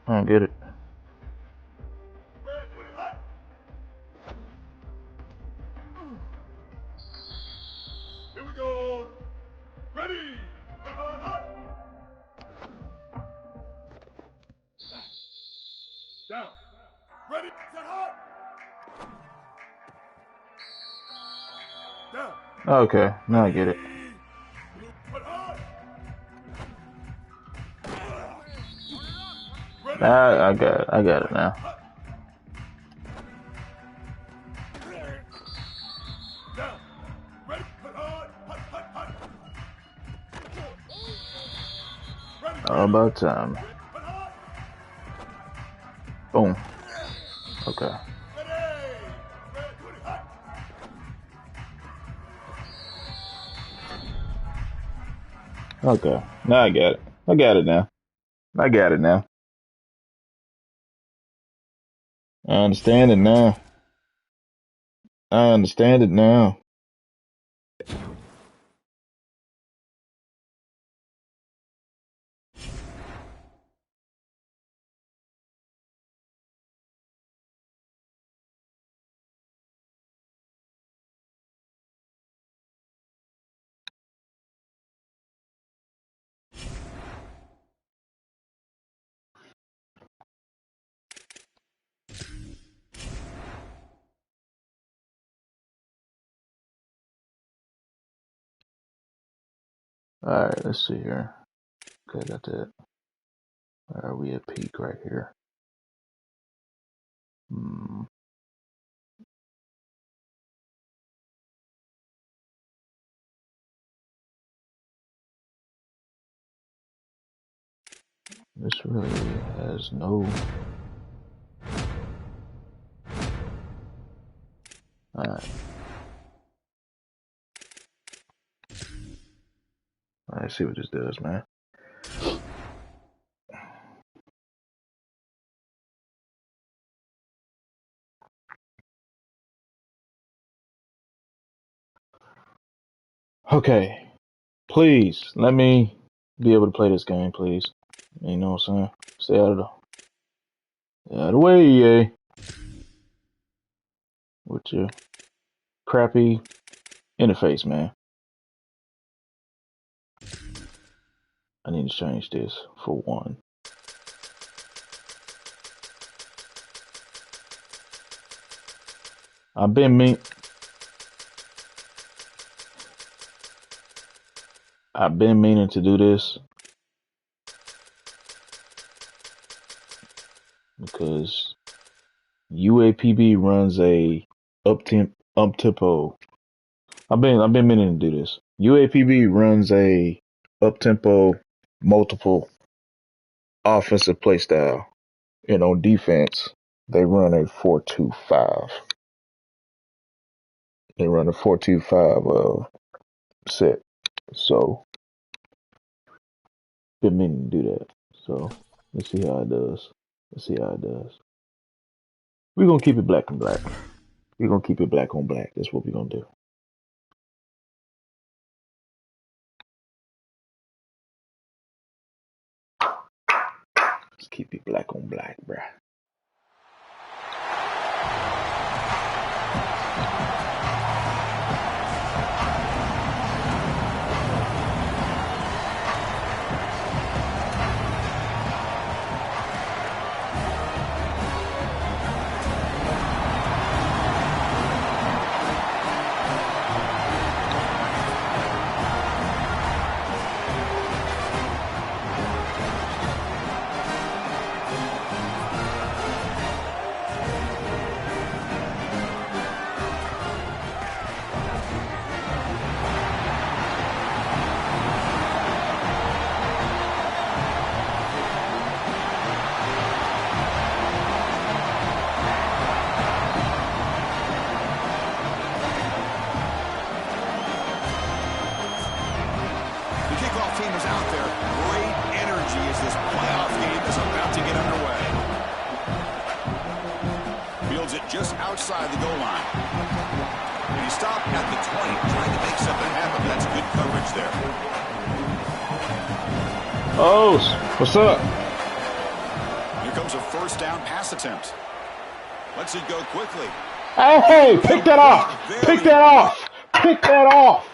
I don't get it. Here we go. Ready. Down. Ready. Set hot. Down. Okay, now I get it. Put hot. Ready. I got it. I got it now. Down. Ready. Put hot. Hot, hot, hot. Ready. All about time. Put hot. Boom. Okay. Ready. Ready. Put it hot. Okay. Now I got it. I got it now. I got it now. I understand it now. I understand it now. Alright, let's see here. Okay, got that. Alright, we at peak right here. This really has no... Alright. Let's see what this does, man. Okay. Please, let me be able to play this game, please. You know what I'm saying? Stay out of the way, EA. With your crappy interface, man. I need to change this for one. I've been meaning to do this because UAPB runs a up-tempo. I've been meaning to do this. UAPB runs a up-tempo multiple offensive play style. And on defense, they run a 4-2-5. They run a 4-2-5 set. So been meaning to do that. So let's see how it does. We're gonna keep it black and black. We're gonna keep it black on black. That's what we're gonna do. Let's keep it black on black, bruh. Just outside the goal line. And he stopped at the 20, trying to make something happen. That's good coverage there. Oh, what's up? Here comes a first down pass attempt. Lets it go quickly. Hey, pick that off. Pick that off. Pick that off.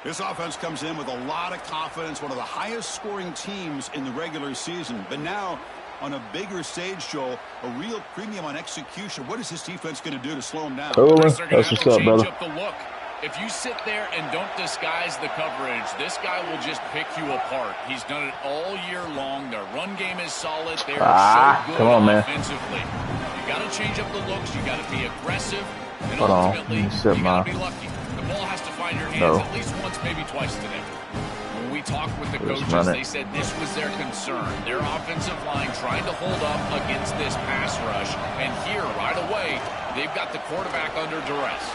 This offense comes in with a lot of confidence, one of the highest scoring teams in the regular season. But now, on a bigger stage, Joel, a real premium on execution. What is this defense going to do to slow them down? Cool. That's what's up, brother. Up the look. If you sit there and don't disguise the coverage, this guy will just pick you apart. He's done it all year long. Their run game is solid. They're so good come on, man. offensively. You got to change up the looks. You got to be aggressive. And Hold on. ultimately, you got to be lucky. The ball has to find your hands at least once, maybe twice today. When we talked with the coaches, they said this was their concern. Their offensive line trying to hold up against this pass rush. And here, right away, they've got the quarterback under duress.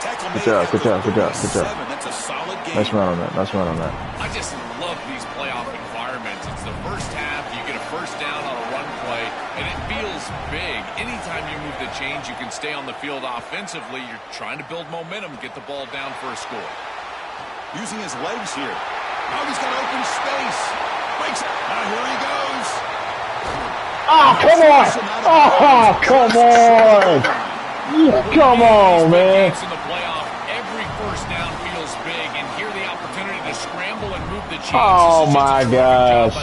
Good job. That's a solid game. Nice run on that. I just love these playoff environments. It's the first half. You get a first down on a run play, and it feels big. Anytime you move the chains, you can stay on the field offensively. You're trying to build momentum, get the ball down for a score. Using his legs here. Oh, he's got open space. Breaks it. Here he goes. Oh, come on. Oh, come on. Come on, man. In the playoff, every first down feels big, and here the opportunity to scramble and move the chains. Oh, my gosh.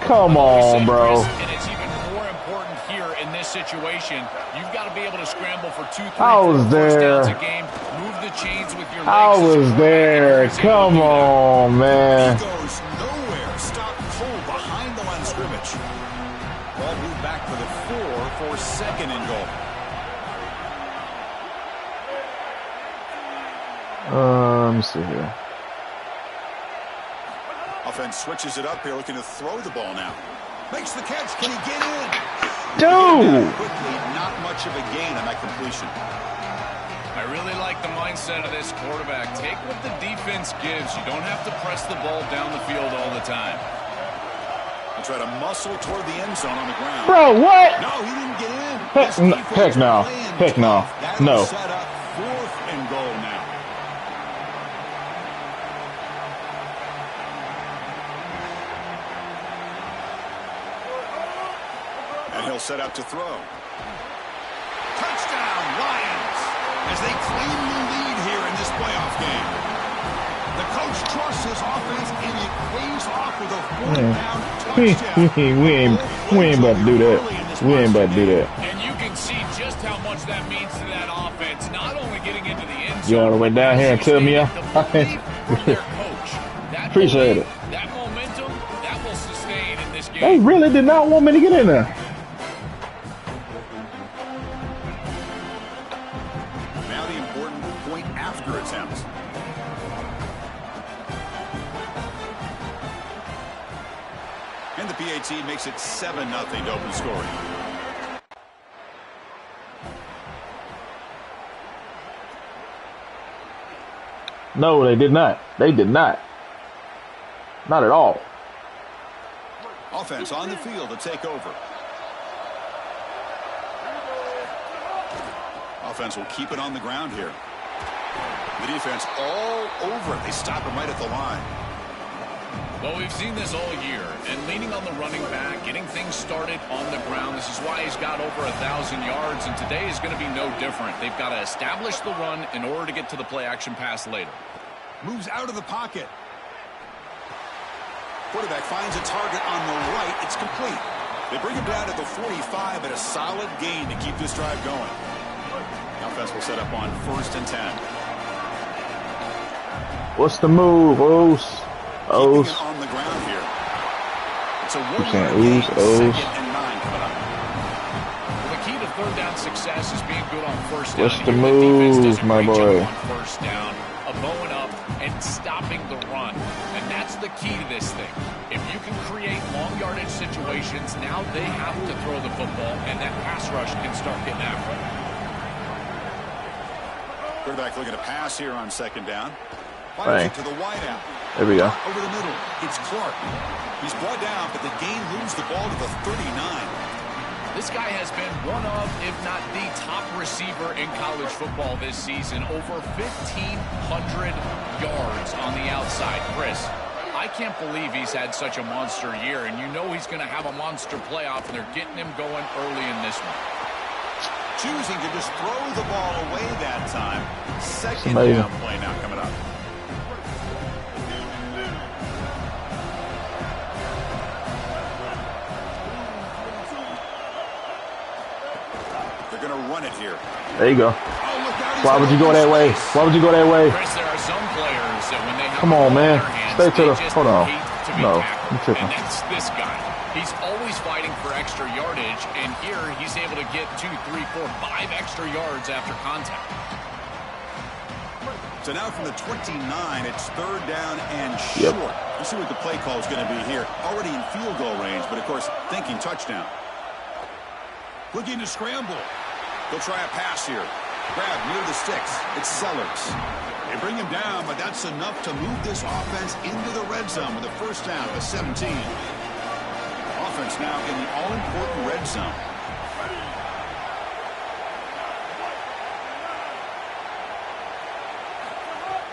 Come on, bro. And it's even more important here in this situation. You've got to be able to scramble for 2, 3, 4 first downs a game. Move the chains with your legs. I was there. Come on, man. He goes nowhere. Stop cold behind the line of scrimmage. Ball moved back to the 4 for second and goal. Let me see here. Offense switches it up here, looking to throw the ball now. Makes the catch. Can he get in? Dude! Quickly, not much of a gain on that completion. I really like the mindset of this quarterback. Take what the defense gives. You don't have to press the ball down the field all the time. And try to muscle toward the end zone on the ground. Bro, what? No, he didn't get in. Heck no. Heck no. No. Set up 4th and goal now. And he'll set up to throw. Touchdown, Lions, as they claim the lead here in this playoff game. The coach trusts his offense, and it pays off with a 4th-down touchdown. We ain't about to do that. We ain't about to do that. And you can see just how much that means to that offense. Not only getting into the end zone. You all the way down here and tell me Appreciate it. That momentum, that will sustain in this game. They really did not want me to get in there. Now the important point after attempt. And the PAT makes it 7-0 to open scoring. No, they did not. They did not. Not at all. Offense on the field to take over. Offense will keep it on the ground here. The defense all over it. They stop him right at the line. Well, we've seen this all year, and leaning on the running back, getting things started on the ground. This is why he's got over 1,000 yards, and today is going to be no different. They've got to establish the run in order to get to the play-action pass later. Moves out of the pocket. Quarterback finds a target on the right. It's complete. They bring him down at the 45, but a solid gain to keep this drive going. The offense will set up on 1st and 10. What's the move, O's? O's. On the ground here. It's a O's. 2nd and 9 coming up. Well, the key to 3rd down success is being good on 1st down. What's the move, my boy? On 1st down, bowing up and stopping the run. And that's the key to this thing. If you can create long yardage situations, now they have to throw the football, and that pass rush can start getting after it. Quarterback looking to pass here on 2nd down. Right. To the wide out. There we go. Over the middle. It's Clark. He's brought down, but the gain moves the ball to the 39. This guy has been one of, if not the top receiver in college football this season. Over 1,500 yards on the outside. Chris, I I can't believe he's had such a monster year, and you know he's going to have a monster playoff, and they're getting him going early in this one. Choosing to just throw the ball away that time. Second down play now coming up. They're going to run it here. There you go. Why would you go that way? Why would you go that way? Chris, there are some players that when they have Come on, man. hands, Stay to the. Hold on. No, I'm tripping. And that's this guy. He's always fighting for extra yardage, and here he's able to get 2, 3, 4, 5 extra yards after contact. So now from the 29, it's third down and short. Let's see what the play call is going to be here. Already in field goal range, but of course thinking touchdown. Looking to scramble. They'll try a pass here. Grab near the sticks. It's Sellers. They bring him down, but that's enough to move this offense into the red zone with a first down at 17. Offense now in the all-important red zone.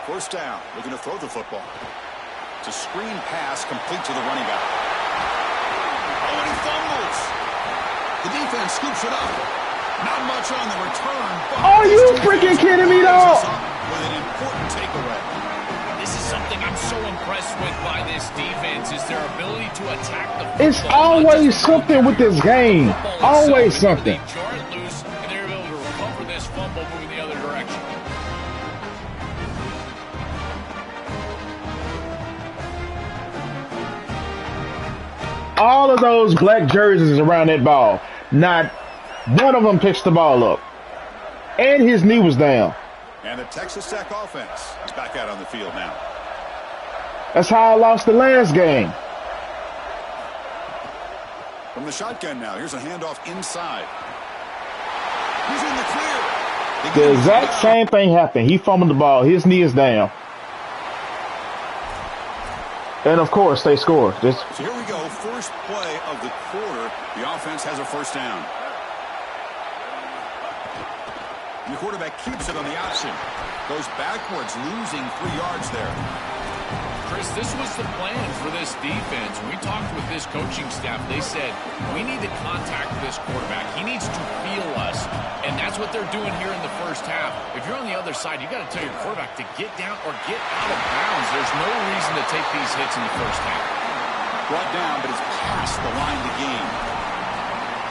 First down, looking to throw the football. It's a screen pass complete to the running back. Oh, and he fumbles. The defense scoops it up. Not much on the return. Are you freaking kidding me, though? With an important takeaway. This is something I'm so impressed with by this defense is their ability to attack the football. It's always something with this game. Always something. They jar it loose, and they're able to recover this fumble moving the other direction. All of those black jerseys around that ball. Not one of them picks the ball up. And his knee was down. And the Texas Tech offense is back out on the field now. That's how I lost the last game. From the shotgun now, here's a handoff inside. He's in the clear. The exact same thing happened. He fumbled the ball. His knee is down. And, of course, they scored. So here we go. First play of the quarter. The offense has a first down. And the quarterback keeps it on the option. Goes backwards, losing 3 yards there. Chris, this was the plan for this defense. When we talked with this coaching staff, they said, we need to contact this quarterback. He needs to feel us. And that's what they're doing here in the first half. If you're on the other side, you got to tell your quarterback to get down or get out of bounds. There's no reason to take these hits in the first half. Brought down, but it's past the line to gain.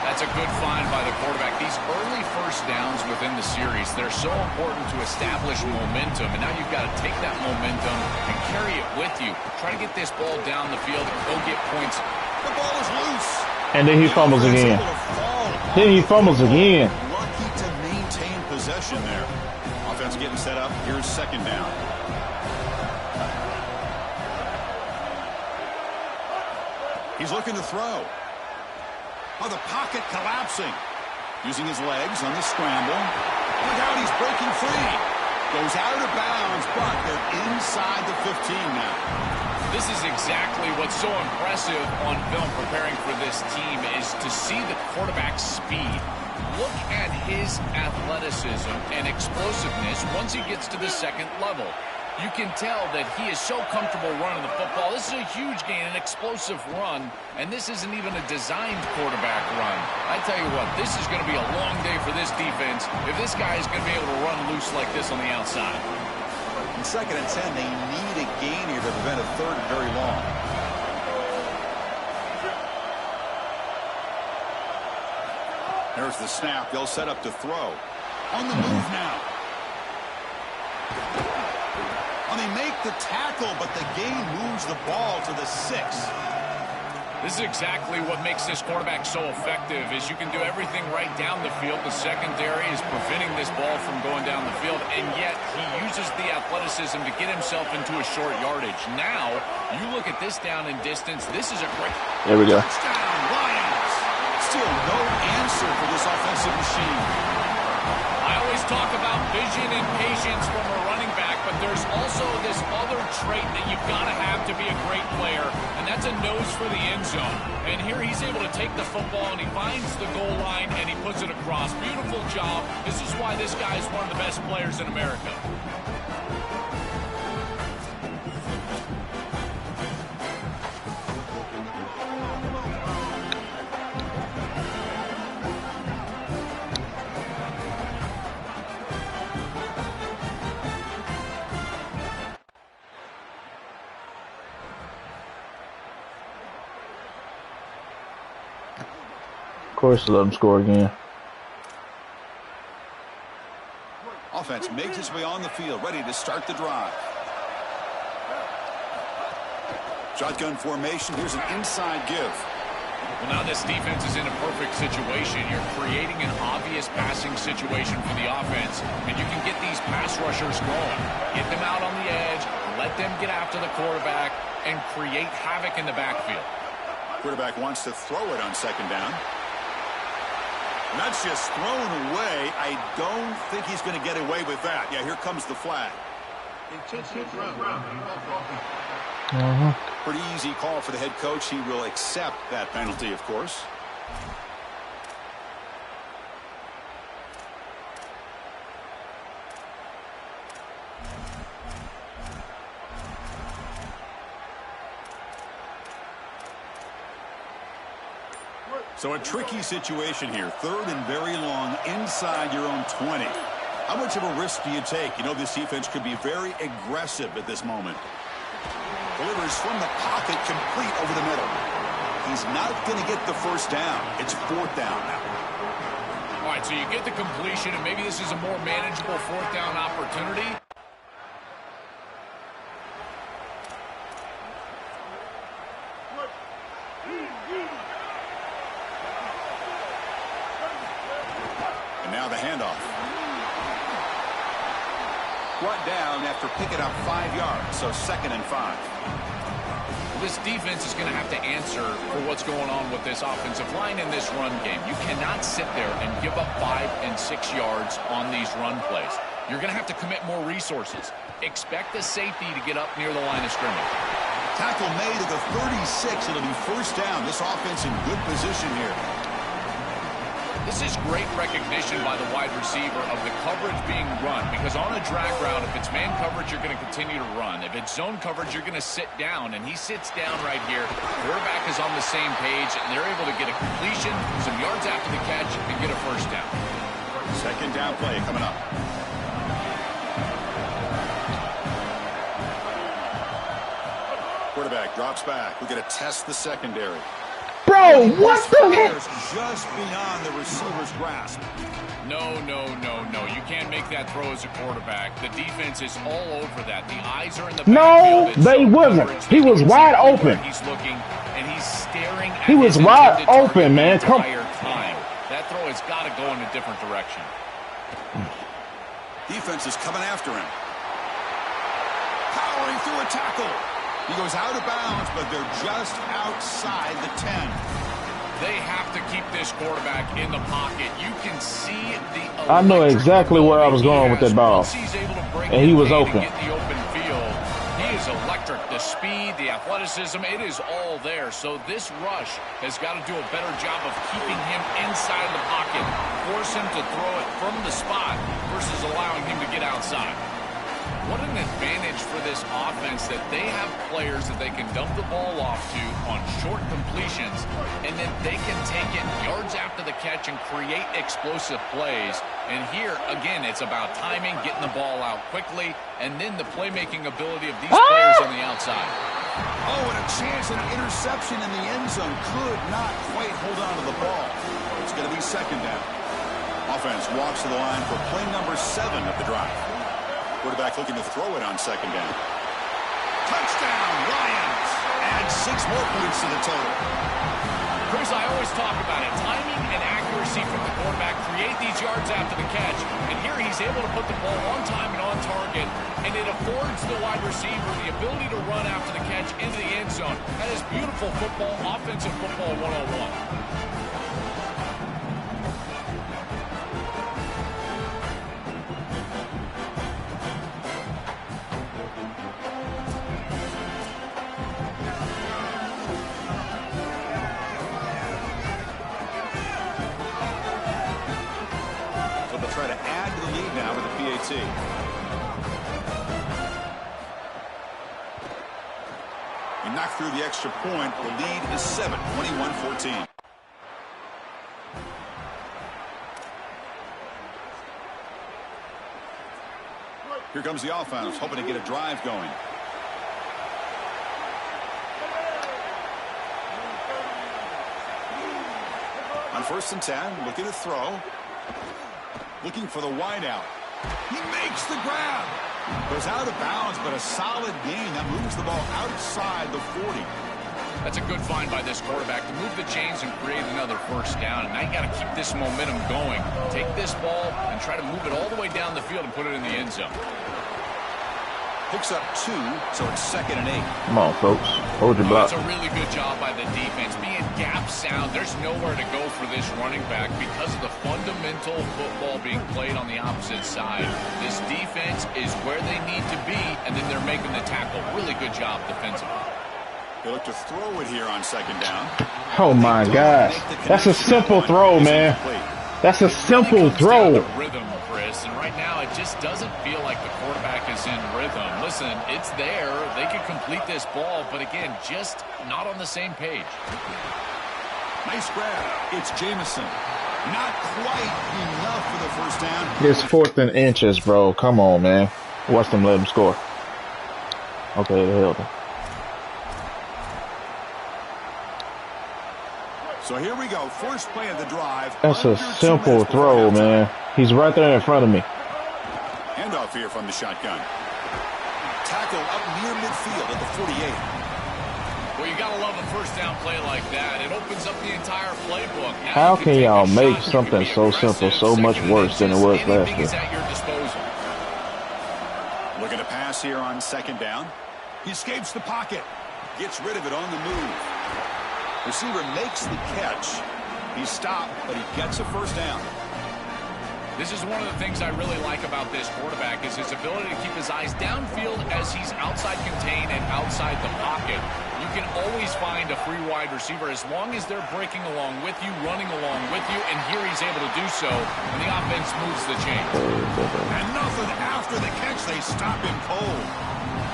That's a good find by the quarterback. These early first downs within the series, they're so important to establish momentum. And now you've got to take that momentum and carry it with you. Try to get this ball down the field and go get points. The ball is loose. And then he fumbles again. Then he fumbles again. Lucky to maintain possession there. Offense getting set up. Here's second down. He's looking to throw. Oh, the pocket collapsing. Using his legs on the scramble. Look out, he's breaking free. Goes out of bounds, but they're inside the 15 now. This is exactly what's so impressive on film preparing for this team is to see the quarterback's speed. Look at his athleticism and explosiveness once he gets to the second level. You can tell that he is so comfortable running the football. This is a huge gain, an explosive run, and this isn't even a designed quarterback run. I tell you what, this is going to be a long day for this defense if this guy is going to be able to run loose like this on the outside. In 2nd and 10, they need a gain here to prevent a third and very long. There's the snap. They'll set up to throw. On the move now. Well, they make the tackle, but the gain moves the ball to the 6. This is exactly what makes this quarterback so effective is you can do everything right down the field. The secondary is preventing this ball from going down the field, and yet he uses the athleticism to get himself into a short yardage. Now, you look at this down and distance, this is a great... There we go. Touchdown, Lions. Still no answer for this offensive machine. I always talk about vision and patience from a running back, but there's also this other trait that you've got to have to be a great player, and that's a nose for the end zone. And here he's able to take the football, and he finds the goal line, and he puts it across. Beautiful job. This is why this guy is one of the best players in America. course, let them score again. Offense makes its way on the field, ready to start the drive. Shotgun formation. Here's an inside give. Well, now this defense is in a perfect situation. You're creating an obvious passing situation for the offense, and you can get these pass rushers going. Get them out on the edge, let them get after the quarterback, and create havoc in the backfield. Quarterback wants to throw it on second down. And that's just thrown away. I don't think he's going to get away with that. Yeah, here comes the flag. Pretty easy call for the head coach. He will accept that penalty, of course. So a tricky situation here. 3rd and very long inside your own 20. How much of a risk do you take? You know this defense could be very aggressive at this moment. Delivers from the pocket, complete over the middle. He's not going to get the first down. It's 4th down now. All right, so you get the completion, and maybe this is a more manageable 4th down opportunity. And now the handoff. Brought down after picking up 5 yards, so 2nd and 5. This defense is going to have to answer for what's going on with this offensive line in this run game. You cannot sit there and give up 5 and 6 yards on these run plays. You're going to have to commit more resources. Expect the safety to get up near the line of scrimmage. Tackle made at the 36. It'll be 1st down. This offense in good position here. This is great recognition by the wide receiver of the coverage being run, because on a drag route, if it's man coverage, you're going to continue to run. If it's zone coverage, you're going to sit down, and he sits down right here. Quarterback is on the same page, and they're able to get a completion, some yards after the catch, and get a 1st down. 2nd down play coming up. Quarterback drops back. We're going to test the secondary. Bro, what the heck? Just beyond the receiver's grasp. No. You can't make that throw as a quarterback. The defense is all over that. The eyes are in the backfield. No, they wasn't. He was wide open. He's looking, and he's staring at He was wide open, man. Come on. That throw has got to go in a different direction. Defense is coming after him. Powering through a tackle. He goes out of bounds, but they're just outside the 10. They have to keep this quarterback in the pocket. You can see the I know exactly where I was going with that ball. And he was open. Get the open field. He is electric. The speed, the athleticism, it is all there. So this rush has got to do a better job of keeping him inside the pocket. Force him to throw it from the spot versus allowing him to get outside. What an advantage for this offense that they have players that they can dump the ball off to on short completions, and then they can take it yards after the catch and create explosive plays. And here, again, it's about timing, getting the ball out quickly, and then the playmaking ability of these players on the outside. Oh, and a chance at an interception in the end zone. Could not quite hold on to the ball. It's going to be 2nd down. Offense walks to the line for play number 7 of the drive. Quarterback looking to throw it on 2nd down. Touchdown, Lions. Add 6 more points to the total. Chris, I always talk about it. Timing and accuracy from the quarterback create these yards after the catch. And here he's able to put the ball on time and on target. And it affords the wide receiver the ability to run after the catch into the end zone. That is beautiful football, offensive football 101. Try to add to the lead now with the PAT. He knocked through the extra point. The lead is 7, 21-14. Here comes the offense, hoping to get a drive going. On 1st and 10, looking to throw. Looking for the wide out. He makes the grab. Goes out of bounds, but a solid gain. That moves the ball outside the 40. That's a good find by this quarterback to move the chains and create another 1st down. And now you got to keep this momentum going. Take this ball and try to move it all the way down the field and put it in the end zone. Picks up 2, so it's 2nd and 8. Come on, folks. Hold your block. That's a really good job by the defense. Being gap sound, there's nowhere to go for this running back because of the fundamental football being played on the opposite side. This defense is where they need to be, and then they're making the tackle. Really good job defensively. They look to throw it here on 2nd down. Oh my gosh. That's a simple throw, man. That's a simple throw. The rhythm, Chris, and right now it just doesn't feel like the quarterback is in rhythm. Listen, it's there. They can complete this ball, but again, just not on the same page. Nice grab. It's Jamison. Not quite enough for the 1st down. It's 4th and inches, bro. Come on, man. Watch them let him score. Okay, they held him. So here we go. First play of the drive. That's a simple throw, man. He's right there in front of me. Handoff here from the shotgun. Tackle up near midfield at the 48. Well, you got to love a 1st down play like that. It opens up the entire playbook. Now how can y'all make something so simple so much worse than it was last year? At your disposal. Looking to pass here on 2nd down. He escapes the pocket. Gets rid of it on the move. Receiver makes the catch. He's stopped, but he gets a 1st down. This is one of the things I really like about this quarterback is his ability to keep his eyes downfield as he's outside contained and outside the pocket. You can always find a free wide receiver as long as they're breaking along with you, running along with you, and here he's able to do so, and the offense moves the chains. And nothing after the catch. They stop him cold.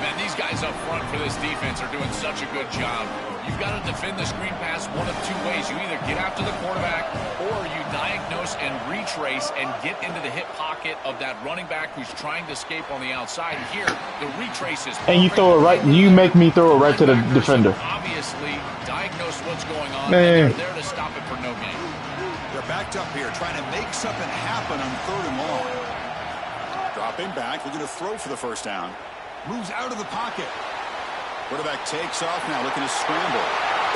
Man, these guys up front for this defense are doing such a good job. You've got to defend the screen pass one of 2 ways. You either get after the quarterback or you diagnose and retrace and get into the hip pocket of that running back who's trying to escape on the outside. Here, the retrace is perfect. And you throw it right. You make me throw it right to the defender. Obviously, diagnose what's going on. Man. And they're there to stop it for no gain. They're backed up here, trying to make something happen on 3rd and long. Dropping back, looking to throw for the 1st down. Moves out of the pocket. Quarterback takes off now, looking to scramble.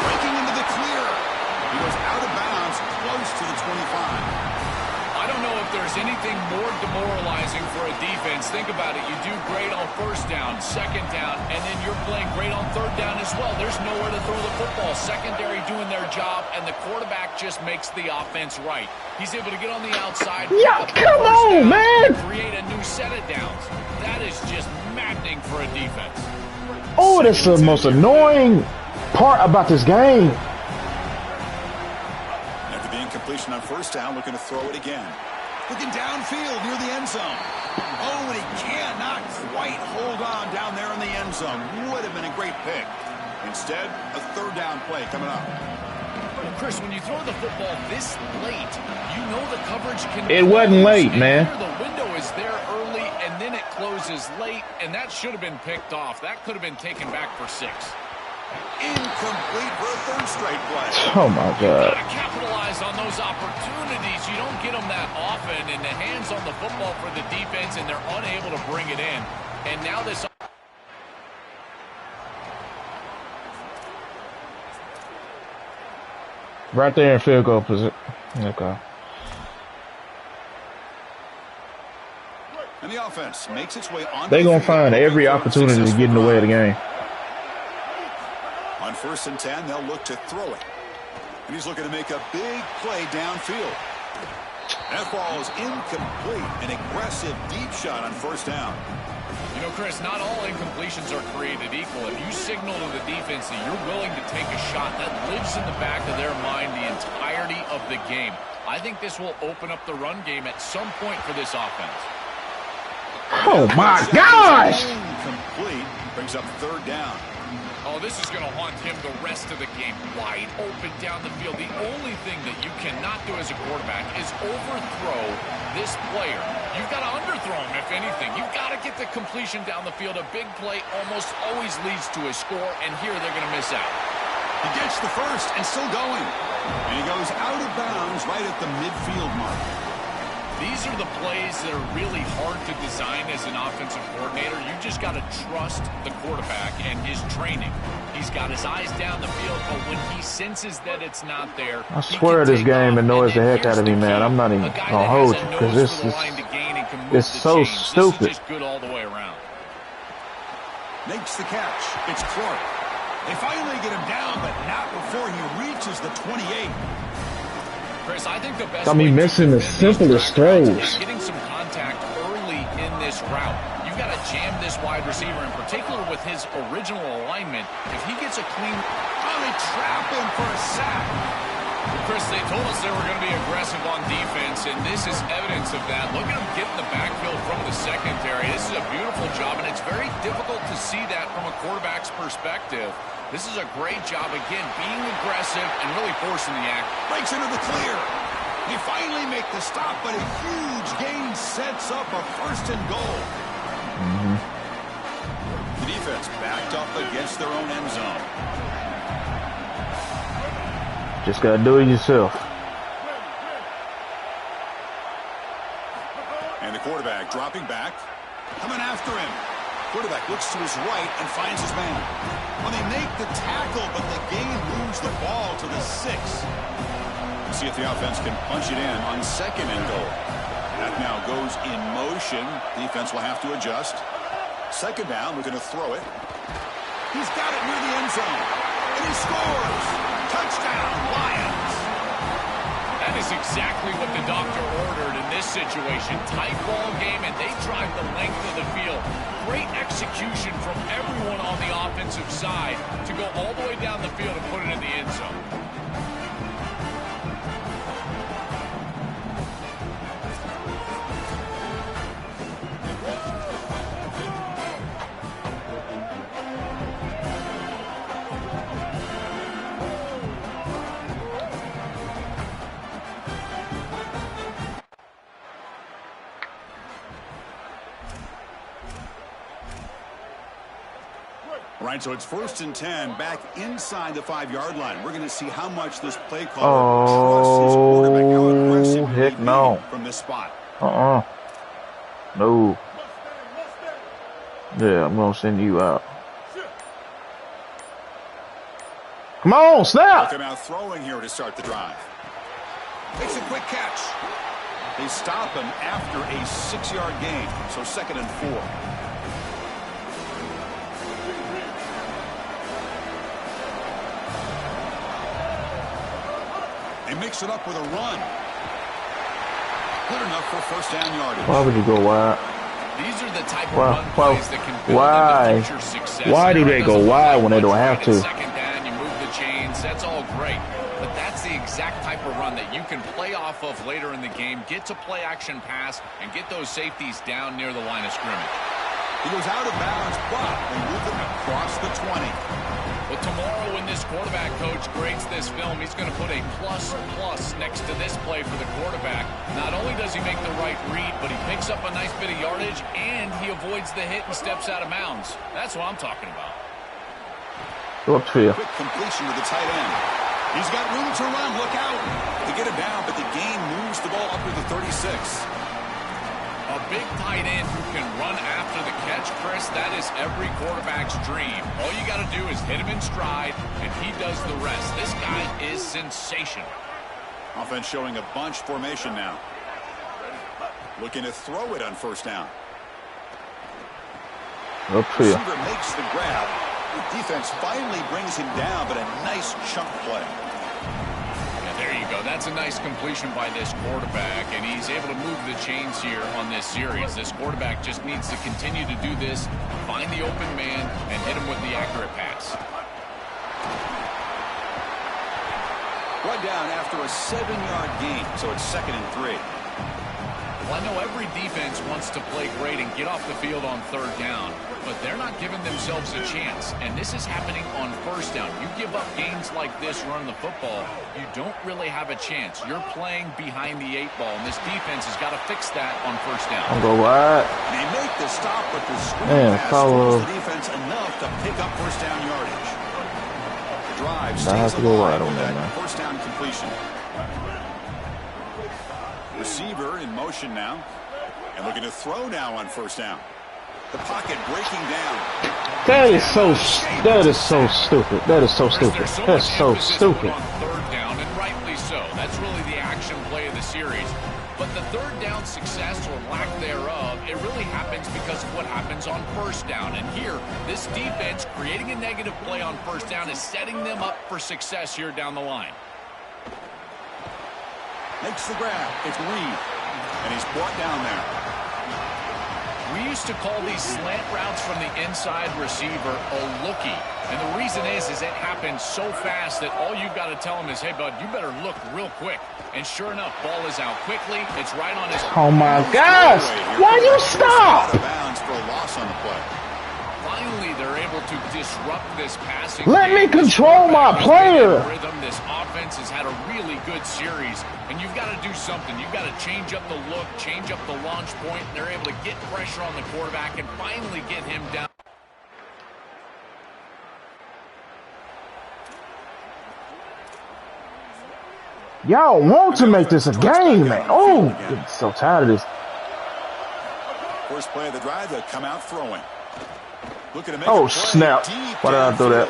Breaking into the clear. He goes out of bounds, close to the 25. I don't know if there's anything more demoralizing for a defense. Think about it. You do great on 1st down, 2nd down, and then you're playing great on 3rd down as well. There's nowhere to throw the football. Secondary doing their job, and the quarterback just makes the offense right. He's able to get on the outside. Yeah, come on, man. Create a new set of downs. That is just maddening for a defense. Oh, that's the most annoying part about this game. After the incompletion on 1st down, looking to throw it again. Looking downfield near the end zone. Oh, and he cannot quite hold on down there in the end zone. Would have been a great pick. Instead, a 3rd down play coming up. Well, Chris, when you throw the football this late, you know the coverage can... It wasn't late, man. The window is there early, and then it closes late, and that should have been picked off. That could have been taken back for 6. Incomplete for a 3rd straight play. Oh, my God. You got to capitalize on those opportunities. You don't get them that often, and the hands on the football for the defense, and they're unable to bring it in. And now this... Right there in field goal position. Okay. And the offense makes its way on. They're going to find every opportunity to get in the way of the game. On 1st and 10, they'll look to throw it. And he's looking to make a big play downfield. That ball is incomplete. An aggressive deep shot on 1st down. You know, Chris, not all incompletions are created equal. If you signal to the defense that you're willing to take a shot, that lives in the back of their mind the entirety of the game. I think this will open up the run game at some point for this offense. Oh, my gosh! Incomplete. Brings up 3rd down. Oh, this is going to haunt him the rest of the game. Wide open down the field. The only thing that you cannot do as a quarterback is overthrow this player. You've got to underthrow him, if anything. You've got to get the completion down the field. A big play almost always leads to a score, and here they're going to miss out. He gets the first and still going. And he goes out of bounds right at the midfield mark. These are the plays that are really hard to design as an offensive coordinator. You just got to trust the quarterback and his training. He's got his eyes down the field, but when he senses that it's not there, I swear this game annoys the heck out of me, man. I'm not even gonna hold you because this is so stupid. Just good all the way around. Makes the catch. It's Clark. They finally get him down, but not before he reaches the 28. Chris, I think the best got me missing the simplest throws. Getting some contact early in this route. You got to jam this wide receiver, in particular with his original alignment. If he gets a clean, they trap him for a sack. Well, Chris, they told us they were going to be aggressive on defense, and this is evidence of that. Look at him get in the backfield from the secondary. This is a beautiful job, and it's very difficult to see that from a quarterback's perspective. This is a great job, again, being aggressive and really forcing the act. Breaks into the clear. They finally make the stop, but a huge gain sets up a first and goal. The defense backed up against their own end zone. Just gotta do it yourself. And the quarterback dropping back. Coming after him. Quarterback looks to his right and finds his man. Well, they make the tackle, but the gain moves the ball to the 6. Let's see if the offense can punch it in on second and goal. That now goes in motion. Defense will have to adjust. Second down, we're going to throw it. He's got it near the end zone. And he scores. Touchdown, Lions. That is exactly what the doctor ordered in this situation. Tight ball game, and they drive the length of the field. Great execution from everyone on the offensive side to go all the way down the field and put it in the end zone. All right, so it's 1st and 10, back inside the 5-yard line. We're going to see how much this play caller trusts his quarterback. How aggressive heck no. From this spot. No. Yeah, I'm going to send you out. Come on, snap! Look him out throwing here to start the drive. Makes a quick catch. They stop him after a 6-yard gain, so 2nd and 4. They mix it up with a run. Good enough for first down yardage. Why would you go wide? These are the type of run plays that can build into future success. Why do they go wide when they don't have to? Second down, you move the chains. That's all great. But that's the exact type of run that you can play off of later in the game, get to play action pass, and get those safeties down near the line of scrimmage. He goes out of bounds, but they move it across the 20. But tomorrow when this quarterback coach grades this film, he's going to put a plus next to this play for the quarterback. Not only does he make the right read, but he picks up a nice bit of yardage, and he avoids the hit and steps out of bounds. That's what I'm talking about. Go up to you. Quick completion to the tight end. He's got room to run. Look out. They get him down, but the gain moves the ball up to the 36. A big tight end who can run after the catch, Chris, that is every quarterback's dream. All you got to do is hit him in stride, and he does the rest. This guy is sensational. Offense showing a bunch formation now. Looking to throw it on first down. Up to you. Receiver makes the grab. The defense finally brings him down, but a nice chunk play. There you go. That's a nice completion by this quarterback, and he's able to move the chains here on this series. This quarterback just needs to continue to do this, find the open man, and hit him with the accurate pass. Run down after a 7-yard gain, so it's 2nd and 3. Well, I know every defense wants to play great and get off the field on 3rd down, but they're not giving themselves a chance, and this is happening on 1st down. You give up gains like this running the football, you don't really have a chance. You're playing behind the 8 ball, and this defense has got to fix that on 1st down. I'll go wide. They make the stop, but the screen pass fools the defense enough to pick up first down yardage. The drive I have stays to go alive right on with that, that man. first down completion. Receiver in motion now. And looking to throw now on first down. The pocket breaking down. That is so stupid. That is so stupid. That's so stupid. On third down, and rightly so. That's really the action play of the series. But the third down success or lack thereof, it really happens because of what happens on first down. And here, this defense creating a negative play on first down is setting them up for success here down the line. Makes the grab. It's Reed. And he's brought down there. We used to call these slant routes from the inside receiver a lookie. And the reason is it happens so fast that all you've got to tell him is, hey, bud, you better look real quick. And sure enough, ball is out quickly. It's right on his... Oh, my gosh. Why you stop? Out of bounds for a loss on the play. Finally, they're able to disrupt this passing Let game. me control my player. Rhythm. This offense has had a really good series, and you've got to do something. You've got to change up the look, change up the launch point. They're able to get pressure on the quarterback and finally get him down. Y'all want to make this a game, man. Oh, I'm so tired of this. First play of the drive, they come out throwing. Looking to make Oh, snap. Why did I throw that?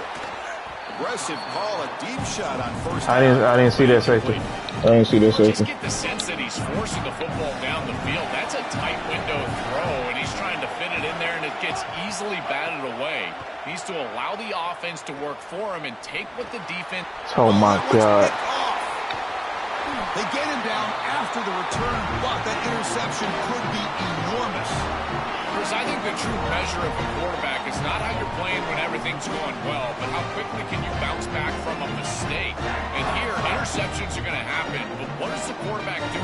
Aggressive call, a deep shot on first I didn't see that safety. Just get the sense that he's forcing the football down the field. That's a tight window throw, and he's trying to fit it in there, and it gets easily batted away. He needs to allow the offense to work for him and take what the defense... Oh, my God. They get him down after the return, but that interception could be enormous. Chris, I think the true measure of a quarterback is not how you're playing when everything's going well, but how quickly can you bounce back from a mistake. And here, interceptions are going to happen, but what does the quarterback do?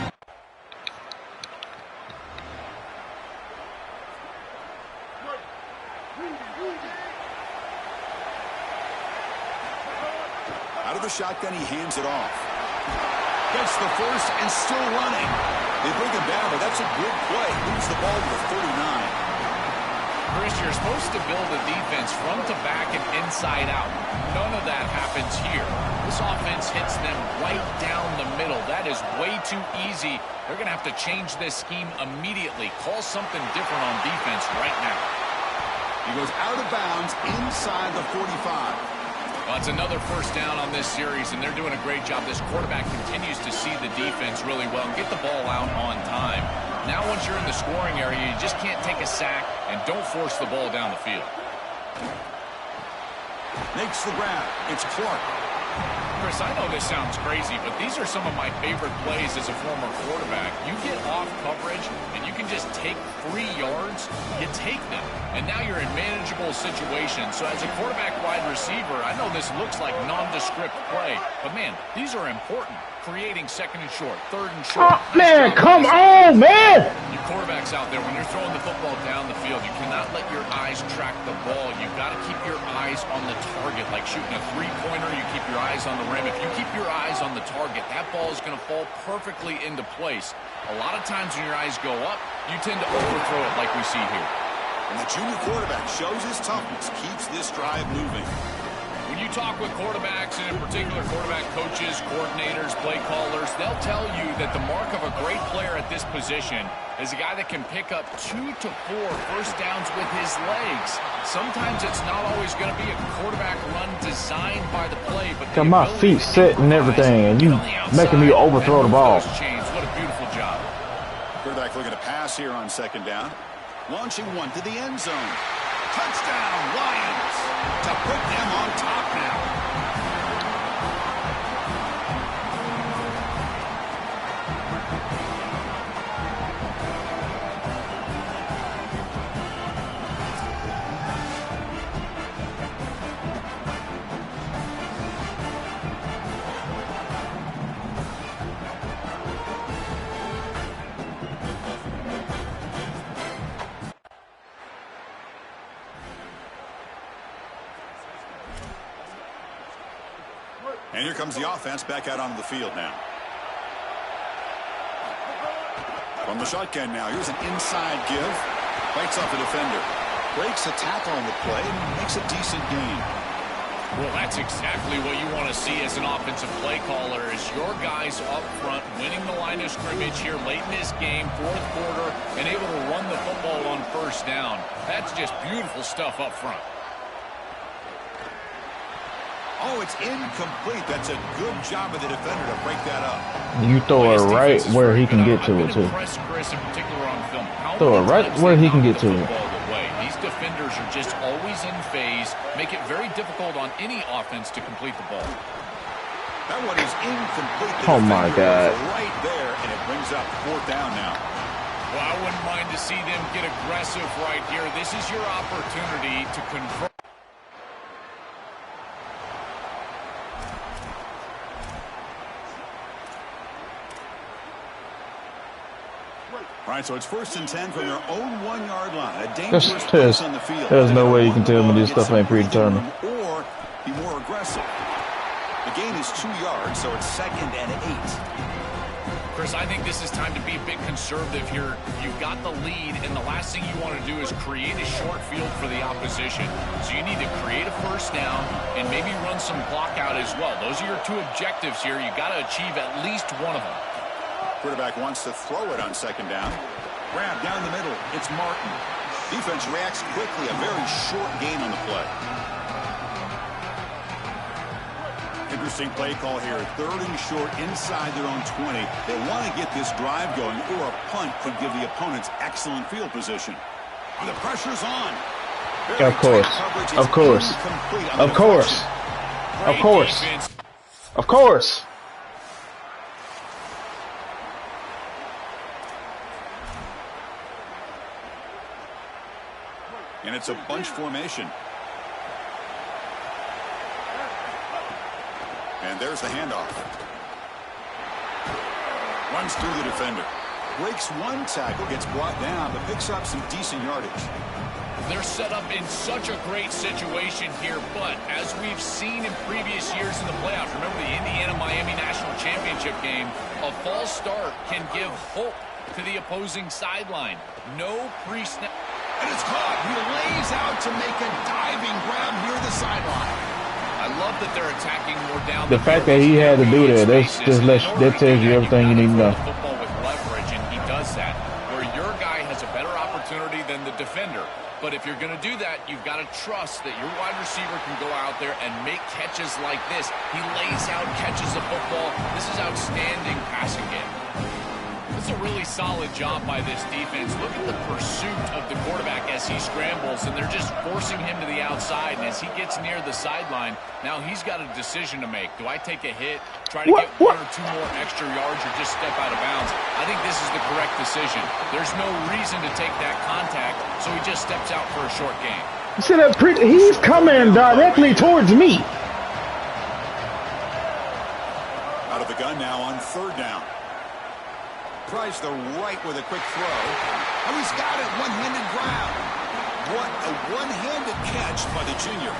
Out of the shotgun, he hands it off. Gets the first and still running. They bring him down, but that's a good play. Moves the ball to the 39. Chris, you're supposed to build a defense front to back and inside out. None of that happens here. This offense hits them right down the middle. That is way too easy. They're going to have to change this scheme immediately. Call something different on defense right now. He goes out of bounds inside the 45. Well, it's another first down on this series, and they're doing a great job. This quarterback continues to see the defense really well and get the ball out on time. Now, once you're in the scoring area, you just can't take a sack and don't force the ball down the field. Makes the grab. It's Clark. Chris, I know this sounds crazy, but these are some of my favorite plays as a former quarterback. You get off coverage, and you can just take 3 yards. You take them, and now you're in manageable situations. So as a quarterback wide receiver, I know this looks like nondescript play, but, man, these are important. Creating second and short, third and short. Oh, man, come on, man. You quarterbacks out there, when you're throwing the football down the field, you cannot let your eyes track the ball. You've got to keep your eyes on the target. Like shooting a three-pointer, you keep your eyes on the rim. If you keep your eyes on the target, that ball is going to fall perfectly into place. A lot of times when your eyes go up, you tend to overthrow it like we see here. And the junior quarterback shows his toughness, keeps this drive moving. When you talk with quarterbacks, and in particular quarterback coaches, coordinators, play callers, they'll tell you that the mark of a great player at this position is a guy that can pick up 2 to 4 first downs with his legs. Sometimes it's not always going to be a quarterback run designed by the play, but got my feet set and everything, and you making me overthrow the ball. What a beautiful job. Quarterback looking to pass here on second down. Launching one to the end zone. Touchdown, Lions, to put them on top now. And here comes the offense back out onto the field now. From the shotgun now, here's an inside give. Bites off the defender. Breaks a tackle on the play and makes a decent gain. Well, that's exactly what you want to see as an offensive play caller, is your guys up front winning the line of scrimmage here late in this game, fourth quarter, and able to run the football on first down. That's just beautiful stuff up front. Oh, it's incomplete. That's a good job of the defender to break that up. You throw it right where he can get to it, too. Chris, in particular on film. Throw it right where he can get to it. These defenders are just always in phase, make it very difficult on any offense to complete the ball. That one is incomplete. Oh, my God. Right there, and it brings up fourth down now. Well, I wouldn't mind to see them get aggressive right here. This is your opportunity to convert. All right, so it's 1st and 10 from their own 1-yard line. A dangerous place on the field. There's no way you can tell me this stuff ain't predetermined. Or be more aggressive. The gain is 2 yards, so it's 2nd and 8. Chris, I think this is time to be a bit conservative here. You've got the lead, and the last thing you want to do is create a short field for the opposition. So you need to create a first down and maybe run some clock out as well. Those are your 2 objectives here. You've got to achieve at least one of them. Quarterback wants to throw it on 2nd down. Grab down the middle. It's Martin. Defense reacts quickly. A very short gain on the play. Interesting play call here. 3rd and short inside their own 20. They want to get this drive going, or a punt could give the opponents excellent field position. And the pressure's on. Of course. Of course. Of course. Of course. Of course. And it's a bunch formation. And there's the handoff. Runs through the defender. Breaks one tackle, gets brought down, but picks up some decent yardage. They're set up in such a great situation here, but as we've seen in previous years in the playoffs, remember the Indiana-Miami National Championship game, a false start can give hope to the opposing sideline. No pre-snap. And it's caught. He lays out to make a diving grab near the sideline. I love that they're attacking more down. The fact that he had to do that, that tells you everything you need to know. Football with leverage, and he does that, where your guy has a better opportunity than the defender. But if you're going to do that, you've got to trust that your wide receiver can go out there and make catches like this. He lays out, catches the football. This is outstanding passing game. It's a really solid job by this defense. Look at the pursuit of the quarterback as he scrambles, and they're just forcing him to the outside. And as he gets near the sideline, now he's got a decision to make. Do I take a hit, try to get 1 or 2 more extra yards, or just step out of bounds? I think this is the correct decision. There's no reason to take that contact, so he just steps out for a short gain. You see that? He's coming directly towards me. Out of the gun now on 3rd down. Tries the right with a quick throw. Oh, he's got it. One-handed grab. What a one-handed catch by the junior.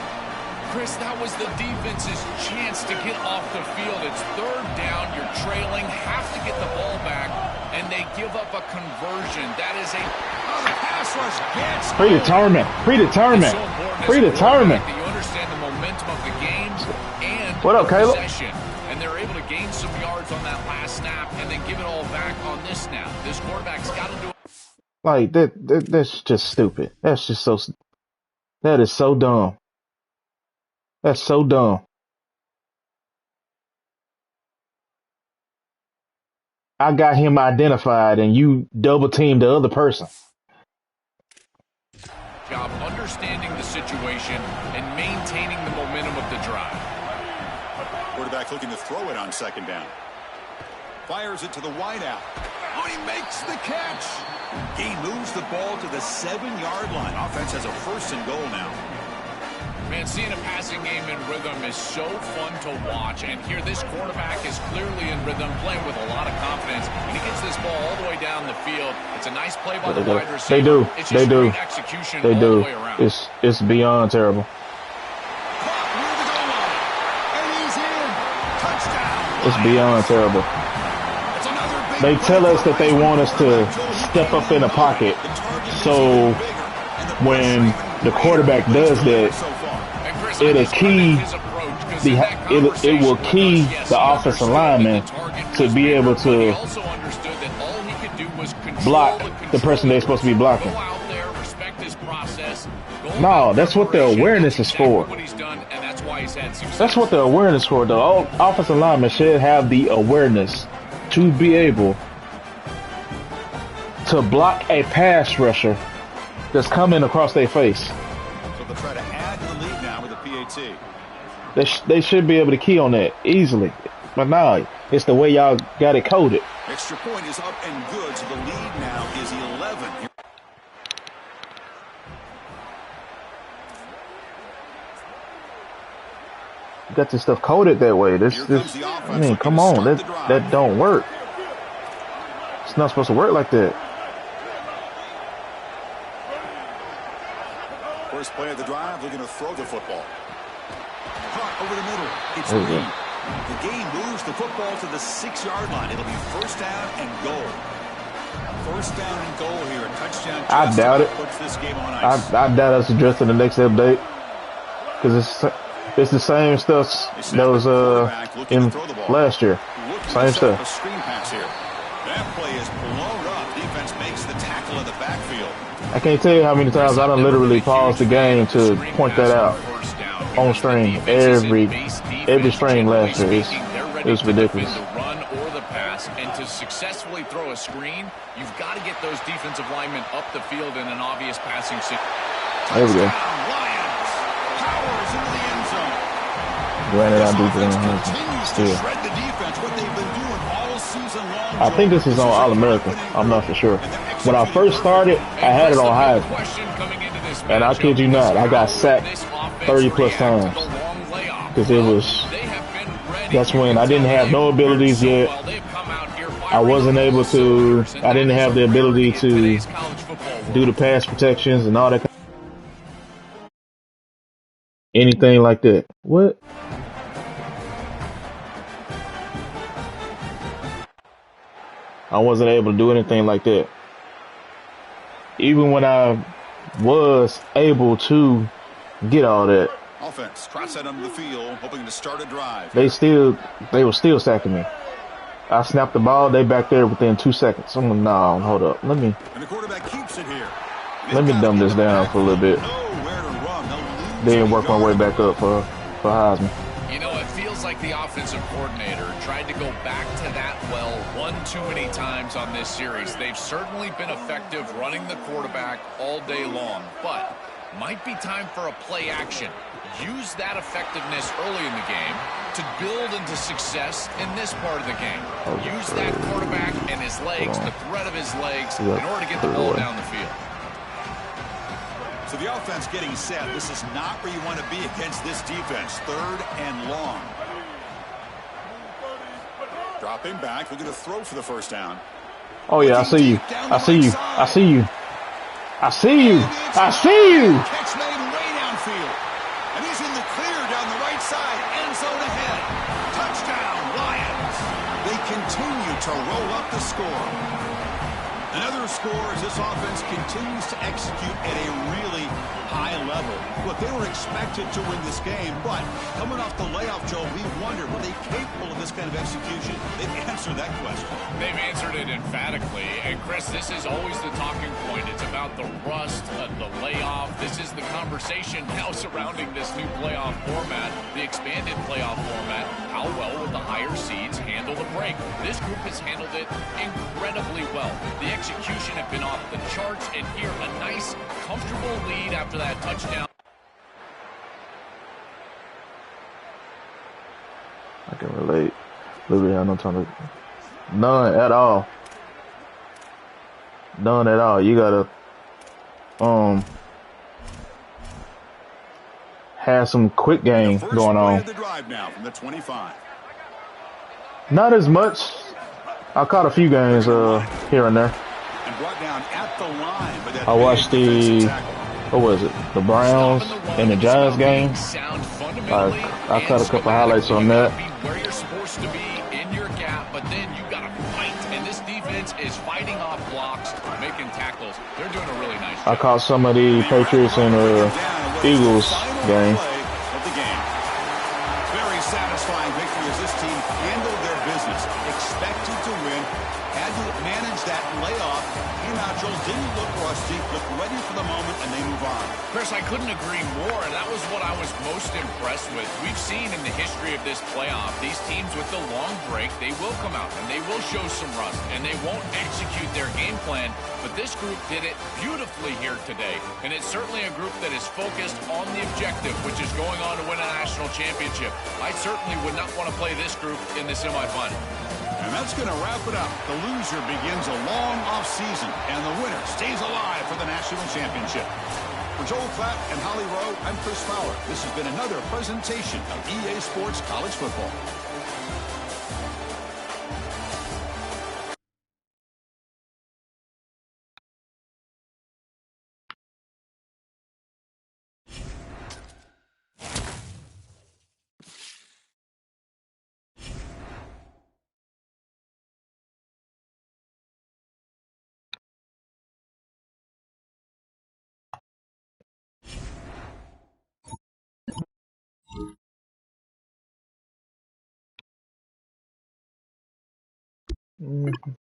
Chris, that was the defense's chance to get off the field. It's 3rd down. You're trailing. Have to get the ball back, and they give up a conversion. That is a... Oh, the pass rush gets... Predetermined. Predetermined. Predetermined. You understand the momentum of the games and what up, Caleb? Possession. And they're able to gain some yards on that last snap and then give it all back on this snap. This quarterback's got to do it. Like, that's just stupid. That's just so... That is so dumb. That's so dumb. I got him identified, and you double-teamed the other person. Job understanding the situation and maintaining the momentum of the drive. Quarterback looking to throw it on 2nd down. Fires it to the wideout. Oh, he makes the catch. He moves the ball to the 7-yard line. Offense has a 1st and goal now. Man, seeing a passing game in rhythm is so fun to watch. And here, this quarterback is clearly in rhythm, playing with a lot of confidence. And he gets this ball all the way down the field. It's a nice play by the wide receiver. They do. It's They just do. great execution They all do. the way around. It's beyond terrible. Caught near the goal line. And he's in. Touchdown. It's beyond terrible. It's another big They tell us that they want us to step up in the pocket, so when the quarterback does that, it'll key it will key the offensive lineman to be able to block the person they're supposed to be blocking. No, that's what the awareness is for. That's what the awareness is for. The offensive lineman should have the awareness to be able to block a pass rusher that's coming across their face. So they'll try to add to the lead now with a PAT. They should be able to key on that easily. But no, it's the way y'all got it coded. Extra point is up and good, so the lead now is 11. You got this stuff coded that way. This I mean, come on, that don't work. It's not supposed to work like that. First play of the drive, they're going to throw the football. Caught over the middle. It's Lee. The game moves the football to the 6-yard line. It'll be first down and goal. First down and goal here. A touchdown. I doubt it. Puts this game on ice. I doubt that's addressed in the next update because it's the same stuff that was in last year. Same stuff. A screen pass here. That play is blown up. Defense makes the tackle in the backfield. I can't tell you how many times I done literally paused the game to point that out on stream. Every stream last year. It's ridiculous. The run or the pass, and to successfully throw a screen, you've got to get those defensive linemen up the field in an obvious passing situation. There we go. Lions powers into the end zone. Granted, I do still. Shred the defense, what they've been doing all season long. I think this is on All-American. I'm not for sure. When I first started, I had it on Heisman. And I kid you not, I got sacked 30+ times. Because that's when I didn't have no abilities yet. I didn't have the ability to do the pass protections and all that. Anything like that. What? I wasn't able to do anything like that. Even when I was able to get all that, offense cross that under the field, hoping to start a drive. they were still sacking me. I snapped the ball, they back there within 2 seconds. I'm like, nah, hold up. Let me Keeps it here. dumb this down for a little bit. Then work my way back up for Heisman. You know, it feels like the offensive coordinator tried to go back to that well one too many times on this series. They've certainly been effective running the quarterback all day long, but might be time for a play action. Use that effectiveness early in the game to build into success in this part of the game. Use that quarterback and his legs, the threat of his legs, in order to get the ball down the field. So the offense getting set. This is not where you want to be against this defense. 3rd and long. Dropping back. We're going to throw for the first down. Oh, yeah, I see you. I see you. I see you. I see you. I see you. Catch made way downfield. And he's in the clear down the right side. End zone ahead. Touchdown, Lions. They continue to roll up the score. Another score as this offense continues to execute at a really high level. Look, they were expected to win this game, but coming off the layoff, Joe, we wondered, were they capable of this kind of execution? They've answered that question. They've answered it emphatically. And, Chris, this is always the talking point. It's about the rust, the layoff. This is the conversation now surrounding this new playoff format, the expanded playoff format. How well will the higher seeds handle the break? This group has handled it incredibly well. The execution have been off the charts, and here a nice, comfortable lead after that touchdown. I can relate. Literally have no time to... None at all. None at all. You gotta have some quick game going on. The drive now from the 25. Not as much. I caught a few games here and there. And brought down at the line, but that I watched what was it? The Browns and the Giants game. I caught a couple highlights on that. Where you're supposed to be in your gap, but then you got to fight. And this defense is fighting off blocks, making tackles. They're doing a really nice job. I caught some of the Patriots and Eagles game. officials didn't look rusty, look ready for the moment, and they move on. Chris, I couldn't agree more, and that was what I was most impressed with. We've seen in the history of this playoff, these teams with the long break, they will come out, and they will show some rust, and they won't execute their game plan, but this group did it beautifully here today, and it's certainly a group that is focused on the objective, which is going on to win a national championship. I certainly would not want to play this group in the semifinal. And that's going to wrap it up. The loser begins a long offseason, and the winner stays alive for the national championship. For Joel Klatt and Holly Rowe, I'm Chris Fowler. This has been another presentation of EA Sports College Football.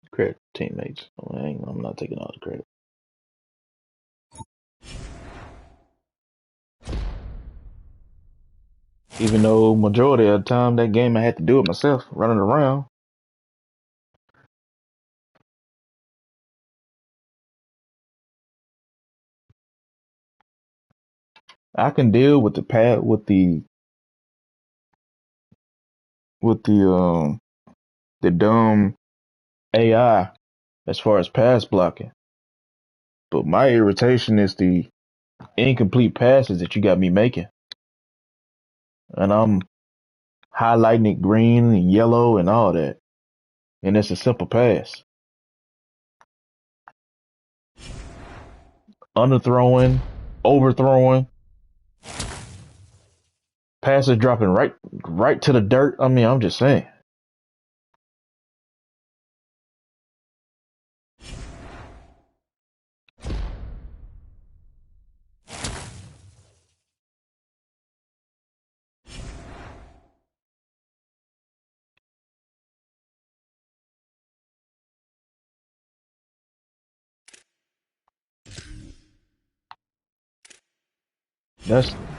Credit teammates. I'm not taking all the credit. Even though majority of the time that game I had to do it myself, running around. I can deal with the dumb AI as far as pass blocking. But my irritation is the incomplete passes that you got me making. And I'm highlighting it green and yellow and all that. And it's a simple pass. Underthrowing, overthrowing, passes dropping right to the dirt. I mean, I'm just saying.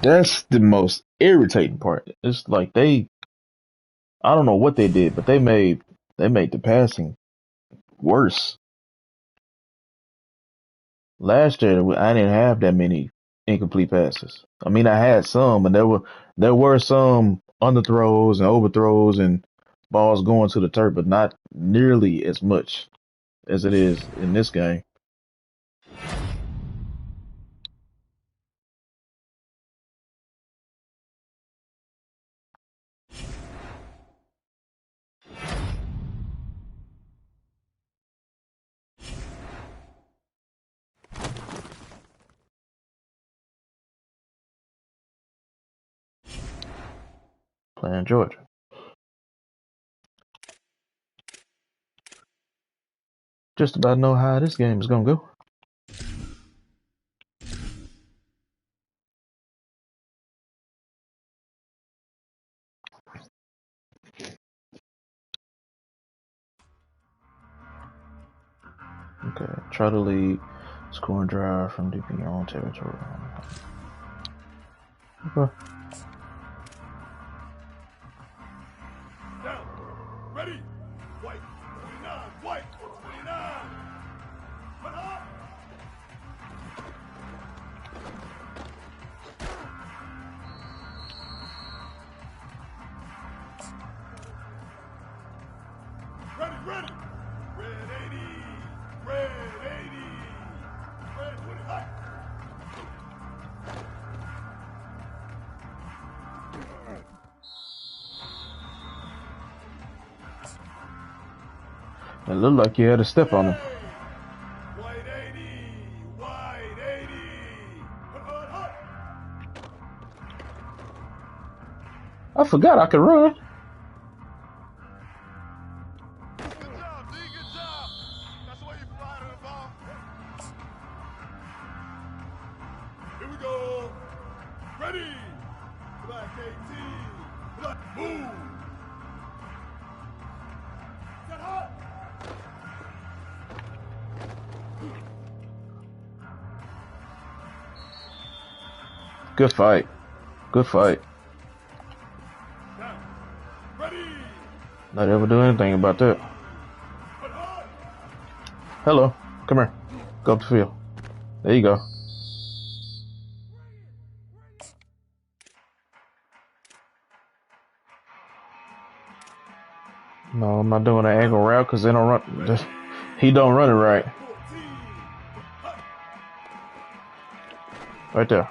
That's the most irritating part. It's like I don't know what they did, but they made the passing worse. Last year I didn't have that many incomplete passes. I mean, I had some, but there were some underthrows and overthrows and balls going to the turf, but not nearly as much as it is in this game. Playing Georgia. Just about know how this game is gonna go. Okay, try to lead scoring drive from deep in your own territory. Okay. Down. Ready. White. 29. White. 29. Put up. Ready. Ready. Red 80. Red 80. Red 20. Hot. It looked like you had a step on him. White 80. White 80. Hot. I forgot I could run. Good job, D. Good job. That's the way you fly to the ball. Here we go. Ready. Black 18. Black. Move. Set hot. Good fight. Good fight. Not ever do anything about that. Hello. Come here. Go up the field. There you go. No, I'm not doing an angle route because they don't run. He don't run it right. Right there.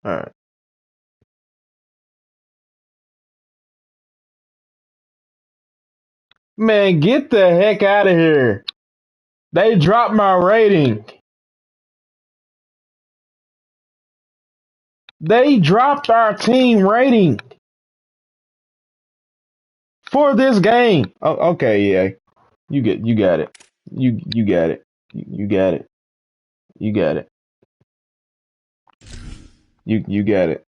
All right. Man, get the heck out of here. They dropped my rating. They dropped our team rating for this game. Oh, okay, yeah. You got it. You got it. You got it. You got it. You got it.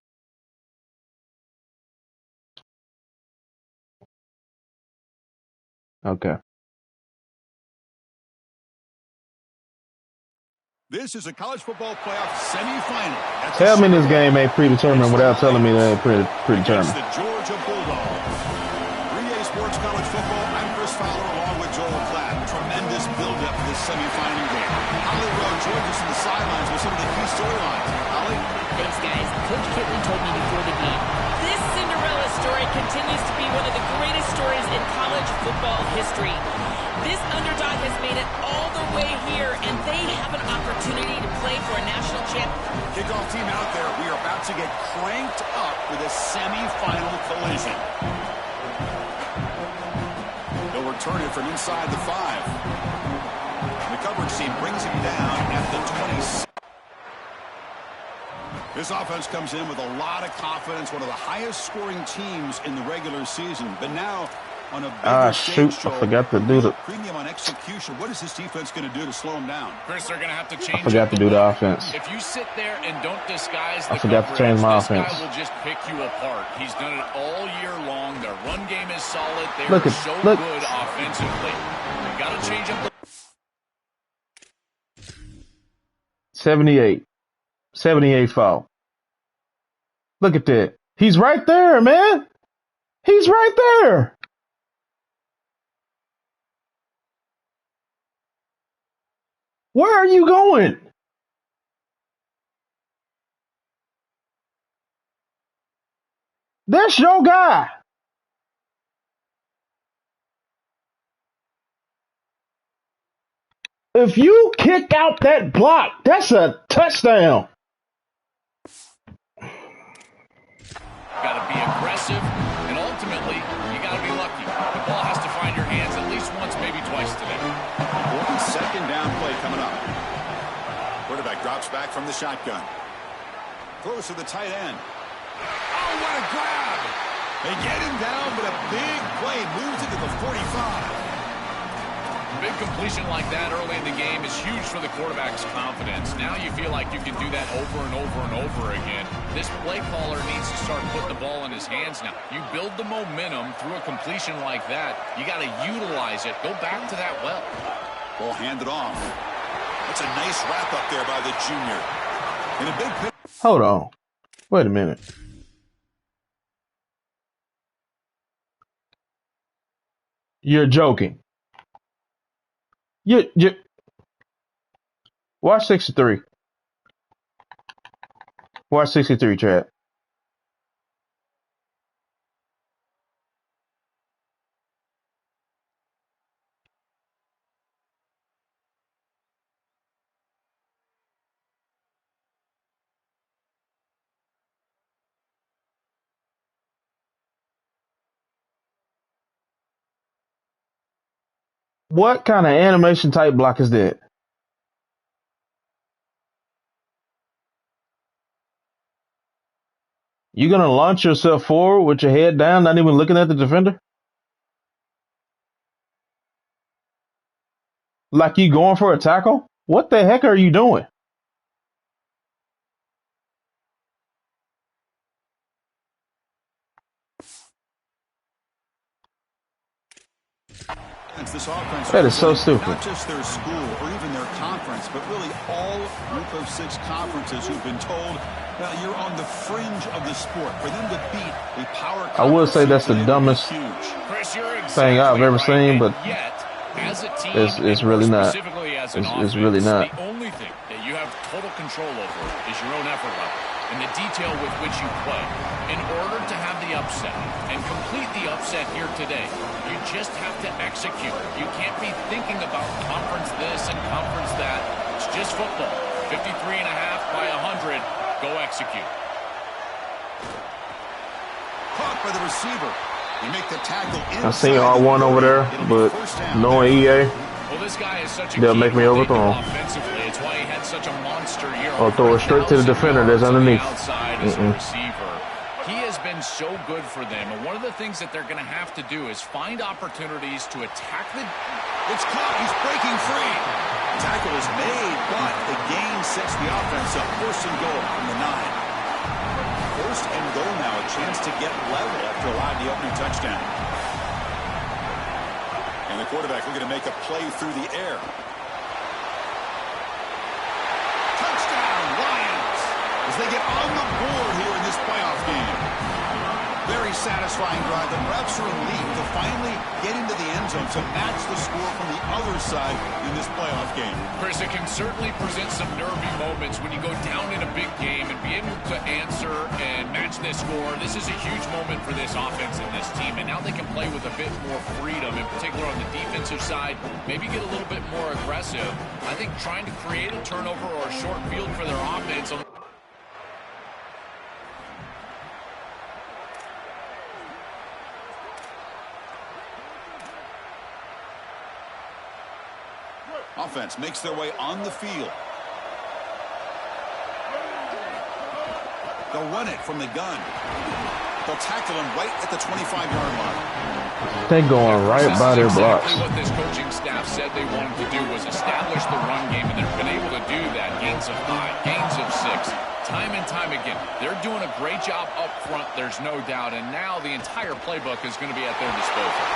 Okay. This is a college football playoff semifinal. Tell me this game ain't predetermined without telling me that ain't predetermined. The Georgia Bulldogs. 3 Sports College Football. I'm Chris Fowler along with Joel Klatt. Tremendous build-up for this semifinal game. Holly Rowe joins us in the sidelines with some of the key storylines. Holly? Thanks, guys. Coach Kitley told me before the game, this Cinderella story continues to be one of the greatest stories in college football history. This underdog has made it all the way here, and they have an opportunity to play for a national championship. Kickoff team out there. We are about to get cranked up for the semifinal collision. They'll return it from inside the 5. The coverage team brings him down at the 26. This offense comes in with a lot of confidence, one of the highest scoring teams in the regular season. But now, on a bigger shoot, stage show, I forgot to do the premium on execution. What is this defense going to do to slow him down? Chris, they're going to have to change. I forgot to do the offense. If you sit there and don't disguise the I forgot to change my offense. This guy will just pick you apart. He's done it all year long. Their run game is solid. They Look are at- so look. good offensively. You got to change up the 78 foul. Look at that. He's right there, man. He's right there. Where are you going? That's your guy. If you kick out that block, that's a touchdown. got to be aggressive, and ultimately, you got to be lucky. The ball has to find your hands at least once, maybe twice today. Important second down play coming up. Quarterback drops back from the shotgun. Throws to the tight end. Oh, what a grab! They get him down, but a big play moves into the 45. A big completion like that early in the game is huge for the quarterback's confidence. Now you feel like you can do that over and over and over again. This play caller needs to start putting the ball in his hands now. You build the momentum through a completion like that. You got to utilize it. Go back to that well. Ball handed off. That's a nice wrap up there by the junior. In a big. Hold on. Wait a minute. You're joking. You watch 63. Watch 63, Chad. What kind of animation type block is that? You gonna launch yourself forward with your head down, not even looking at the defender? Like you going for a tackle? What the heck are you doing? This offense, that is so stupid. Not just their school or even their conference, but really all group of 6 conferences who've been told you're on the fringe of the sport. For them to beat a power conference, I would say that's the dumbest thing I've ever seen, but it's really not. It's really not. The only thing that you have total control over is your own effort level and the detail with which you play. In order to have the upset and complete the upset here today, you just have to execute. You can't be thinking about conference this and conference that. It's just football. 53.5 by 100. Go execute. Caught by the receiver. You make the tackle inside. I seen R1 over there, but knowing EA, well, this guy is such a they'll make me overthrow him. Offensively, it's why he had such a monster year. Or throw it straight to the defender that's underneath. Outside as a receiver. He has been so good for them, and one of the things that they're going to have to do is find opportunities to attack the... It's caught. He's breaking free. Tackle is made, but the gain sets the offense up. First and goal from the 9. First and goal now, a chance to get level after allowing the opening touchdown. And the quarterback looking to make a play through the air. Touchdown, Lions! As they get on the board here in this playoff game. Very satisfying drive. The refs are relieved to finally get into the end zone to match the score from the other side in this playoff game. Chris, it can certainly present some nervy moments when you go down in a big game and be able to answer and match this score. This is a huge moment for this offense and this team, and now they can play with a bit more freedom, in particular on the defensive side, maybe get a little bit more aggressive. I think trying to create a turnover or a short field for their offense... Offense makes their way on the field. They'll run it from the gun. They'll tackle him right at the 25-yard line. They're going right by their blocks. Exactly what this coaching staff said they wanted to do was establish the run game, and they've been able to do that. Gains of 5, gains of 6, time and time again. They're doing a great job up front, there's no doubt, and now the entire playbook is going to be at their disposal.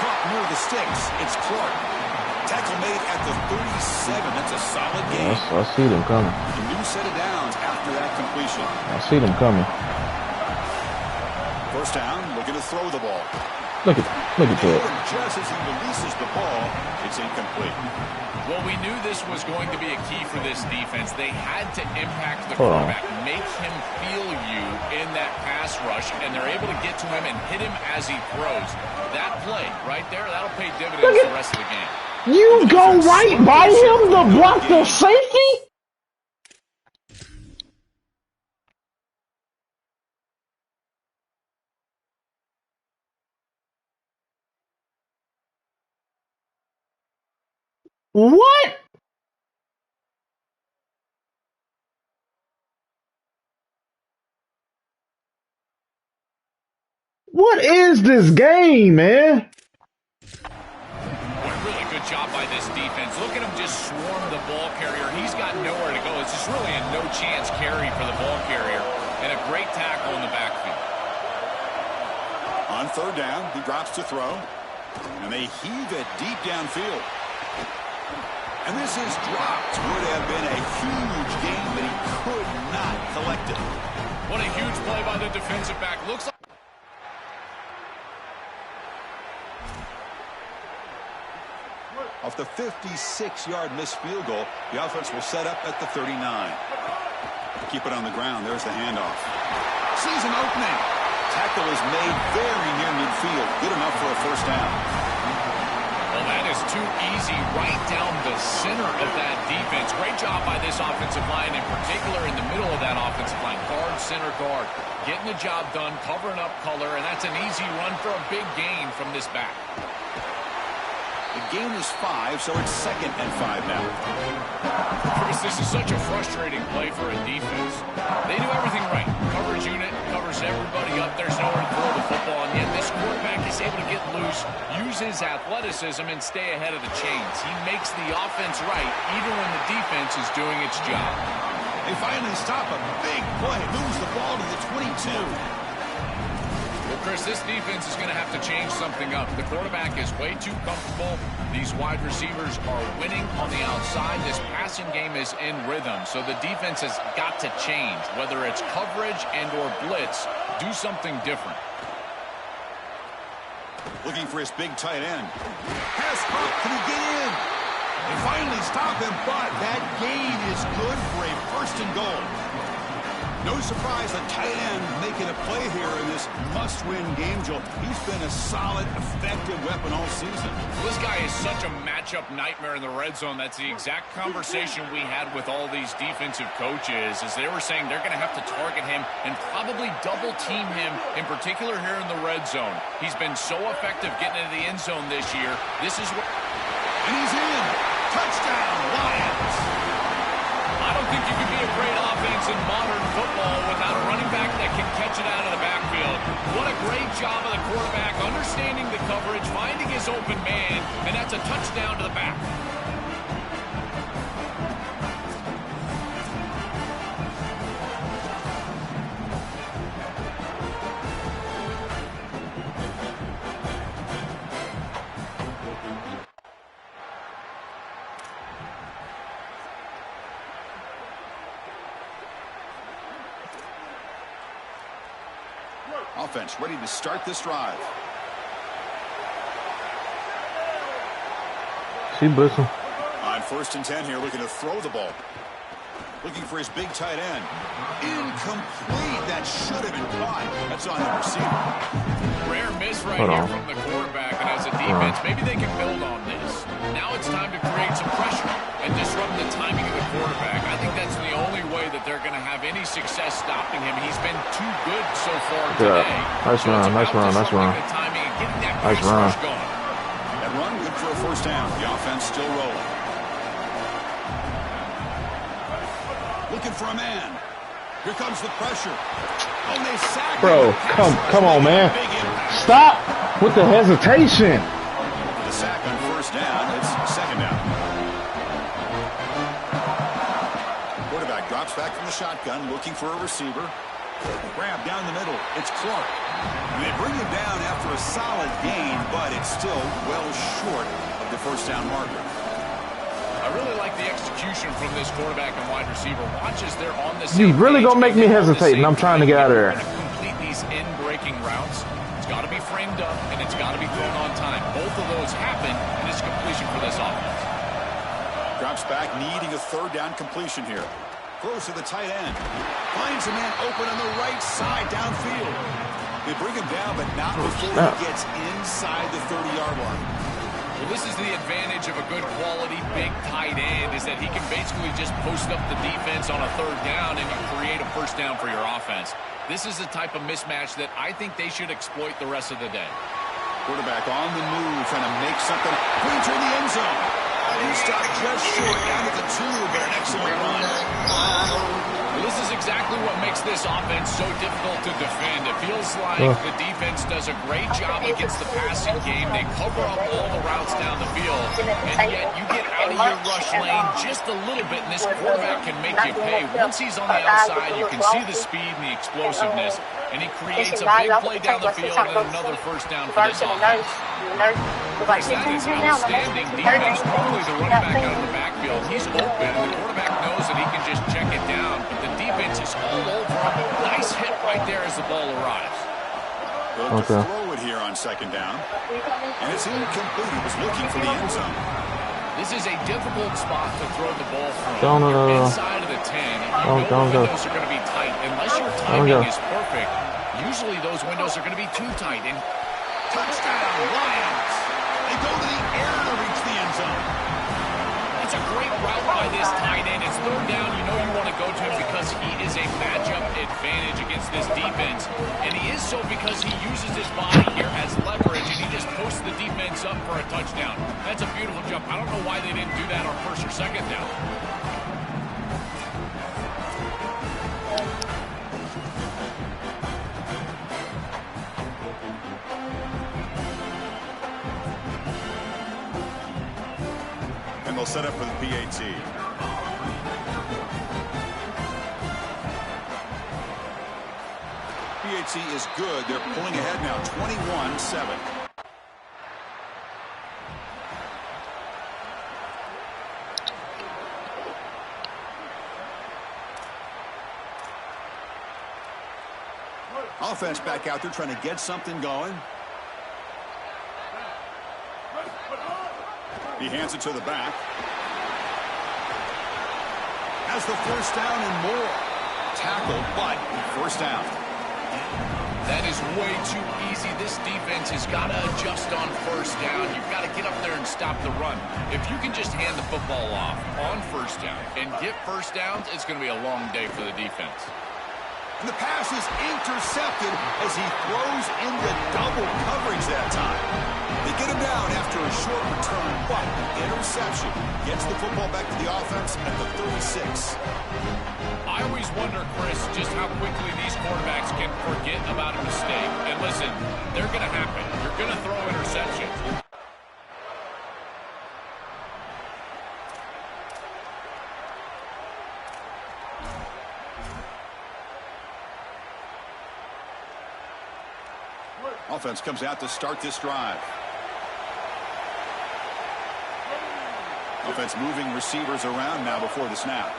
Caught near the sticks. It's Clark. Tackle made at the 37. That's a solid game. I see them coming. A new set of downs after that completion. I see them coming. First down, looking to throw the ball. Look at that. Just as he releases the ball, it's incomplete. Well, we knew this was going to be a key for this defense. They had to impact the quarterback, make him feel you in that pass rush, and they're able to get to him and hit him as he throws. That play right there, that'll pay dividends the rest of the game. You go right by him to block the safety? What? What is this game, man? Really good job by this defense. Look at him just swarm the ball carrier. He's got nowhere to go. It's just really a no-chance carry for the ball carrier. And a great tackle in the backfield. On third down, he drops to throw. And they heave it deep downfield. And this is dropped. Would have been a huge game, but he could not collect it. What a huge play by the defensive back. Looks like... Off the 56-yard missed field goal, the offense will set up at the 39. Keep it on the ground. There's the handoff. Sees an opening. Tackle is made very near midfield. Good enough for a first down. Well, that is too easy right down the center of that defense. Great job by this offensive line, in particular in the middle of that offensive line. Guard, center guard. Getting the job done, covering up color, and that's an easy run for a big gain from this back. The gain is 5, so it's 2nd and 5 now. Chris, this is such a frustrating play for a defense. They do everything right. Coverage unit covers everybody up. There's nowhere to throw the football, and yet this quarterback is able to get loose, use his athleticism, and stay ahead of the chains. He makes the offense right, even when the defense is doing its job. They finally stop a big play, moves the ball to the 22. Well, Chris, this defense is going to have to change something up. The quarterback is way too comfortable. These wide receivers are winning on the outside. This passing game is in rhythm, so the defense has got to change. Whether it's coverage and or blitz, do something different. Looking for his big tight end. Pass up, can he get in? They finally stop him, but that gain is good for a 1st and goal. No surprise, a tight end making a play here in this must-win game, Joe. He's been a solid, effective weapon all season. This guy is such a matchup nightmare in the red zone. That's the exact conversation we had with all these defensive coaches, as they were saying they're going to have to target him and probably double-team him, in particular here in the red zone. He's been so effective getting into the end zone this year. This is what... And he's in. Touchdown, Lions. I don't think you can be a great offense in modern football without a running back that can catch it out of the backfield. What a great job of the quarterback, understanding the coverage, finding his open man, and that's a touchdown to the back. Offense ready to start this drive. See, Bristle. On 1st and 10 here, looking to throw the ball. Looking for his big tight end. Incomplete. That should have been caught. That's on the receiver. Rare miss right here from the quarterback, and as a defense, maybe they can build on this. Now it's time to create some pressure and disrupt the timing of the quarterback. I think that's the only way that they're going to have any success stopping him. He's been too good so far today. Nice run, nice run, nice run. Nice run. That run good for a 1st down. The offense still rolling. Looking for a man. Here comes the pressure. Oh, they sack him. Bro, come on, man. Stop with the hesitation. The sack on 1st down. It's 2nd down. Quarterback drops back from the shotgun, looking for a receiver. Grab down the middle. It's Clark. And they bring him down after a solid gain, but it's still well short of the 1st down marker. I really like the execution from this quarterback and wide receiver. Watch as they're on the You really gonna make me hesitate, and I'm trying to get out of there. Complete these in-breaking routes. It's got to be framed up, and it's got to be thrown on time. Both of those happen, and it's completion for this offense. Drops back, needing a 3rd down completion here. Throws to the tight end. Finds a man open on the right side downfield. They bring him down, but not before he gets inside the 30-yard line. Well, this is the advantage of a good quality big tight end, is that he can basically just post up the defense on a 3rd down and you create a 1st down for your offense. This is the type of mismatch that I think they should exploit the rest of the day. Quarterback on the move, trying to make something. Pointer in the end zone. And he stopped just short down at the 2, but an excellent run. Well, this is exactly what makes this offense so difficult to defend. It feels like the defense does a great job against the passing game. They cover up all the routes down the field, and yet you get out of your rush lane just a little bit, and this quarterback can make you pay. Once he's on the outside, you can see the speed and the explosiveness, and he creates a big play down the field and another 1st down for this offense. That is outstanding defense. Normally the running back out of the backfield, he's open, and the quarterback knows that he can just check it down, but the defense is all over him. Nice hit right there as the ball arrives. They'll throw it here on 2nd down, and it's incomplete. He was looking for the end zone. This is a difficult spot to throw the ball from. You're inside of the 10, and the windows are going to be tight. Unless your timing is perfect, usually those windows are going to be too tight. And touchdown, Lions! They go to the air to reach the end zone. That's a great route by this tight end. It's 3rd down. You know you want to go to him because he is a matchup advantage against this defense. And he is so because he uses his body here as leverage, and he just posts the defense this up for a touchdown. That's a beautiful jump. I don't know why they didn't do that on first or second down. And they'll set up for the PAT. PAT is good. They're pulling ahead now, 21-7. Offense back out there trying to get something going. He hands it to the back. Has the first down and more. Tackled, but first down. That is way too easy. This defense has got to adjust on first down. You've got to get up there and stop the run. If you can just hand the football off on first down and get first downs, it's going to be a long day for the defense. And the pass is intercepted as he throws into double coverage that time. They get him down after a short return, but interception gets the football back to the offense at the 36. I always wonder, Chris, just how quickly these quarterbacks can forget about a mistake. And listen, they're going to happen. You're going to throw interceptions. Offense comes out to start this drive. Offense moving receivers around now before the snap.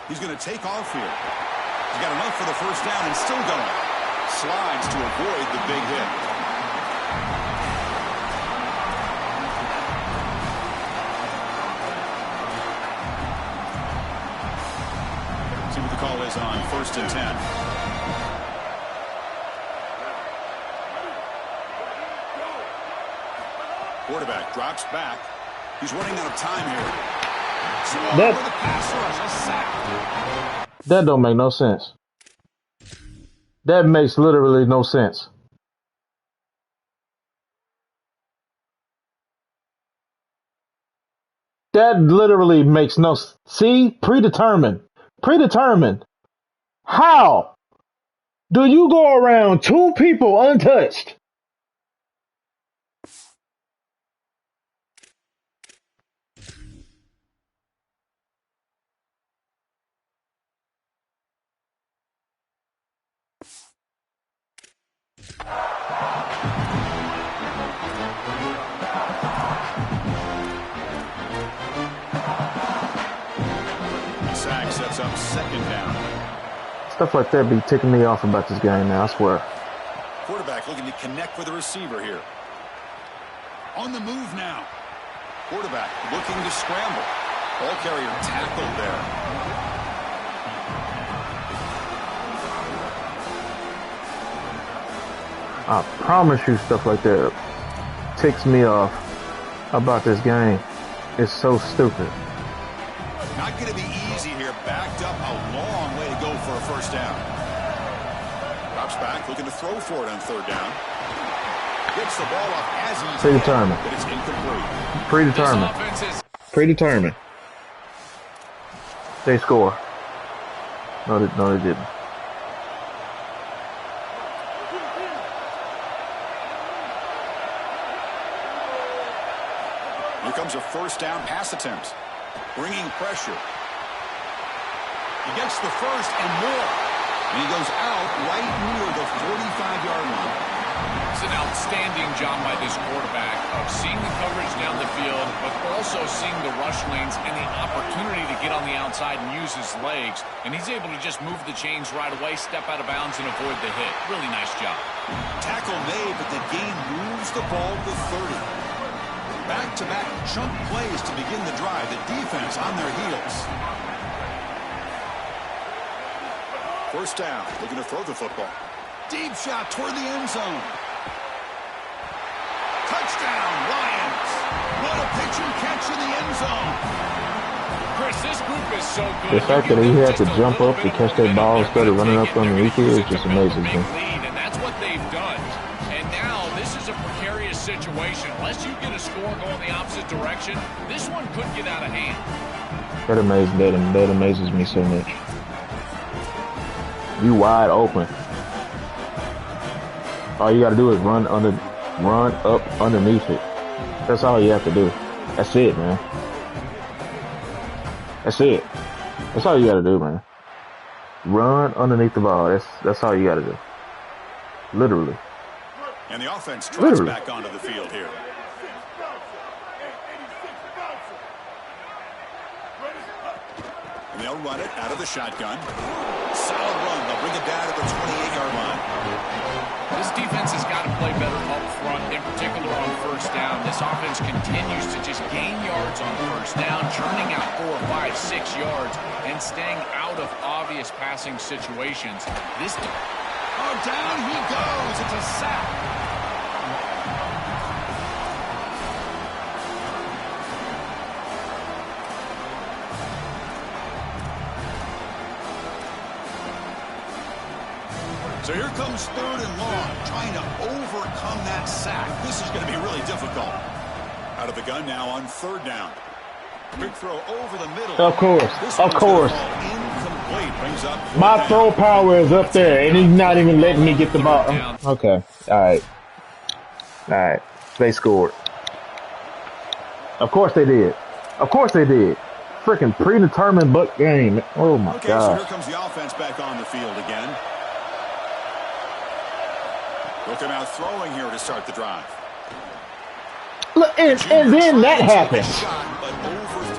He's going to take off here. He's got enough for the first down and still going. Slides to avoid the big hit. See what the call is on 1st and 10. Quarterback drops back. He's running out of time here. That don't make no sense. That makes literally no sense. That literally makes no sense. See? Predetermined. Predetermined. How do you go around 2 people untouched? Sack sets up 2nd down. Stuff like that be ticking me off about this game now, I swear. Quarterback looking to connect with the receiver here. On the move now. Quarterback looking to scramble. Ball carrier tackled there. I promise you stuff like that ticks me off about this game. It's so stupid. Not going to be easy here. Backed up a long way to go for a first down. Drops back, looking to throw for it on 3rd down. Gets the ball off as he's Predetermined. but it's incomplete. Predetermined. Predetermined. They score. No, they didn't. Here comes a first down pass attempt. Bringing pressure. He gets the first and more. And he goes out right near the 45-yard line. It's an outstanding job by this quarterback of seeing the coverage down the field, but also seeing the rush lanes and the opportunity to get on the outside and use his legs. And he's able to just move the chains right away, step out of bounds, and avoid the hit. Really nice job. Tackle made, but the gain moves the ball to 30. Back-to-back chunk plays to begin the drive. The defense on their heels. First down. Looking to throw the football. Deep shot toward the end zone. Touchdown, Lions. What a pitch and catch in the end zone. Chris, this group is so good. The fact that he had to jump up to catch that ball instead of running up underneath it is just amazing. And that's what they've done. And now before going the opposite direction. This one could get out of hand. That amazes me so much. You wide open. All you gotta do is run up underneath it. That's all you have to do. That's it, man. That's it. That's all you gotta do, man. Run underneath the ball. That's all you gotta do. Literally. And the offense drives back onto the field here. And they'll run it out of the shotgun. Solid run. They'll bring it down to the 28-yard line. This defense has got to play better up front, in particular on first down. This offense continues to just gain yards on first down, churning out 4, 5, 6 yards, and staying out of obvious passing situations. Down he goes. It's a sack. So here comes 3rd and long, trying to overcome that sack. This is going to be really difficult. Out of the gun now on 3rd down. Quick throw over the middle. Of course. Of course. Brings up my throw power is up there, and he's not even letting me get the ball. Okay. All right. They scored. Of course they did. Of course they did. Freaking predetermined butt game. Oh, my God. So here comes the offense back on the field again. Looking out throwing here to start the drive. Look, and then that happens.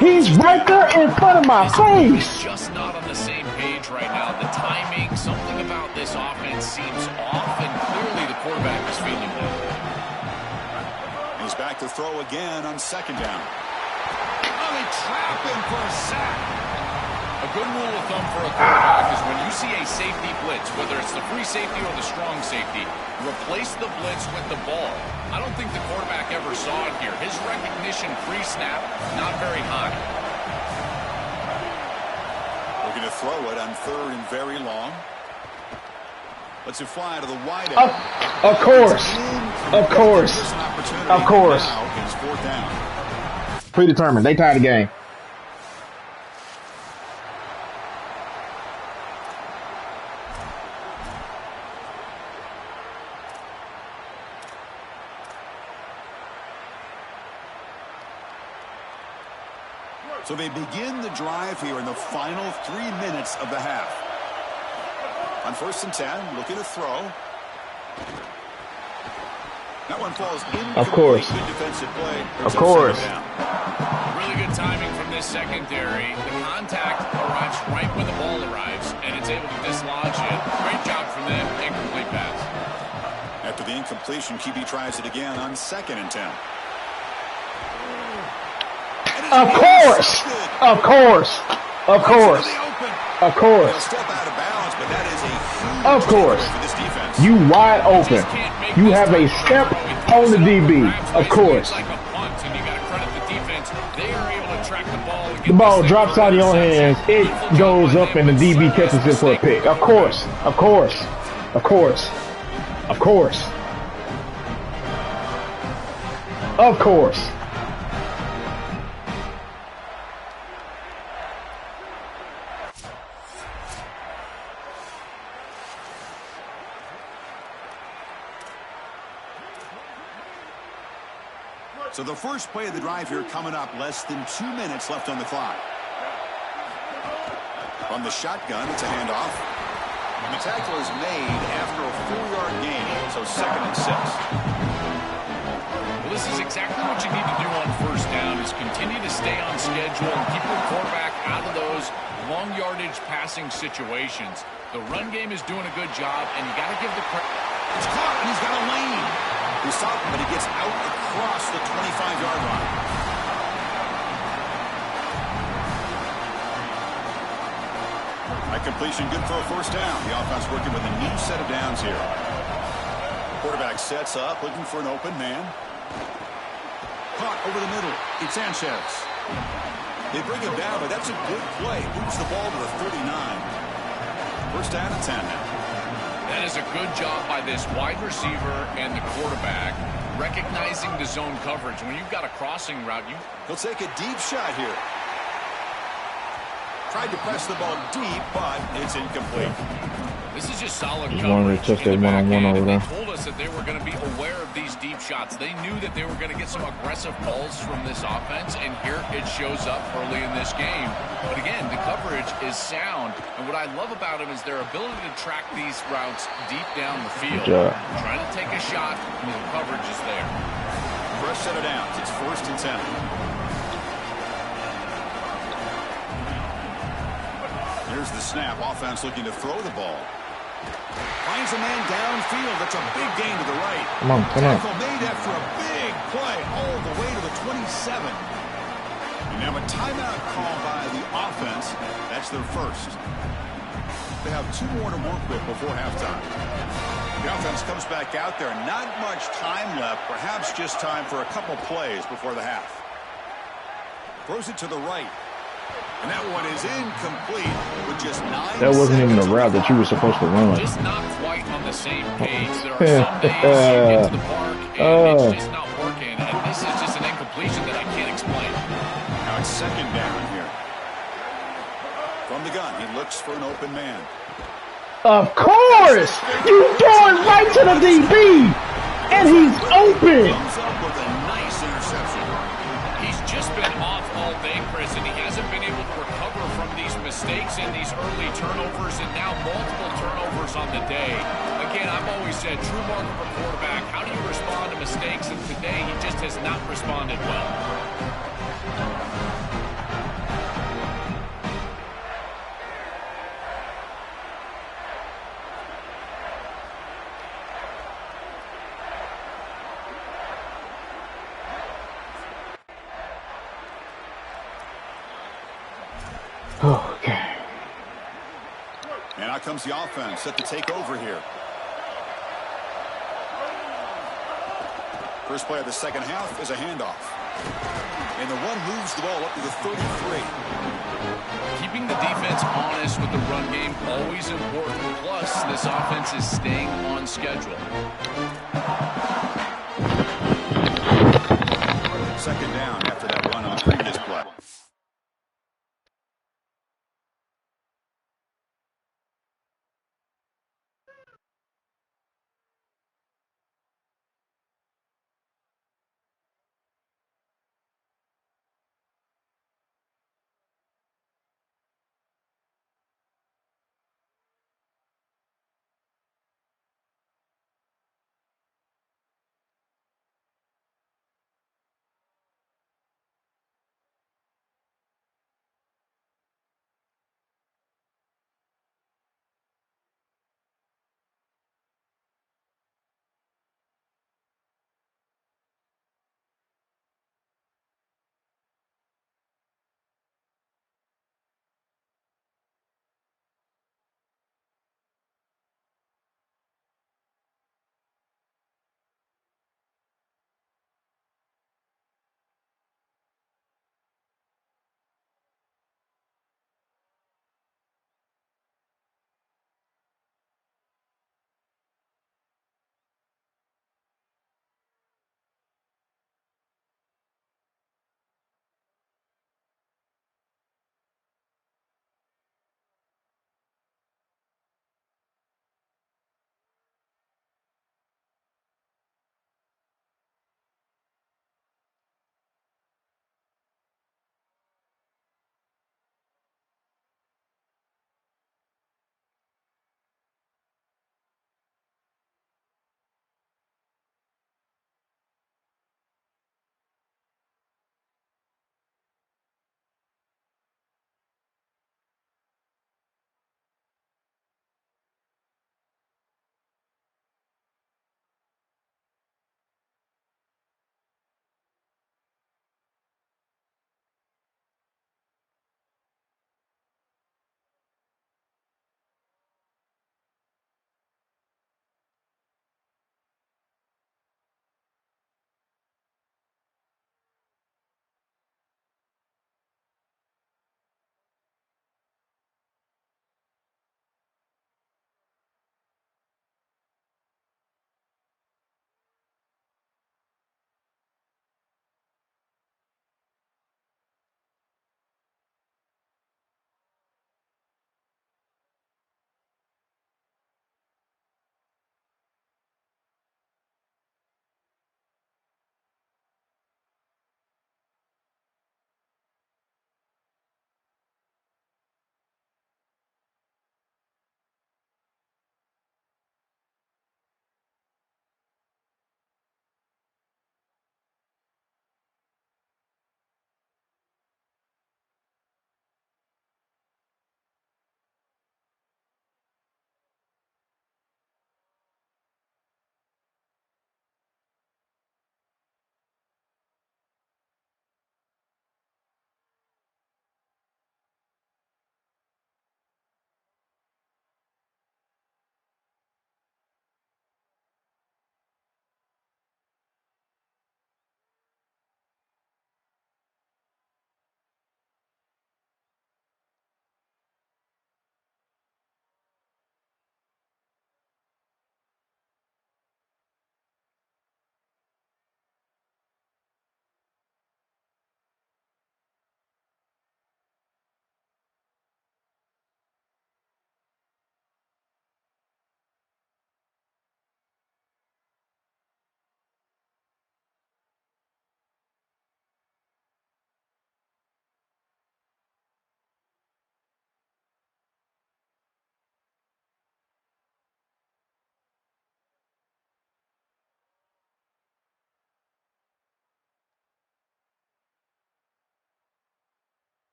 He's right there in front of my face. Just not on the same page right now. The timing, something about this offense seems off, and clearly the quarterback is feeling that. He's back to throw again on 2nd down. Oh, they trap him for a sack. A good rule of thumb for a quarterback is when you see a safety blitz, whether it's the free safety or the strong safety, replace the blitz with the ball. I don't think the quarterback ever saw it here. His recognition pre-snap, not very high. Looking to throw it on 3rd and very long. Lets it fly to the wide end. Of course. Of course. Of course. Now it's 4th down. Predetermined. They tied the game. So they begin the drive here in the final 3 minutes of the half. On 1st and 10, looking to throw. That one falls incomplete. Of course. Good defensive play. Of course. Really good timing from this secondary. The contact arrives right when the ball arrives, and it's able to dislodge it. Great job from them. Incomplete pass. After the incompletion, QB tries it again on 2nd and 10. Of course. Of course. Of course. Of course. Step out of bounds, but that is a huge of course. For this defense. You wide open. You have a step on the DB. Of course. The ball drops out of your hands. It goes up and the DB catches it for a pick. Of course. Of course. Of course. Of course. Of course. So the first play of the drive here coming up, less than 2 minutes left on the clock. From the shotgun, it's a handoff. And the tackle is made after a 4-yard gain, so 2nd and 6. Well, this is exactly what you need to do on first down, is continue to stay on schedule and keep your quarterback out of those long yardage passing situations. The run game is doing a good job, and you got to give the credit. It's caught, and he's got a lane. He's stopped, but he gets out across the 25-yard line. That completion good for a 1st down. The offense working with a new set of downs here. Quarterback sets up, looking for an open man. Caught over the middle. It's Sanchez. They bring him down, but that's a good play. Moves the ball to the 39. 1st down and 10 now. That is a good job by this wide receiver and the quarterback. recognizing the zone coverage. When you've got a crossing route, he'll take a deep shot here. Tried to press the ball deep, but it's incomplete. This is just solid coverage. Took that one-on-one over there. They told us that they were going to be aware of these deep shots. They knew that they were going to get some aggressive balls from this offense, and here it shows up early in this game. But again, the coverage is sound, and what I love about them is their ability to track these routes deep down the field. Trying to take a shot, and the coverage is there. First set of downs. It's 1st and 10. Here's the snap. Offense looking to throw the ball. Finds a man downfield. That's a big gain to the right. Come on. Tackle made after a big play all the way to the 27. And now a timeout call by the offense. That's their first. They have 2 more to work with before halftime. The offense comes back out there. Not much time left. Perhaps just time for a couple plays before the half. Throws it to the right. And that one is incomplete with just 9 seconds. That wasn't even the route that you were supposed to run. Just not quite on the same page. There are some days you get to the park and it's just not working. And this is just an incompletion that I can't explain. Now it's 2nd down here. From the gun, he looks for an open man. Of course! You throw it right to the DB! And he's open! Comes up with a nice interception. He's just been off all day, Chris, and he hasn't been able to recover from these mistakes and these early turnovers, and now multiple turnovers on the day. Again, I've always said, true mark of a quarterback, how do you respond to mistakes? And today, he just has not responded well. Okay. And out comes the offense set to take over here. First play of the second half is a handoff. And the one moves the ball up to the 33. Keeping the defense honest with the run game, always important. Plus, this offense is staying on schedule. 2nd down after that run on the previous play.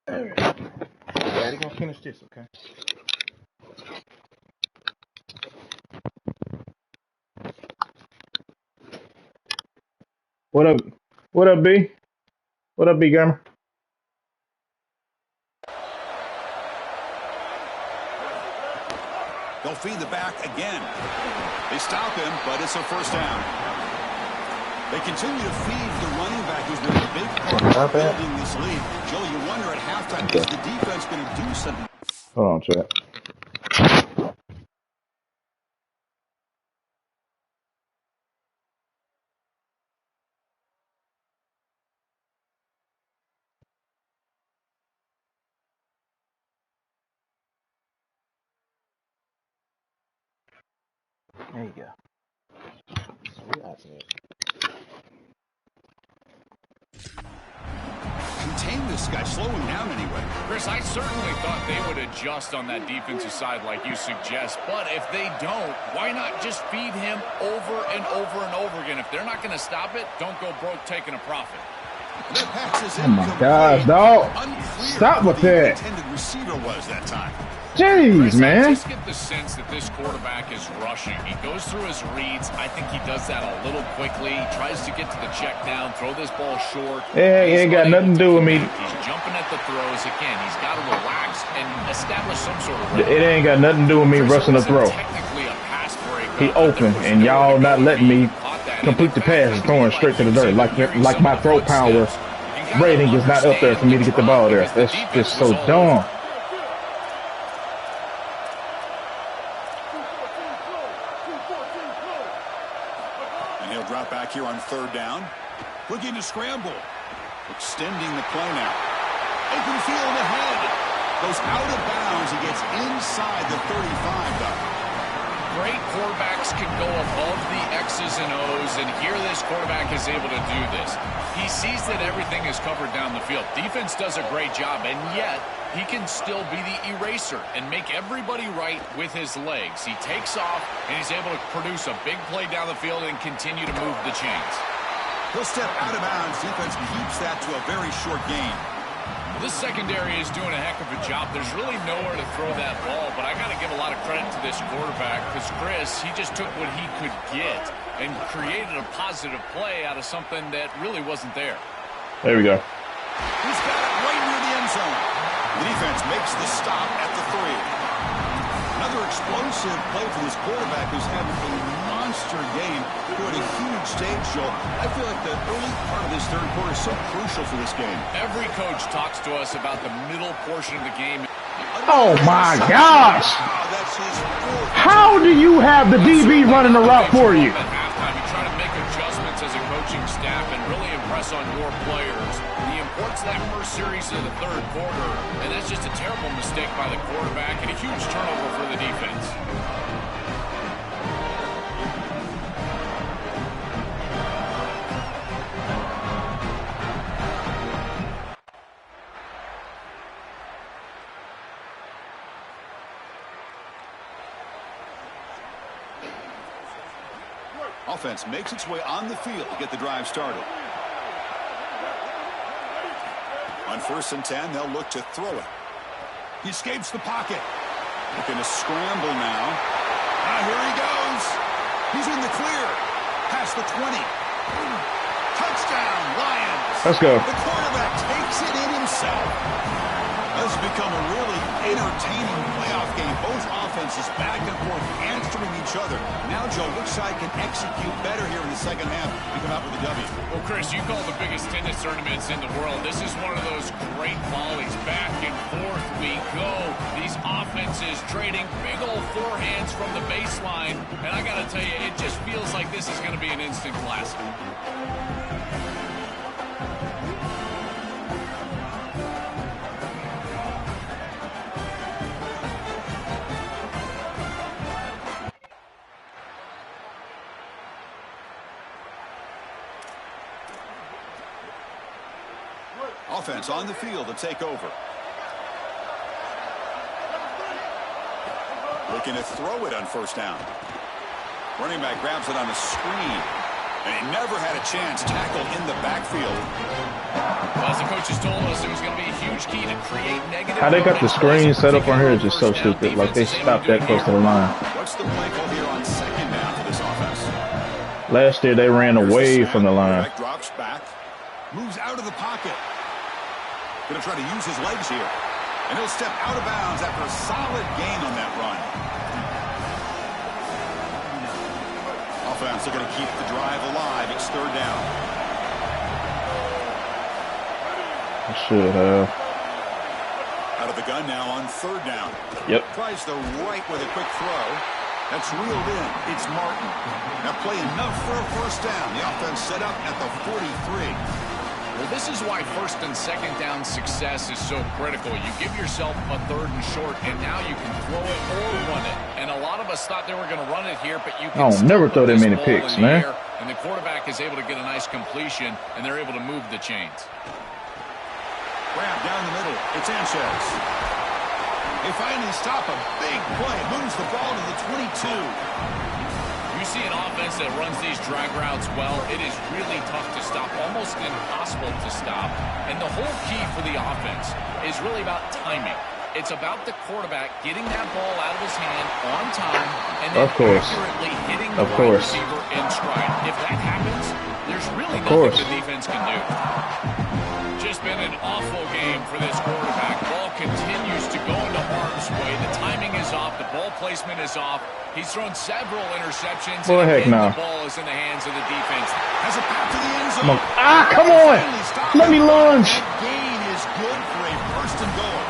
Daddy gonna finish this, okay? What up? What up, B? What up, B Gamer? They'll feed the back again. They stop him, but it's a first down. They continue to feed the running back who's been a big part of building this lead. Joe, you wonder at halftime, is the defense going to do something? Hold on, chat. There you go. Contain this guy, slow him down anyway. Chris, I certainly thought they would adjust on that defensive side like you suggest, but if they don't, why not just feed him over and over and over again? If they're not going to stop it, don't go broke taking a profit. Oh my gosh, dog. Stop with that. Intended receiver was that time. Jeez, man. I just get the sense that this quarterback is rushing. He goes through his reads. I think he does that a little quickly. He tries to get to the check down, throw this ball short. Yeah, he ain't got nothing to do with me. He's jumping at the throws. Again, he's got to relax and establish some sort of rhythm. It ain't got nothing to do with me rushing the throw. He open, and y'all not letting me complete the pass, throwing straight to the dirt. Like my throw power rating is not up there for me to get the ball there. That's just so dumb. Back here on third down. Looking to scramble. Extending the play now. Open field ahead. Goes out of bounds. He gets inside the 35, though. Great quarterbacks can go above the X's and O's, and here this quarterback is able to do this. He sees that everything is covered down the field. Defense does a great job, and yet he can still be the eraser and make everybody right with his legs. He takes off, and he's able to produce a big play down the field and continue to move the chains. He'll step out of bounds. Defense keeps that to a very short gain. This secondary is doing a heck of a job. There's really nowhere to throw that ball, but I got to give a lot of credit to this quarterback because, Chris, he just took what he could get and created a positive play out of something that really wasn't there. There we go. He's got it right near the end zone. The defense makes the stop at the 3. Another explosive play for this quarterback who's having a monster game. Doing a huge stage, Joel. I feel like the early part of this third quarter is so crucial for this game. Every coach talks to us about the middle portion of the game. Oh my gosh! How do you have the DB running the route for you? At halftime, you try to make adjustments as a coaching staff and really impress on your players. The importance of that first series of the third quarter, and that's just a terrible mistake by the quarterback and a huge turnover for the defense. Offense makes its way on the field to get the drive started. On 1st and 10, they'll look to throw it. He escapes the pocket. Looking to scramble now. Here he goes. He's in the clear. Past the 20. Touchdown, Lions. Let's go. The quarterback takes it in himself. This has become a really entertaining playoff game. Both offenses back and forth answering each other. Now, Joe, which side can execute better here in the second half to come out with a W? Well, Chris, you call the biggest tennis tournaments in the world. This is one of those great volleys. Back and forth we go. These offenses trading big old forehands from the baseline. And I got to tell you, it just feels like this is going to be an instant classic. Offense on the field to take over. Looking to throw it on 1st down. Running back grabs it on the screen. And he never had a chance tackled in the backfield. Well, as the coaches told us, it was going to be a huge key to create negative. How they got the screen set up on here is just so stupid. Like they stopped that close to the line. What's the play call here on second down for this offense? Last year they ran away from the line. Drops back, moves out of the pocket. Going to try to use his legs here. And he'll step out of bounds after a solid gain on that run. Offense, they're going to keep the drive alive. It's third down. I should have. Out of the gun now on third down. Yep. Tries the right with a quick throw. That's reeled in. It's Martin. Now play enough for a first down. The offense set up at the 43. Well, this is why first and second down success is so critical. You give yourself a third and short, and now you can throw it or run it. And a lot of us thought they were going to run it here, but you can never throw that many picks, man. And the quarterback is able to get a nice completion, and they're able to move the chains. Grab down the middle. It's Sanchez. They finally stop a big play. Moves the ball to the 22. You see an offense that runs these drag routes well, it is really tough to stop, almost impossible to stop. And the whole key for the offense is really about timing. It's about the quarterback getting that ball out of his hand on time and then accurately hitting the wide receiver in stride. If that happens, there's really nothing the defense can do. Just been an awful game for this quarterback. Ball continues to go into harm's way. The timing is off. The ball placement is off. He's thrown several interceptions. Well, heck no. The ball is in the hands of the defense. Has it back to the end zone. Come on. Let me lunge. That gain is good for a first and goal.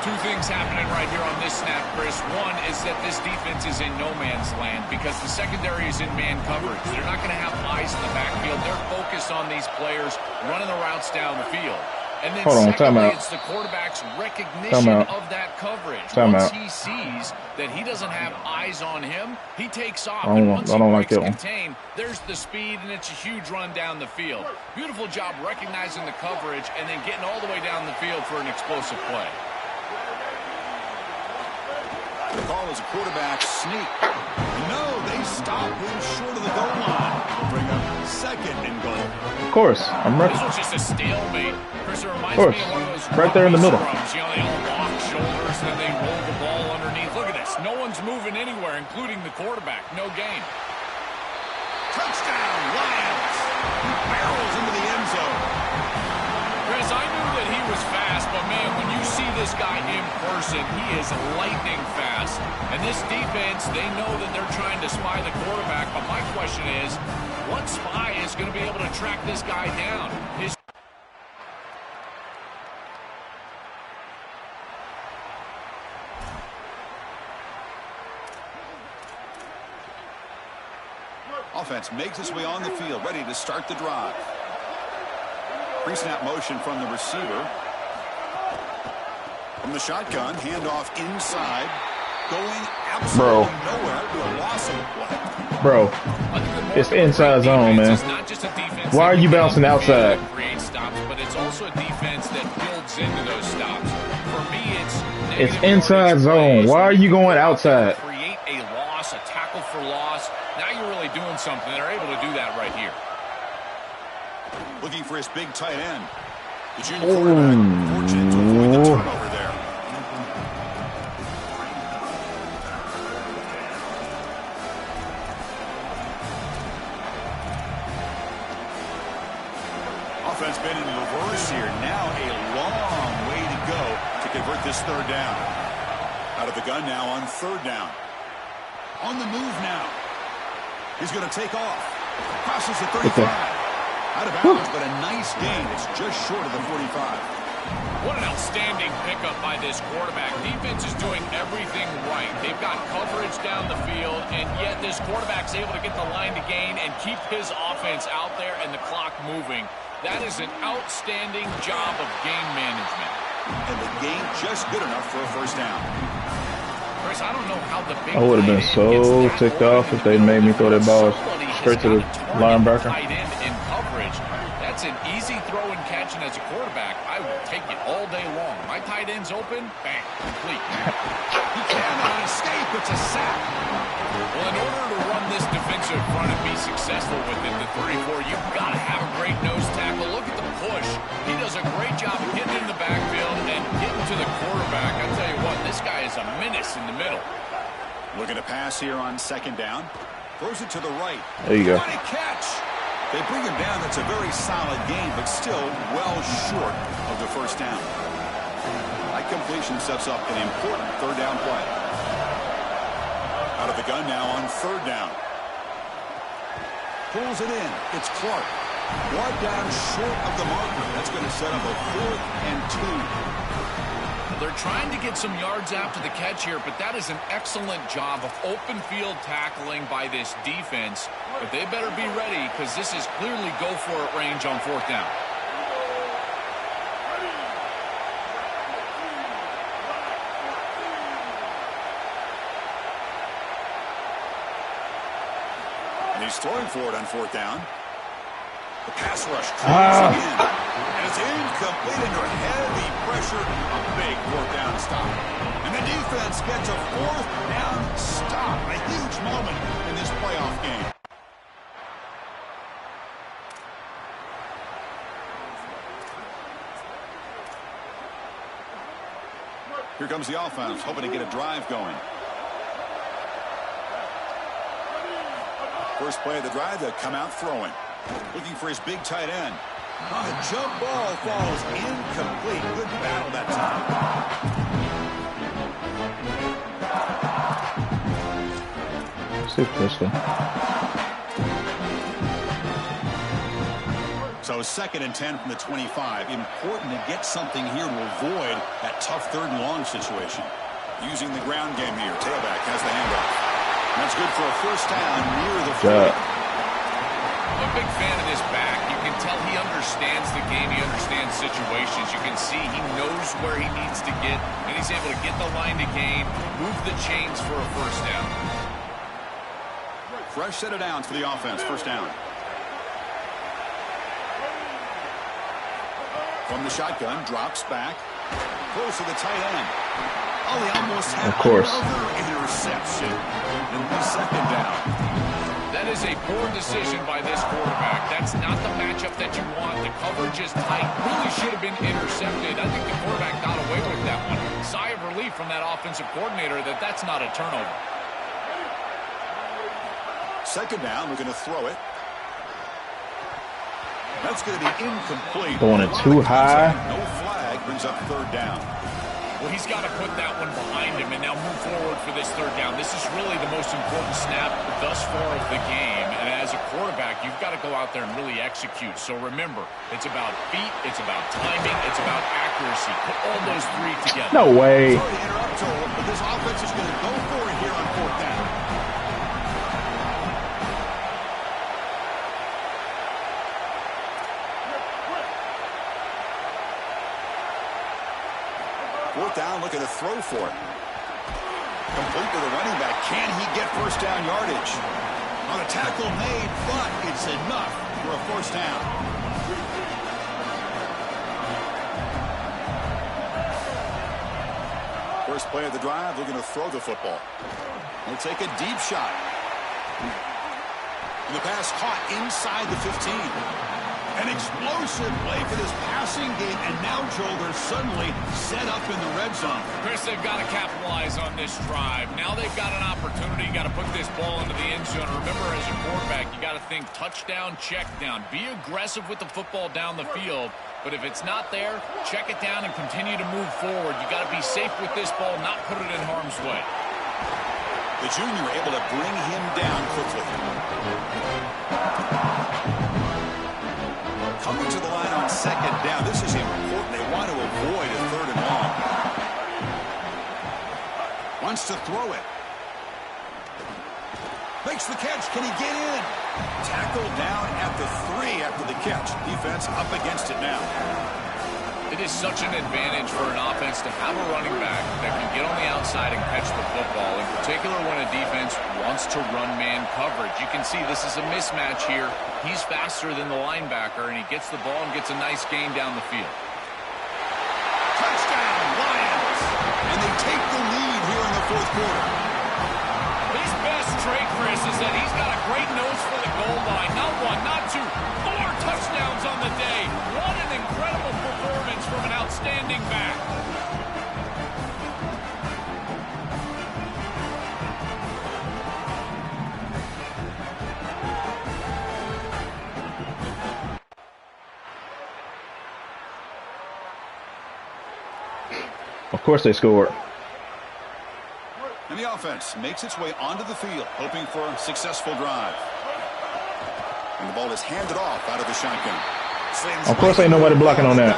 Two things happening right here on this snap, Chris. One is that this defense is in no man's land because the secondary is in man coverage. They're not going to have eyes in the backfield. They're focused on these players running the routes down the field. And then secondly, it's the quarterback's recognition of that coverage. Once he sees that he doesn't have eyes on him, he takes off. And once he breaks contain, there's the speed, and it's a huge run down the field. Beautiful job recognizing the coverage and then getting all the way down the field for an explosive play. The call is a quarterback sneak. No, they stop him short of the goal line. Bring up second and goal. Of course. I'm ready. This was just a stalemate. Chris, it reminds me of one of those right there in the middle. Scrums. You know, they all lock shoulders and they roll the ball underneath. Look at this. No one's moving anywhere, including the quarterback. No gain. Touchdown, Lions. He barrels into the end zone. Chris, I knew that he was fast, but man, when you see this guy in person, he is lightning fast. And this defense, they know that they're trying to spy the quarterback, but my question is, what spy is going to be able to track this guy down? Offense makes its way on the field, ready to start the drive. Pre-snap motion from the receiver. From the shotgun, handoff inside. Going absolutely nowhere to a loss of play. Bro, it's inside zone, man. Why are you bouncing outside? Create stops, but it's also a defense that builds into those stops. For me, it's inside zone. Why are you going outside? Create a loss, a tackle for loss. Now you're really doing something. They're able to do that right here. Looking for his big tight end. The junior quarterback, fortunate to avoid the turnover there. Offense been in reverse here. Now a long way to go to convert this third down. Out of the gun now on third down. On the move now. He's going to take off. Crosses the 35. Out of bounds, but a nice gain. It's just short of the 45. What an outstanding pickup by this quarterback. Defense is doing everything right. They've got coverage down the field, and yet this quarterback's able to get the line to gain and keep his offense out there and the clock moving. That is an outstanding job of game management. And the gain just good enough for a first down. Chris, I don't know how the big I would have been so ticked off if they made me throw that ball straight to the linebacker. Tight end in coverage. That That's an easy throw and catch, and as a quarterback, I will take it all day long. My tight end's open, bang, complete. He cannot escape. It's a sack. Well, in order to run this defensive front and be successful with it, the 3-4, you've got to have a great nose tackle. Look at the push. He does a great job of getting in the backfield and getting to the quarterback. I tell you what, this guy is a menace in the middle. Looking to pass here on second down. Throws it to the right. There you go. What a catch. They bring him down. That's a very solid game, but still well short of the first down. That completion sets up an important third down play. Out of the gun now on third down. Pulls it in. It's Clark. Brought down short of the marker. That's going to set up a 4th and 2. They're trying to get some yards after the catch here, but that is an excellent job of open field tackling by this defense. But they better be ready because this is clearly go-for-it range on 4th down. And he's throwing for it on 4th down. The pass rush comes in. And it's incomplete under heavy pressure. A big 4th down stop. And the defense gets a 4th down stop. A huge moment in this playoff game. Here comes the offense, hoping to get a drive going. First play of the drive, they'll come out throwing. Looking for his big tight end. On a jump ball falls incomplete. Good battle that time. So 2nd and 10 from the 25. Important to get something here to avoid that tough 3rd and long situation. Using the ground game here. Tailback has the handoff. That's good for a first down near the 40. I'm a big fan of this back. You can tell he understands the game. He understands situations. You can see he knows where he needs to get, and he's able to get the line to gain, move the chains for a first down. Fresh set of downs for the offense. First down. From the shotgun, drops back. Close to the tight end. Oh, he almost had another interception. And the 2nd down. That is a poor decision by this quarterback. That's not the matchup that you want. The coverage is tight. Really should have been intercepted. I think the quarterback got away with that one. Sigh of relief from that offensive coordinator that that's not a turnover. 2nd down, we're going to throw it. That's going to be incomplete. Going it too high. No flag brings up 3rd down. Well, he's got to put that one behind him and now move forward for this 3rd down. This is really the most important snap thus far of the game. And as a quarterback, you've got to go out there and really execute. So remember, it's about feet, it's about timing, it's about accuracy. Put all those 3 together. No way. Sorry to interrupt, but this offense is going to go for it here on 4th down. Down, looking to throw for it. Complete to the running back. Can he get first down yardage? On a tackle made, but it's enough for a first down. First play of the drive, looking to throw the football. He'll take a deep shot. And the pass caught inside the 15. An explosive play for this passing game, and now, Joel, they're suddenly set up in the red zone. Chris, they've got to capitalize on this drive. Now they've got an opportunity. You got to put this ball into the end zone. Remember, as a quarterback, you got to think touchdown, check down. Be aggressive with the football down the field. But if it's not there, check it down and continue to move forward. You got to be safe with this ball, not put it in harm's way. The junior able to bring him down quickly. Coming to the line on 2nd down. This is important. They want to avoid a 3rd and long. Wants to throw it. Makes the catch. Can he get in? Tackled down at the 3 after the catch. Defense up against it now. It is such an advantage for an offense to have a running back that can get on the outside and catch the football, in particular when a defense wants to run man coverage. You can see this is a mismatch here. He's faster than the linebacker, and he gets the ball and gets a nice gain down the field. Touchdown, Lions! And they take the lead here in the fourth quarter. His best trait, Chris, is that he's got a great nose for the goal line. Not one, not two, 4 touchdowns on the day. What an incredible performance from an outstanding back. Of course they scored. And the offense makes its way onto the field, hoping for a successful drive. And the ball is handed off out of the shotgun. Of course ain't nobody blocking on that.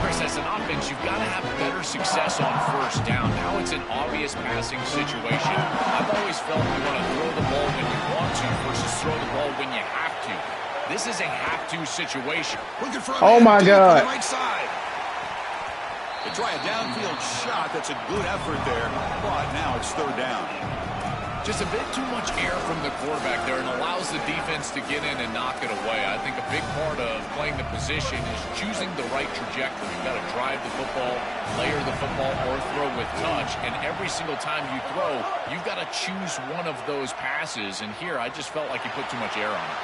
Chris, as an offense, you've got to have better success on first down. Now it's an obvious passing situation. I've always felt you want to throw the ball when you want to versus throw the ball when you have to. This is a have-to situation. Oh, my God. Right side. They try a downfield shot. That's a good effort there, but now it's third down. Just a bit too much air from the quarterback there and allows the defense to get in and knock it away. I think a big part of playing the position is choosing the right trajectory. You've got to drive the football, layer the football, or throw with touch. And every single time you throw, you've got to choose one of those passes. And here, I just felt like he put too much air on it.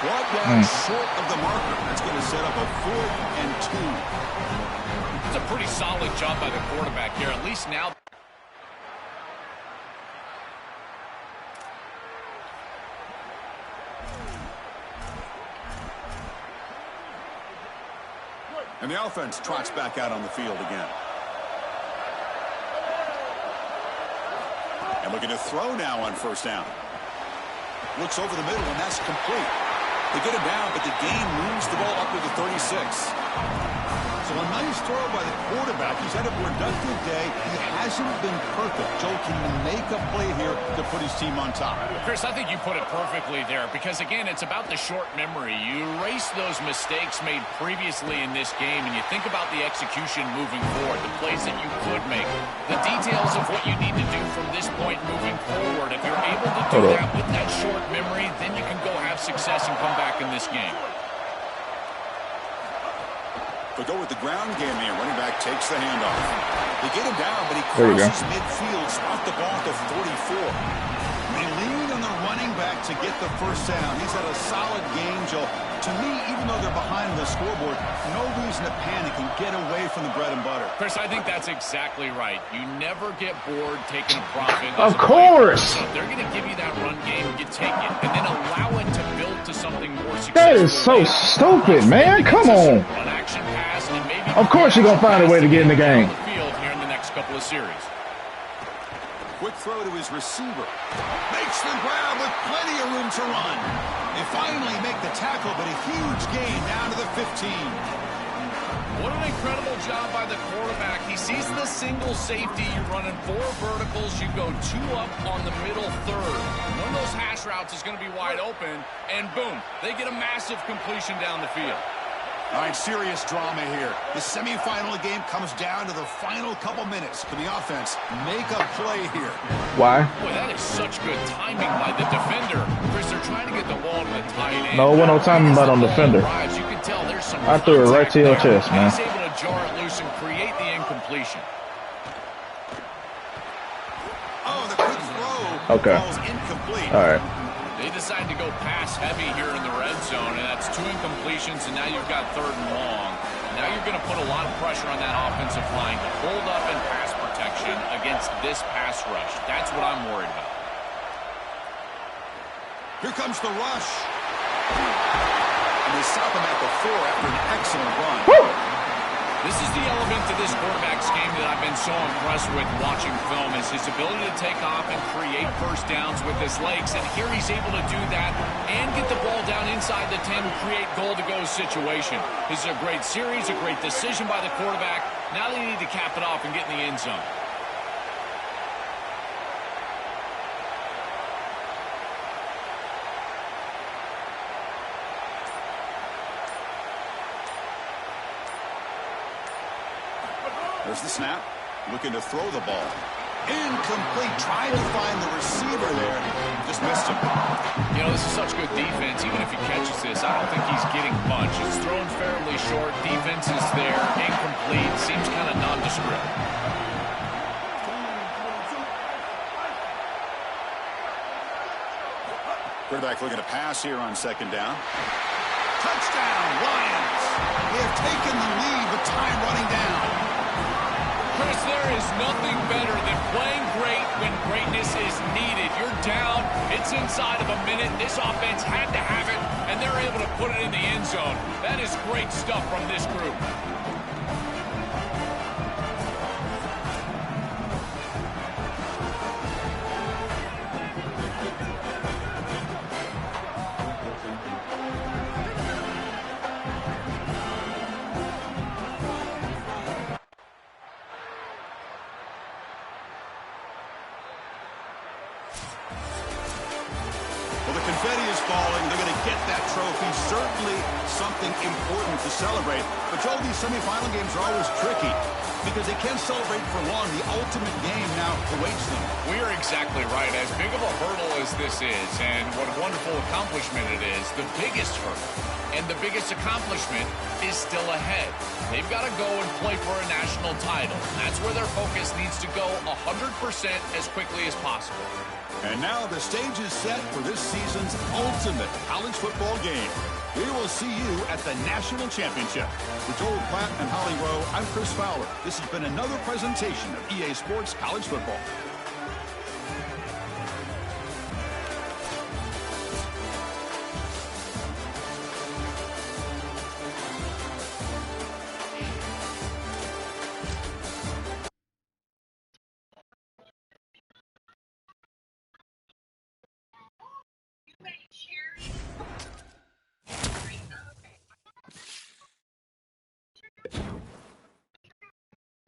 Brought down short of the marker. That's going to set up a 4th and 2. It's a pretty solid job by the quarterback here. At least now. And the offense trots back out on the field again. And looking to throw now on first down. Looks over the middle, and that's complete. They get him down, but the gain moves the ball up to the 36. So a nice throw by the quarterback. He's had a productive day. He hasn't been perfect. Joe, can he make a play here to put his team on top? Chris, I think you put it perfectly there because, again, it's about the short memory. You erase those mistakes made previously in this game, and you think about the execution moving forward, the plays that you could make, the details of what you need to do from this point moving forward. If you're able to do that with that short memory, then you can go have success and come back in this game. They go with the ground game here. Running back takes the handoff. They get him down, but he crosses midfield, spot the ball at the 44. They lean on the running back to get the first down. He's had a solid game, Joe. To me, even though they're behind the scoreboard, no reason to panic and get away from the bread and butter. Chris, I think that's exactly right. You never get bored taking a profit. Of course. So if they're going to give you that run game, you take it, and then allow it to build to something more successful. That is so stupid, man. Come on. Of course you're going to find a way to get in the game. Here in the next couple of series. Quick throw to his receiver. Makes the grab with plenty of room to run. They finally make the tackle, but a huge gain down to the 15. What an incredible job by the quarterback. He sees the single safety. You're running 4 verticals. You go 2 up on the middle third. One of those hash routes is going to be wide open, and boom, they get a massive completion down the field. All right, serious drama here. The semifinal game comes down to the final couple minutes. Can the offense make a play here? Why? Boy, that is such good timing by the defender. Chris, they're trying to get the ball to the tight end. No, what no timing about on defender. You can tell there's some I threw it right to your chest, man. He's able to jar it loose and create the incompletion. Oh, the quick throw. Okay. Ball's incomplete. All right. They decide to go pass heavy here in the red zone, and that's 2 incompletions, and now you've got 3rd and long. Now you're going to put a lot of pressure on that offensive line to hold up and pass protection against this pass rush. That's what I'm worried about. Here comes the rush. And they stop him at the 4 after an excellent run. Woo! This is the element to this quarterback's game that I've been so impressed with watching film is his ability to take off and create first downs with his legs. And here he's able to do that and get the ball down inside the 10 and create goal-to-go situation. This is a great series, a great decision by the quarterback. Now they need to cap it off and get in the end zone. There's the snap. Looking to throw the ball. Incomplete. Trying to find the receiver there. Just missed him. You know, this is such good defense. Even if he catches this, I don't think he's getting much. It's thrown fairly short. Defense is there. Incomplete. Seems kind of nondescript. Quarterback looking to pass here on second down. Touchdown, Lions. They have taken the lead with time running down. Chris, there is nothing better than playing great when greatness is needed. You're down. It's inside of a minute. This offense had to have it, and they're able to put it in the end zone. That is great stuff from this group. Certainly something important to celebrate. But, Joe, these semifinal games are always tricky because they can't celebrate for long. The ultimate game now awaits them. We are exactly right. As big of a hurdle as this is, and what a wonderful accomplishment it is, the biggest hurdle and the biggest accomplishment is still ahead. They've got to go and play for a national title. That's where their focus needs to go 100% as quickly as possible. And now the stage is set for this season's ultimate college football game. We will see you at the National Championship. For Joel Platt and Holly Rowe, I'm Chris Fowler. This has been another presentation of EA Sports College Football.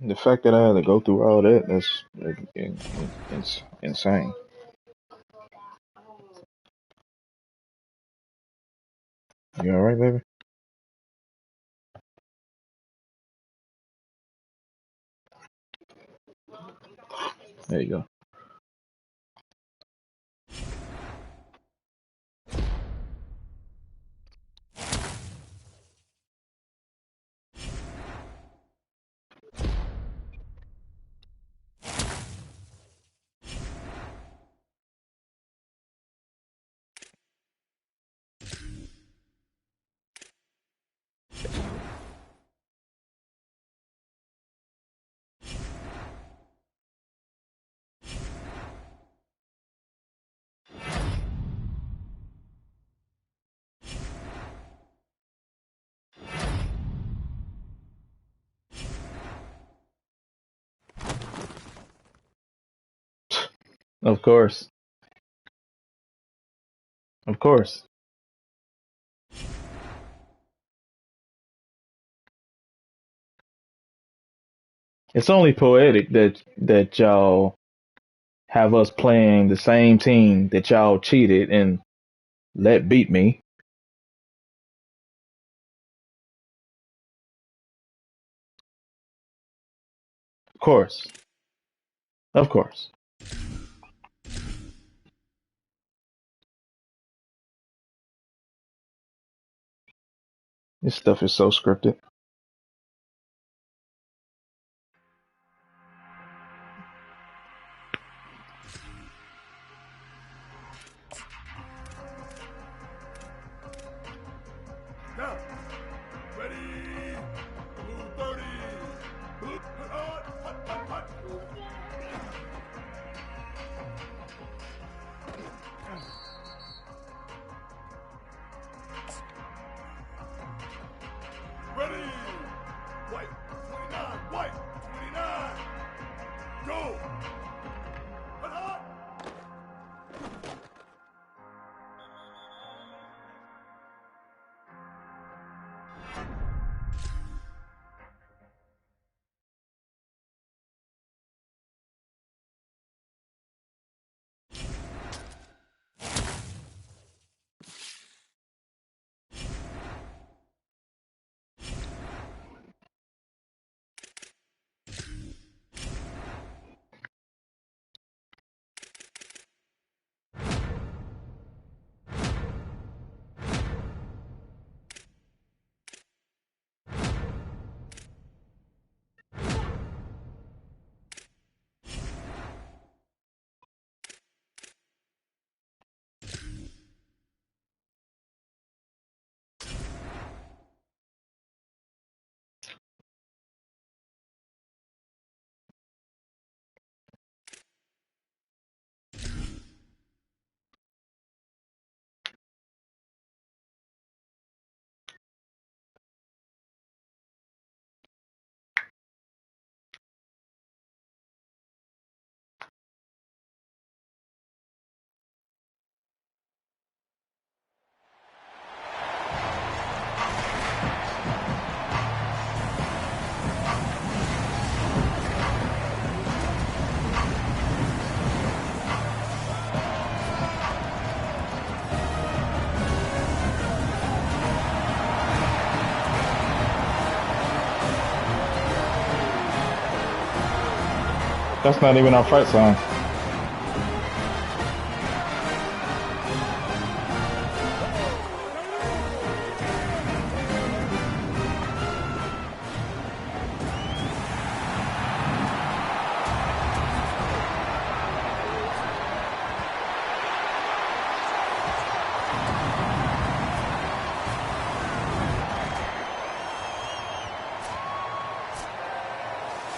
The fact that I had to go through all that, that's it's insane. You all right, baby? There you go. Of course. Of course. It's only poetic that y'all have us playing the same team that y'all cheated and let beat me. Of course. Of course. This stuff is so scripted. Now, ready, blue 30, blue, hut, hut, hut, hut. Ready, That's not even our fight song.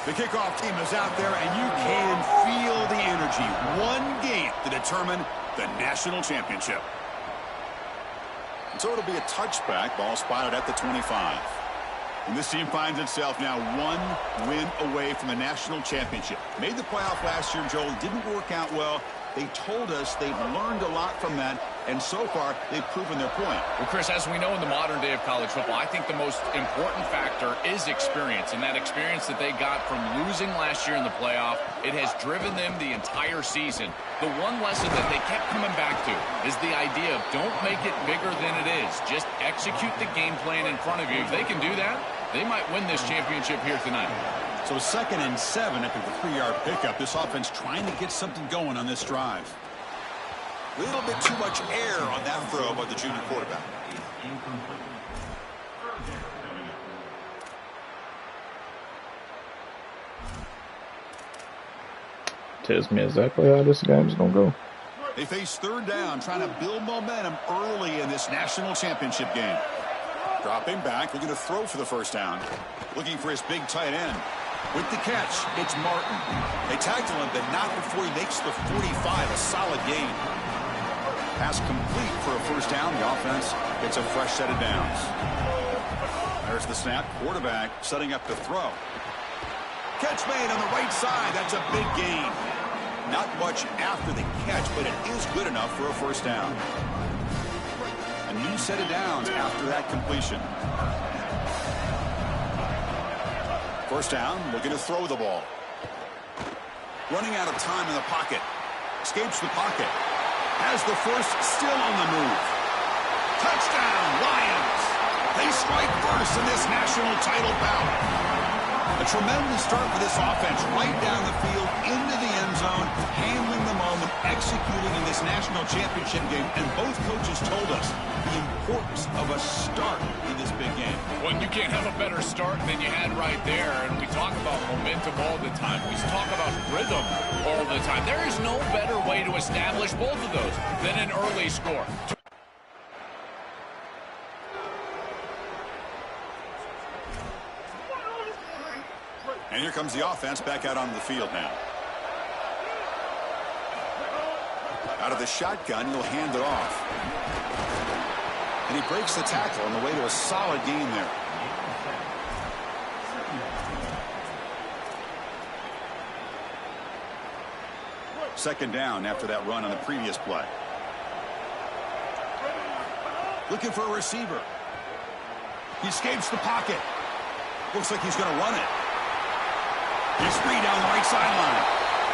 The kickoff team is out there, and you can feel the energy. One game to determine the national championship. And so it'll be a touchback. Ball spotted at the 25. And this team finds itself now one win away from the national championship. Made the playoff last year, Joel. Didn't work out well. They told us they've learned a lot from that, and so far they've proven their point. Well, Chris, as we know in the modern day of college football, I think the most important factor is experience, and that experience that they got from losing last year in the playoff, it has driven them the entire season. The one lesson that they kept coming back to is the idea of don't make it bigger than it is. Just execute the game plan in front of you. If they can do that, they might win this championship here tonight. So 2nd and 7 after the 3-yard pickup. This offense trying to get something going on this drive. A little bit too much air on that throw by the junior quarterback. Tells me exactly how this game's gonna go. They face 3rd down, trying to build momentum early in this national championship game. Dropping back, looking to throw for the 1st down. Looking for his big tight end. With the catch, it's Martin. They tackle him, but not before he makes the 45, a solid gain. Pass complete for a 1st down. The offense gets a fresh set of downs. There's the snap. Quarterback setting up to throw. Catch made on the right side. That's a big gain. Not much after the catch, but it is good enough for a 1st down. A new set of downs after that completion. 1st down, looking to throw the ball. Running out of time in the pocket. Escapes the pocket. Has the 1st, still on the move. Touchdown, Lions! They strike first in this national title bout. A tremendous start for this offense, right down the field, into the end zone, handling the moment, executing in this national championship game. And both coaches told us the importance of a start in this big game. Well, you can't have a better start than you had right there. And we talk about momentum all the time. We talk about rhythm all the time. There is no better way to establish both of those than an early score. And here comes the offense back out on the field now. Out of the shotgun, he'll hand it off. And he breaks the tackle on the way to a solid gain there. Second down after that run on the previous play. Looking for a receiver. He escapes the pocket. Looks like he's going to run it. He's free down the right sideline.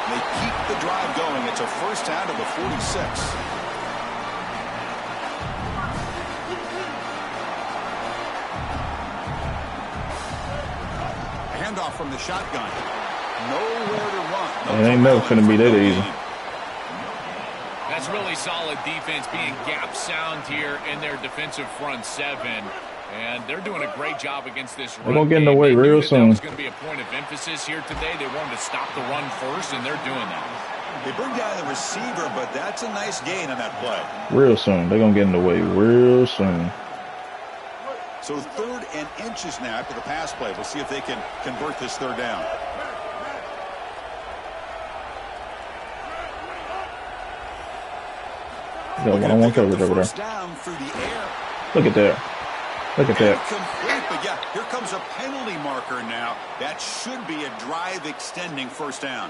They keep the drive going. It's a 1st down to the 46. Handoff from the shotgun. Nowhere to run. It ain't never finna be that easy. That's really solid defense, being gap sound here in their defensive front 7. And they're doing a great job against this run. They're going to get in the way real soon. That was going to be a point of emphasis here today. They wanted to stop the run first, and they're doing that. They bring down the receiver, but that's a nice gain on that play. Real soon. They're going to get in the way real soon. So 3rd and inches now after the pass play. We'll see if they can convert this 3rd down. One coverage over there. Down through the air. Look at that. Look at that. Complete, but yeah, here comes a penalty marker now. That should be a drive extending 1st down.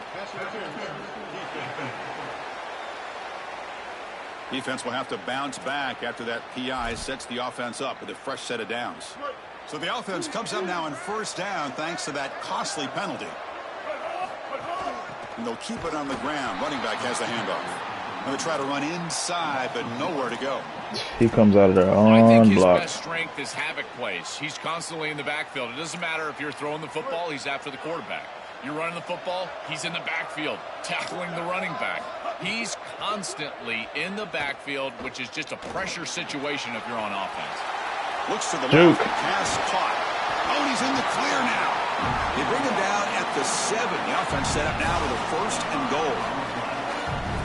Defense will have to bounce back after that PI sets the offense up with a fresh set of downs. So the offense comes up now on 1st down thanks to that costly penalty. And they'll keep it on the ground. Running back has the handoff. Going to try to run inside, but nowhere to go. He comes out of there on I think his block. best strength is havoc plays. He's constantly in the backfield. It doesn't matter if you're throwing the football, he's after the quarterback. You're running the football, he's in the backfield, tackling the running back. He's constantly in the backfield, which is just a pressure situation if you're on offense. Looks to the left, pass caught. Oh, and he's in the clear now. They bring him down at the 7. The offense set up now with a 1st and goal.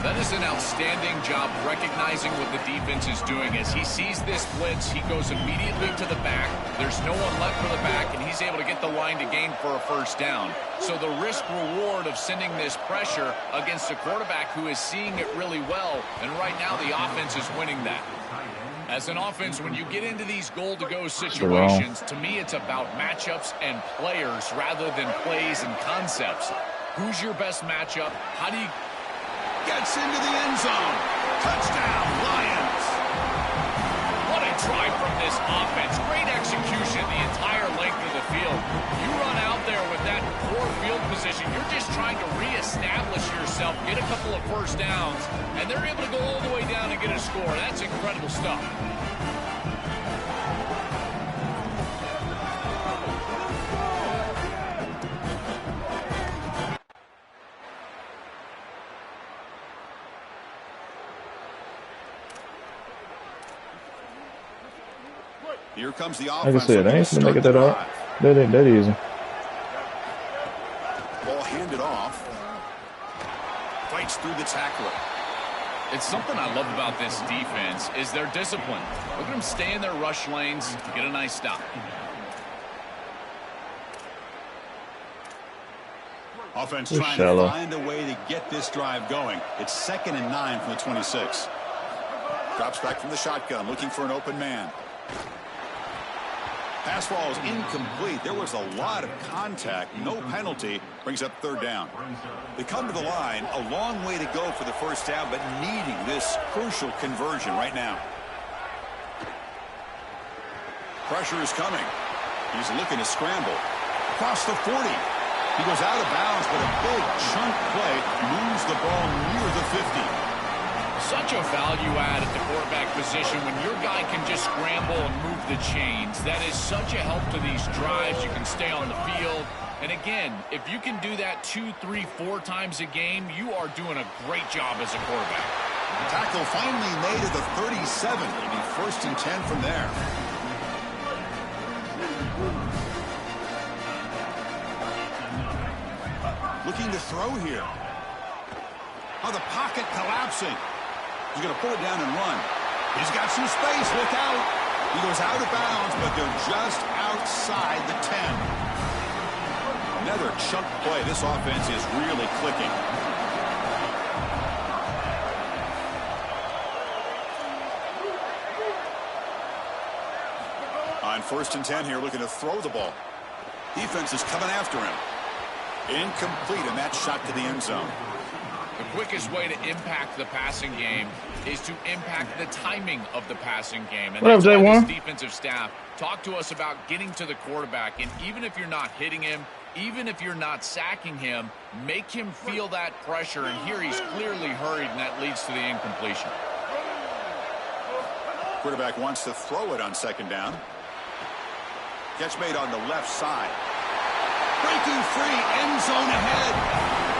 That is an outstanding job recognizing what the defense is doing. As he sees this blitz, he goes immediately to the back. There's no one left for the back, and he's able to get the line to gain for a 1st down. So the risk-reward of sending this pressure against a quarterback who is seeing it really well, and right now the offense is winning that. As an offense, when you get into these goal-to-go situations, to me it's about matchups and players rather than plays and concepts. Who's your best matchup? How do you... Gets into the end zone. Touchdown, Lions. What a try from this offense. Great execution the entire length of the field. You run out there with that poor field position. You're just trying to reestablish yourself, get a couple of 1st downs, and they're able to go all the way down and get a score. That's incredible stuff. Here comes the Like offense. I said, I ain't gonna make it that hard. That ain't that easy. Ball handed off. Fights through the tackler. It's something I love about this defense is their discipline. Look at them stay in their rush lanes to get a nice stop. Offense We're trying shallow. to find a way to get this drive going. It's 2nd and 9 from the 26. Drops back from the shotgun, looking for an open man. Pass ball is incomplete. There was a lot of contact. No penalty. Brings up 3rd down. They come to the line. A long way to go for the 1st down, but needing this crucial conversion right now. Pressure is coming. He's looking to scramble. Across the 40. He goes out of bounds, but a big chunk play moves the ball near the 50. Such a value add at the quarterback position when your guy can just scramble and move the chains. That is such a help to these drives. You can stay on the field. And again, if you can do that 2, 3, 4 times a game, you are doing a great job as a quarterback. Tackle finally made at the 37. It'll be 1st and 10 from there. Looking to throw here. Oh, the pocket collapsing. He's going to pull it down and run. He's got some space. Look out. He goes out of bounds, but they're just outside the 10. Another chunk play. This offense is really clicking. On 1st and 10 here, looking to throw the ball. Defense is coming after him. Incomplete, and that shot to the end zone. The quickest way to impact the passing game is to impact the timing of the passing game. And What up, that's why J1? this defensive staff talk to us about getting to the quarterback. And even if you're not hitting him, even if you're not sacking him, make him feel that pressure. And here he's clearly hurried, and that leads to the incompletion. Quarterback wants to throw it on 2nd down. Catch made on the left side. Breaking free, end zone ahead.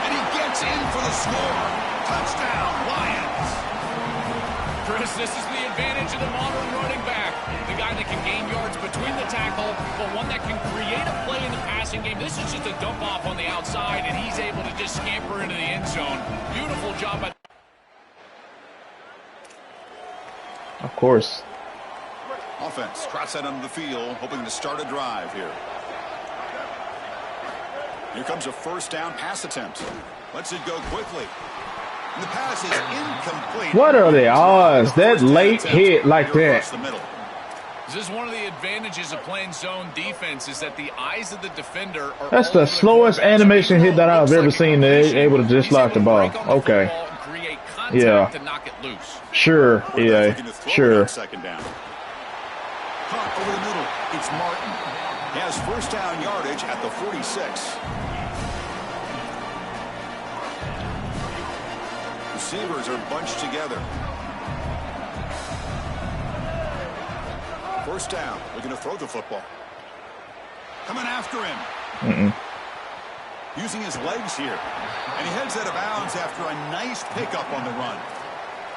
And he gets in for the score. Touchdown, Lions. Chris, this is the advantage of the modern running back. The guy that can gain yards between the tackle, but one that can create a play in the passing game. This is just a dump off on the outside, and he's able to just scamper into the end zone. Beautiful job by... Of course. Offense trots that onto the field, hoping to start a drive here. Here comes a 1st down pass attempt. Lets it go quickly. And the pass is incomplete. What are the odds that late hit like that? This is one of the advantages of playing zone defense is that the eyes of the defender are... That's the slowest animation hit that I've ever seen. They're able to dislodge the ball. Okay. Yeah. To knock it loose. Sure. Yeah. Sure. 2nd down. Caught over the middle. It's Martin. He has 1st down yardage at the 46. Receivers are bunched together. 1st down. Looking to throw the football. Coming after him. using his legs here. And he heads out of bounds after a nice pickup on the run.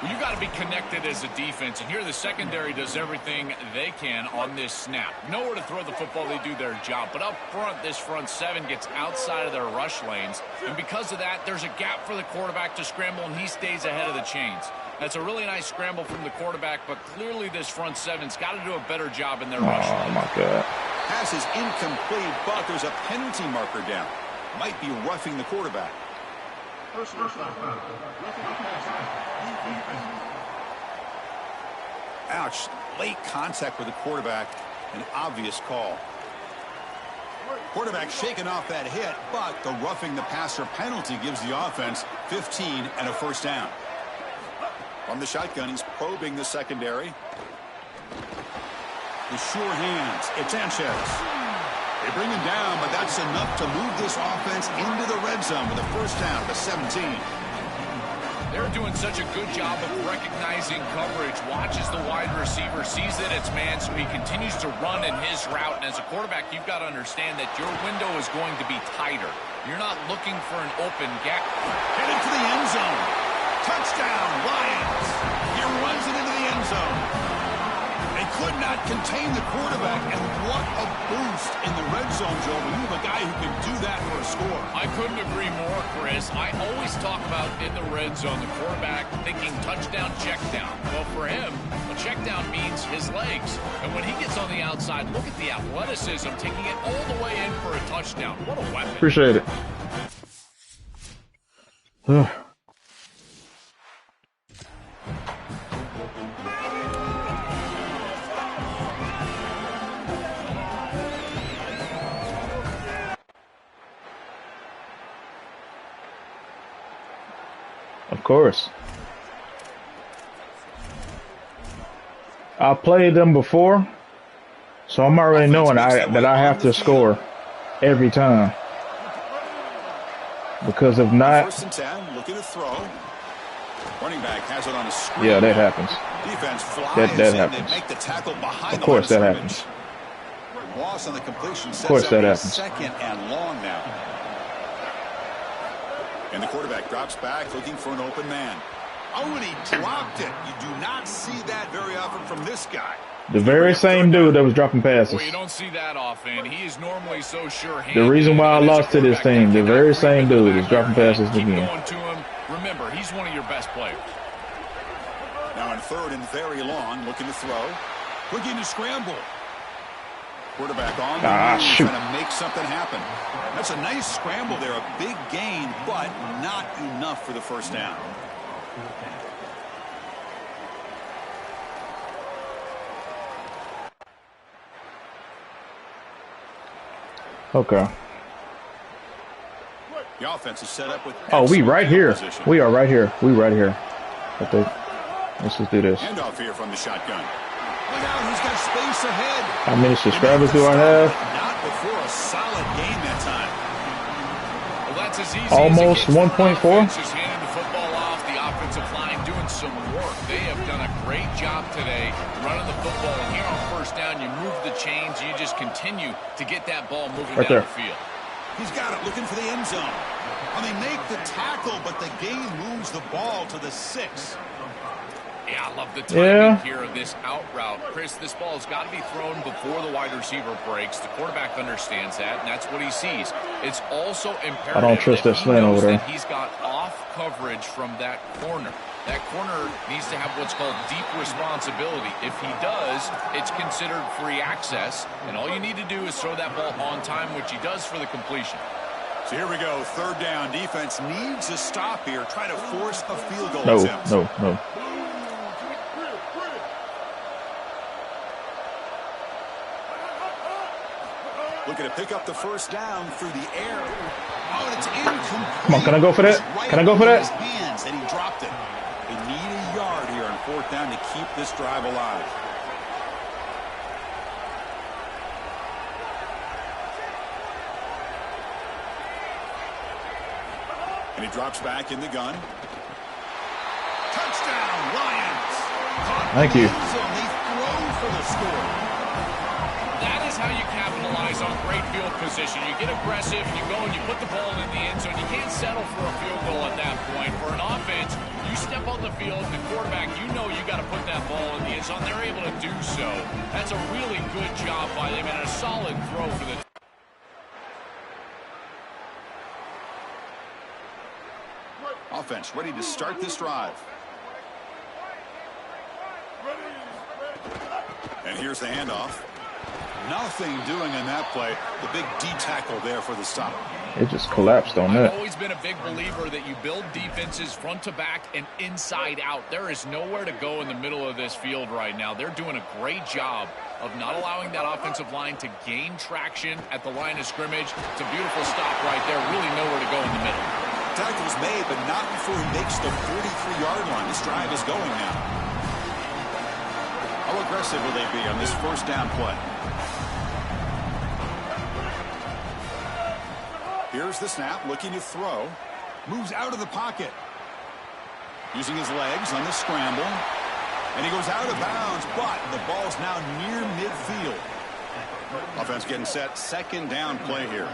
Well, you got to be connected as a defense, and here the secondary does everything they can on this snap. Nowhere to throw the football, they do their job. But up front, this front seven gets outside of their rush lanes, and because of that, there's a gap for the quarterback to scramble, and he stays ahead of the chains. That's a really nice scramble from the quarterback, but clearly this front seven's got to do a better job in their rush lanes. Oh, my God. Pass is incomplete, but there's a penalty marker down. Might be roughing the quarterback. Ouch. Late contact with the quarterback. An obvious call. Quarterback shaking off that hit, but the roughing the passer penalty gives the offense 15 and a first down. From the shotgun, he's probing the secondary. The sure hands. It's Sanchez. They bring him down, but that's enough to move this offense into the red zone with a first down to 17. They're doing such a good job of recognizing coverage. Watches the wide receiver, sees that it's man, so he continues to run in his route. And as a quarterback, you've got to understand that your window is going to be tighter. You're not looking for an open gap. Headed to the end zone. Touchdown, Lions. He runs it into the end zone. They could not contain the quarterback, and what a boost in the red zone, Joe. When you have a guy who can do that for a score. I couldn't agree more, Chris. I always talk about in the red zone, the quarterback thinking touchdown, check down. Well, for him, a check down means his legs. And when he gets on the outside, look at the athleticism, taking it all the way in for a touchdown. What a weapon. Appreciate it. Of course. I played them before, so I'm already knowing that I have to score every time. Because if not, First and 10, looking to throw. Running back has it on a screen. yeah, that happens. Defense flies That in. happens. They make the tackle behind Of course the that line happens. Loss on the completion. Of course that happens. Second and long now. And the quarterback drops back looking for an open man. Oh, and he dropped it. You do not see that very often from this guy. The very same dude that was dropping passes. Well, you don't see that often. He is normally so sure-handed. The reason why I lost to this team, the very same dude is dropping passes Keep again. going to him. Remember, he's one of your best players. Now in third and very long, looking to throw. Looking to scramble. Quarterback on the move, shoot. trying to make something happen. That's a nice scramble there, a big gain, but not enough for the first down. Okay. The offense is set up with. Oh, we right here. Position. We are right here. We right here. Okay. Let's just do this. Handoff here from the shotgun. Look out, he's got space ahead. How many subscribers do I have? Not before a solid game that time. Well, that's as easy Almost as it gets 1.4. for offense. Just handing the football off. The offensive line doing some work. They have done a great job today running the football. And here on first down, you move the chains. You just continue to get that ball moving Right down there. the field. He's got it, looking for the end zone. And they make the tackle, but the gain moves the ball to the 6. Yeah, I love the timing here of this out route. Chris, this ball has got to be thrown before the wide receiver breaks. The quarterback understands that, and that's what he sees. It's also imperative I don't trust that he slant knows over there. that he's got off coverage from that corner. That corner needs to have what's called deep responsibility. If he does, it's considered free access, and all you need to do is throw that ball on time, which he does for the completion. So here we go, third down. Defense needs a stop here. Try to force a field goal No, attempt. no. Looking to pick up the first down through the air. Oh, and it's incomplete. Come on, can I go for that? Right Can I go for in that? his hands, and he dropped it. They need a yard here on fourth down to keep this drive alive. And he drops back in the gun. Touchdown, Lions. Thank you. They throw for the score. That is is how you capitalize on great field position. You get aggressive, you go and you put the ball in the end zone. You can't settle for a field goal at that point. For an offense, you step on the field, the quarterback, you know you got to put that ball in the end zone. They're able to do so. That's a really good job by them and a solid throw for the offense ready to start this drive. And here's the handoff. Nothing doing in that play. The big D tackle there for the stop. It just collapsed on that. I've always been a big believer that you build defenses front to back and inside out. There is nowhere to go in the middle of this field right now. They're doing a great job of not allowing that offensive line to gain traction at the line of scrimmage. It's a beautiful stop right there. Really nowhere to go in the middle. Tackle's made, but not before he makes the 43-yard line. This drive is going now. How aggressive will they be on this first down play? Here's the snap, looking to throw. Moves out of the pocket. Using his legs on the scramble. And he goes out of bounds, but the ball's now near midfield. Offense getting set, second down play here.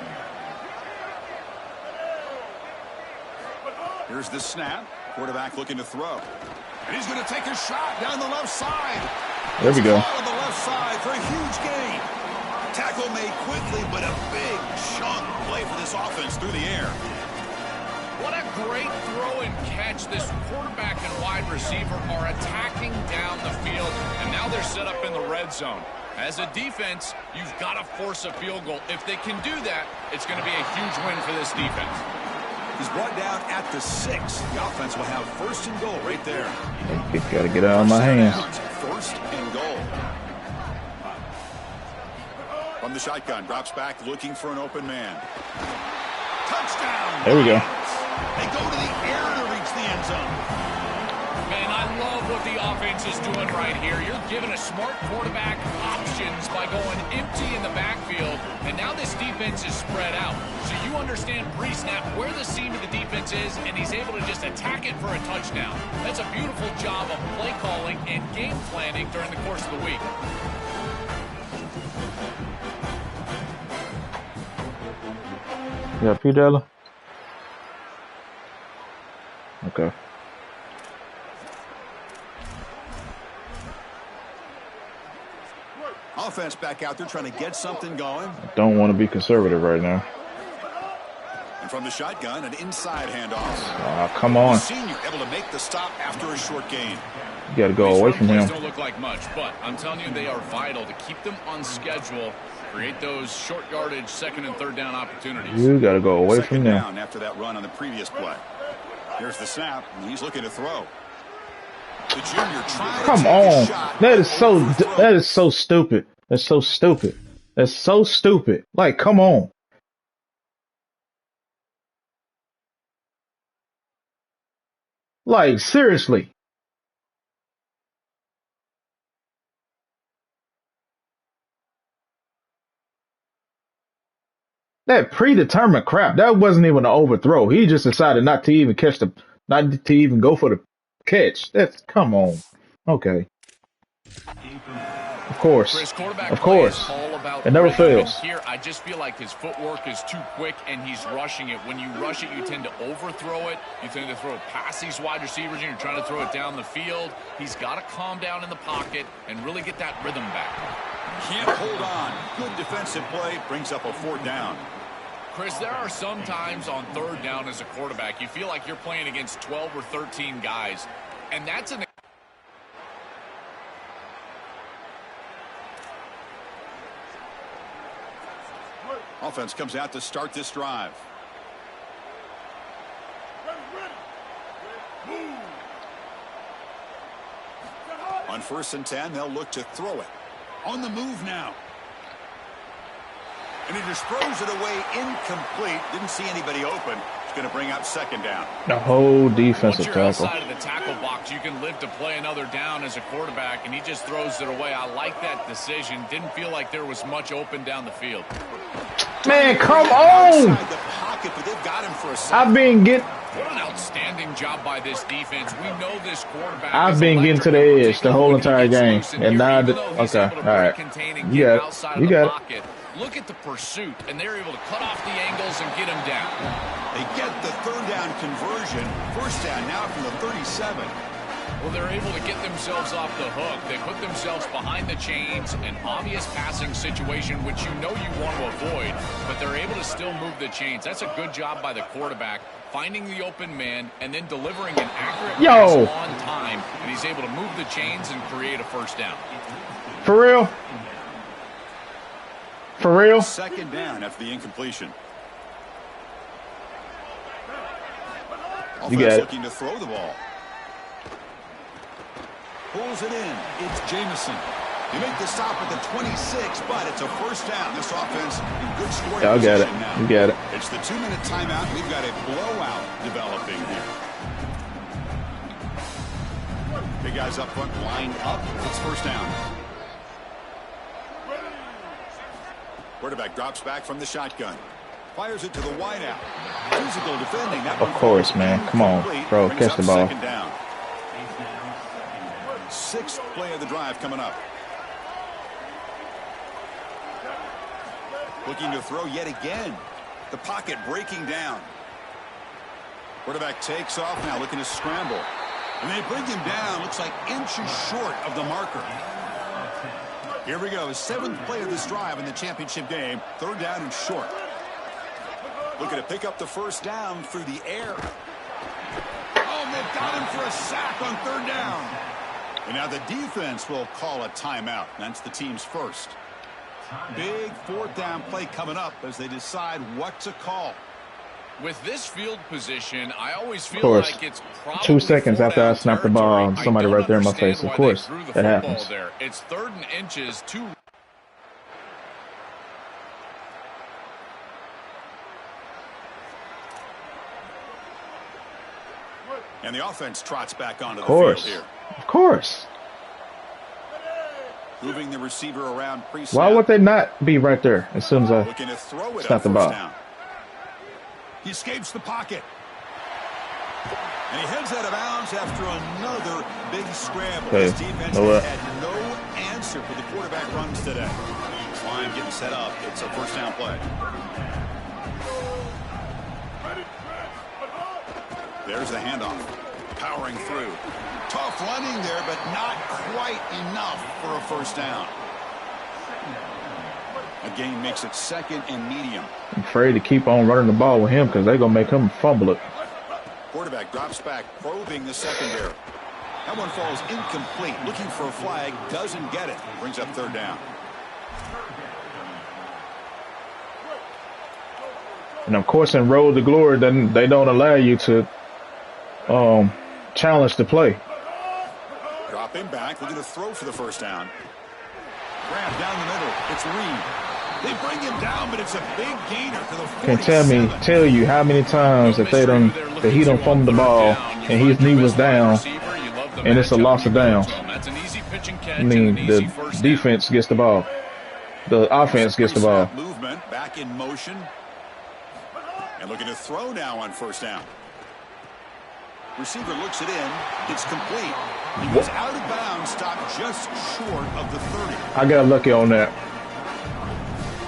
Here's the snap. Quarterback looking to throw. And he's going to take a shot down the left side. There we go. On the left side for a huge gain. Tackle made quickly, but a big chunk play for this offense through the air. What a great throw and catch. This quarterback and wide receiver are attacking down the field, and now they're set up in the red zone. As a defense, you've got to force a field goal. If they can do that, it's going to be a huge win for this defense. He's brought down at the 6. The offense will have first and goal right there. Got to get out of my hands. First and goal. From the shotgun, drops back, looking for an open man. Touchdown! There we go. They go to the air to reach the end zone. Man, I love what the offense is doing right here. You're giving a smart quarterback options by going empty in the backfield, and now this defense is spread out. So you understand pre-snap where the seam of the defense is, and he's able to just attack it for a touchdown. That's a beautiful job of play calling and game planning during the course of the week. You got P. Della? Okay. Offense back out there trying to get something going. I don't want to be conservative right now. And from the shotgun, an inside handoff. Come on. The senior able to make the stop after a short gain. You got to go away from him. Don't look like much, but I'm telling you, they are vital to keep them on schedule. Create those short yardage second and third down opportunities. You got to go away from them. Down after that run on the previous play. Here's the snap, and he's looking to throw. The junior trying Come to take on. a shot. That is so stupid. That's so stupid. That's so stupid. Like, come on. Like, seriously. That predetermined crap, that wasn't even an overthrow. He just decided not to even not to even go for the catch. Come on. Okay. Of course. Of course. It never fails. Here, I just feel like his footwork is too quick and he's rushing it. When you rush it, you tend to overthrow it. You tend to throw it past these wide receivers and you're trying to throw it down the field. He's got to calm down in the pocket and really get that rhythm back. Can't hold on. Good defensive play. Brings up a fourth down. Chris, there are some times on third down as a quarterback, you feel like you're playing against 12 or 13 guys. And that's an... Offense comes out to start this drive. On 1st and 10, they'll look to throw it. On the move now. And he just throws it away incomplete. Didn't see anybody open. It's going to bring up second down. The whole defensive tackle. Once you're outside of the tackle box, you can live to play another down as a quarterback, and he just throws it away. I like that decision. Didn't feel like there was much open down the field. Man, come on! The pocket, but they've got him for a I've been getting... What an outstanding outstanding job by this defense. We know this quarterback. I've been getting to the edge the whole entire game, and now okay, all right. You got it. You got it. Look at the pursuit, and they're able to cut off the angles and get him down. They get the third down conversion. First down now from the 37. Well, they're able to get themselves off the hook. They put themselves behind the chains, an obvious passing situation, which you know you want to avoid, but they're able to still move the chains. That's a good job by the quarterback, finding the open man and then delivering an accurate pass on time, and he's able to move the chains and create a first down. For real? For real? Second down after the incompletion. You got it. Looking to throw the ball. Pulls it in. It's Jamison. They make the stop at the 26, but it's a first down. This offense in good scoring position now. You got it. It's the 2-minute timeout. We've got a blowout developing here. Big guys up front lined up. It's first down. Quarterback drops back from the shotgun. Fires it to the wideout. Physical defending. Of course, man. Come on, bro. Catch the ball. Sixth play of the drive coming up. Looking to throw yet again. The pocket breaking down. Quarterback takes off now, looking to scramble. And they bring him down. Looks like inches short of the marker. Here we go. Seventh play of this drive in the championship game. Third down and short. Looking to pick up the first down through the air. Oh, and they've got him for a sack on third down. And now the defense will call a timeout. That's the team's first. Big fourth down play coming up as they decide what to call. With this field position, I always feel like it's probably 2 seconds after I snap the ball, somebody right there in my face. Of course, that happens. There. It's 3rd and inches. And the offense trots back onto the field here. Of course. Moving the receiver around pre-snap. Why would they not be right there as soon as I snap the ball? Down. He escapes the pocket. And he heads out of bounds after another big scramble. His defense has had no answer for the quarterback runs today. Line getting set up. It's a first down play. There's the handoff. Powering through. Tough running there, but not quite enough for a first down. A gain makes it 2nd and medium. I'm afraid to keep on running the ball with him because they're going to make him fumble it. Quarterback drops back, probing the secondary. That one falls incomplete. Looking for a flag, doesn't get it. Brings up third down. And of course, in Road to Glory, they don't allow you to challenge the play. Drop him back, looking to throw for the first down. Grab down the middle. It's Reed. They bring him down, but it's a big gainer to the 47. Can tell you how many times that he don't fumble the ball and his knee was down, and it's a loss of downs. I mean, the defense gets the ball, the offense gets the ball. Movement back in motion, and looking to throw now on first down. Receiver looks it in. It's complete. He was out of bounds, stopped just short of the 30. I got lucky on that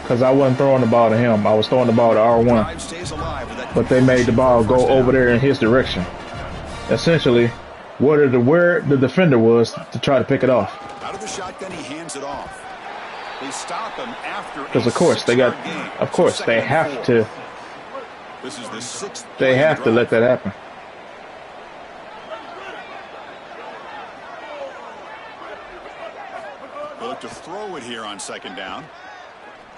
because I wasn't throwing the ball to him. I was throwing the ball to R1. But they made the ball go over there in his direction. Essentially, where the defender was to try to pick it off. Out of the shotgun, he hands it off. They stop him after. Because of course they have to. This is the 6th. They have to let that happen. Look to throw it here on second down.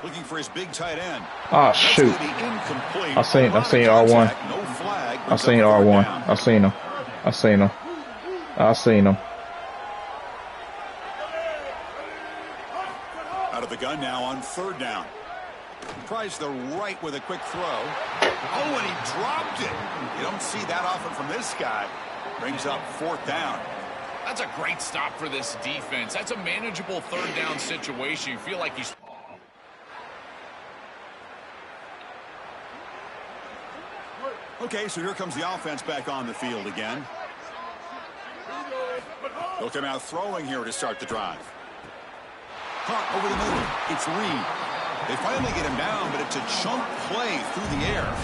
Looking for his big tight end. Oh shoot! I seen R1. No flag. I seen R1. I seen him. Out of the gun now on third down. Tries the right with a quick throw. Oh, and he dropped it. You don't see that often from this guy. Brings up fourth down. That's a great stop for this defense. That's a manageable third down situation. You feel like he's... Okay, so here comes the offense back on the field again. They'll come out throwing here to start the drive. Caught over the middle. It's Reed. They finally get him down, but it's a chunk play through the air.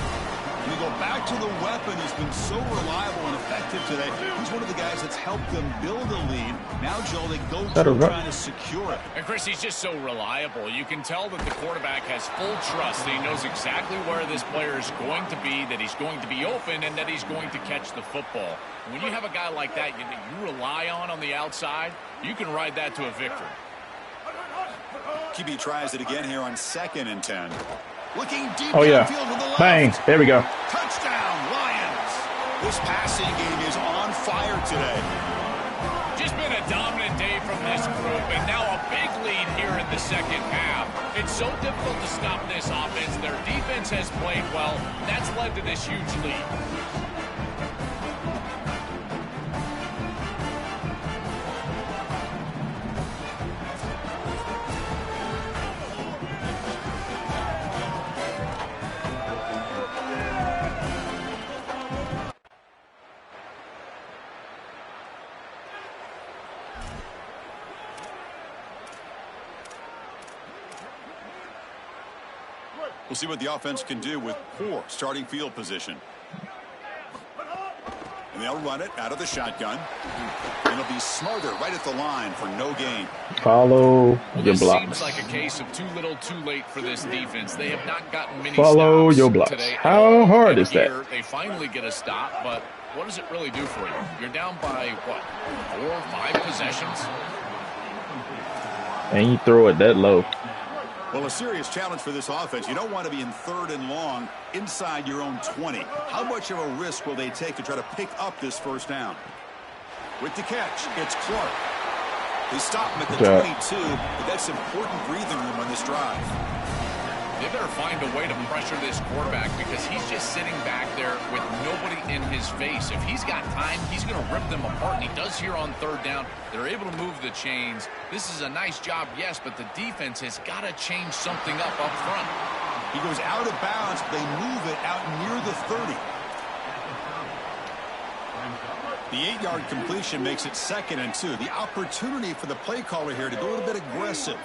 And we go back to the weapon who's been so reliable and effective today. He's one of the guys that's helped them build a lead. Now, Joe, they go to trying to secure it. And, Chris, he's just so reliable. You can tell that the quarterback has full trust that he knows exactly where this player is going to be, that he's going to be open, and that he's going to catch the football. When you have a guy like that you rely on the outside, you can ride that to a victory. QB tries it again here on 2nd and 10. Looking deep downfield to the left. Bang. There we go. Touchdown, Lions. This passing game is on fire today. Just been a dominant day from this group, and now a big lead here in the second half. It's so difficult to stop this offense. Their defense has played well. That's led to this huge lead. We'll see what the offense can do with poor starting field position. And they'll run it out of the shotgun. And it'll be Smarter right at the line for no gain. Follow your blocks. blocks. Seems like a case of too little too late for this defense. They have not gotten many Follow stops your blocks. Today. How hard is that? They finally get a stop, but what does it really do for you? You're down by, what, 4 or 5 possessions? And you throw it that low. Well, a serious challenge for this offense. You don't want to be in 3rd and long inside your own 20. How much of a risk will they take to try to pick up this first down? With the catch, it's Clark. They stop him at the 22, but that's important breathing room on this drive. They better find a way to pressure this quarterback because he's just sitting back there with nobody in his face. If he's got time, he's going to rip them apart, and he does here on 3rd down. They're able to move the chains. This is a nice job, yes, but the defense has got to change something up front. He goes out of bounds. They move it out near the 30. The 8-yard completion makes it 2nd and 2. The opportunity for the play caller here to be a little bit aggressive.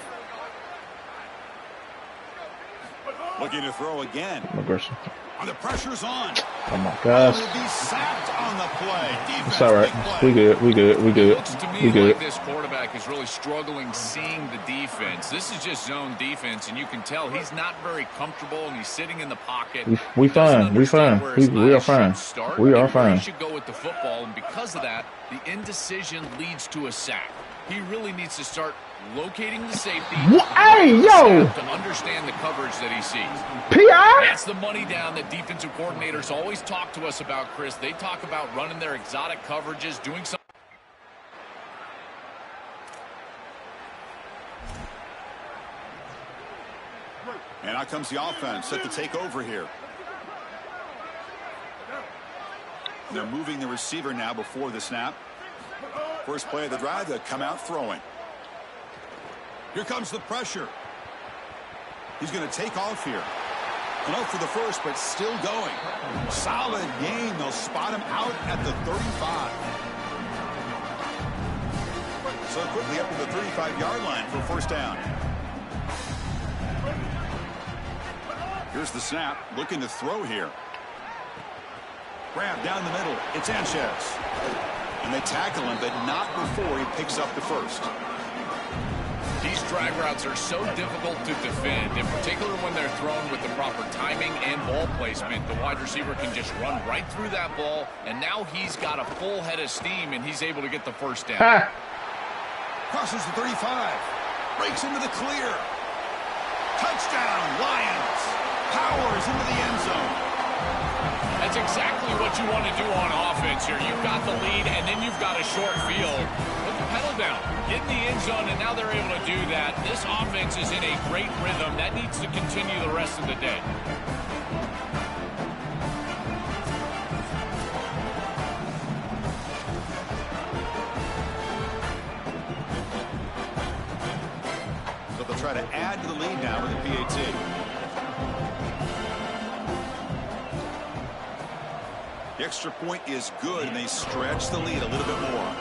Looking to throw again. Aggressive. The pressure's on. Oh my gosh. Will be sacked on the play. Defense, it's all right. We good. We good. We good. It looks to me like this quarterback is really struggling seeing the defense. This is just zone defense, and you can tell he's not very comfortable, and he's sitting in the pocket. We fine. We fine. We are fine. We are fine. He should go with the football, and because of that, the indecision leads to a sack. He really needs to start locating the safety. Hey, yo! To understand the coverage that he sees. PI? That's the money down that defensive coordinators always talk to us about, Chris. They talk about running their exotic coverages, doing something. And out comes the offense set to take over here. They're moving the receiver now before the snap. First play of the drive, they come out throwing. Here comes the pressure. He's going to take off here. And out for the first, but still going. Solid game. They'll spot him out at the 35. So quickly up to the 35-yard line for first down. Here's the snap. Looking to throw here. Grab down the middle. It's Sanchez. And they tackle him, but not before he picks up the first. These drag routes are so difficult to defend, in particular when they're thrown with the proper timing and ball placement. The wide receiver can just run right through that ball, and now he's got a full head of steam, and he's able to get the first down. Crosses the 35. Breaks into the clear. Touchdown, Lions. Powers into the end zone. That's exactly what you want to do on offense here. You've got the lead, and then you've got a short field. Put the pedal down. Get in the end zone, and now they're able to do that. This offense is in a great rhythm. That needs to continue the rest of the day. So they'll try to add to the lead now with the PAT. The extra point is good, and they stretch the lead a little bit more.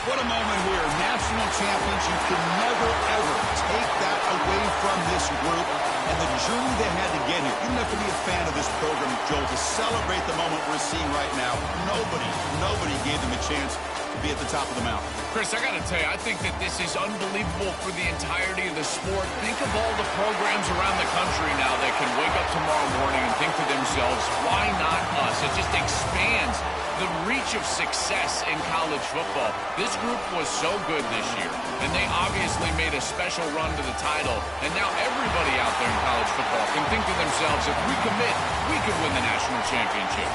What a moment here. National champions, you can never, ever take that away from this group and the journey they had to get here. You don't have to be a fan of this program, Joe, to celebrate the moment we're seeing right now. Nobody gave them a chance to be at the top of the mountain. Chris, I got to tell you, I think that this is unbelievable for the entirety of the sport. Think of all the programs around the country now that can wake up tomorrow morning and think to themselves, why not us? It just expands the reach of success in college football. This group was so good this year, and they obviously made a special run to the title, and now everybody out there in college football can think to themselves, if we commit, we could win the national championship.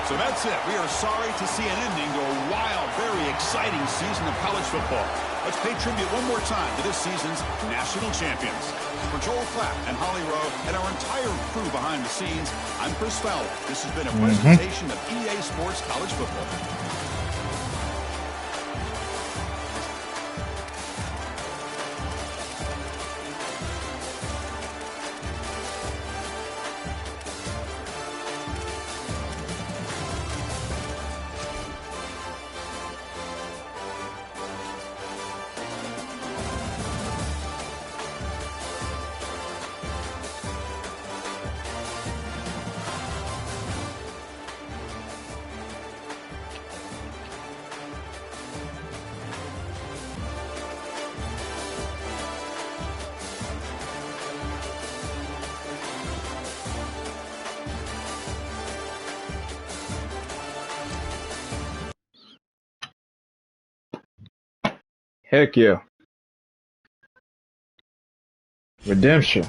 So that's it. We are sorry to see an ending to a wild, very exciting season of college football. Let's pay tribute one more time to this season's national champions. For Joel Clapp and Holly Rowe and our entire crew behind the scenes, I'm Chris Fowler. This has been a presentation of EA Sports College Football. Heck yeah. Redemption.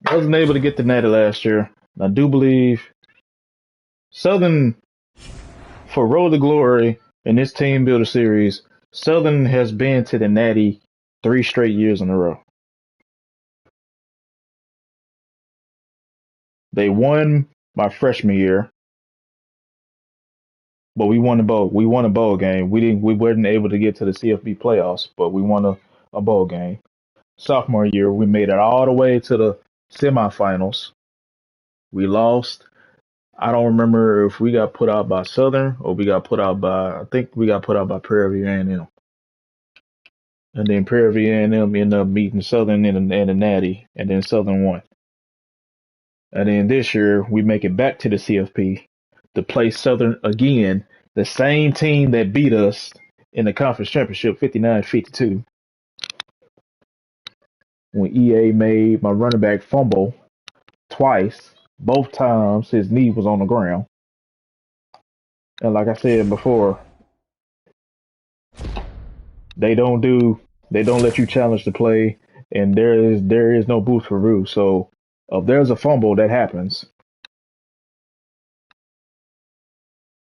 I wasn't able to get the Natty last year. I do believe Southern, for Road to Glory in this Team Builder Series, Southern has been to the Natty 3 straight years in a row. They won my freshman year, but we won a bowl. We won a bowl game. We weren't able to get to the CFB playoffs, but we won a bowl game. Sophomore year, we made it all the way to the semifinals. We lost. I don't remember if we got put out by Southern or we got put out by, I think we got put out by Prairie View A&M. And then Prairie View A&M ended up beating Southern in the Natty, and then Southern won. And then this year, we make it back to the CFP to play Southern again, the same team that beat us in the conference championship 59-52. When EA made my running back fumble twice, both times his knee was on the ground. And like I said before, they don't let you challenge the play, and there is no booth for review. So if there's a fumble that happens,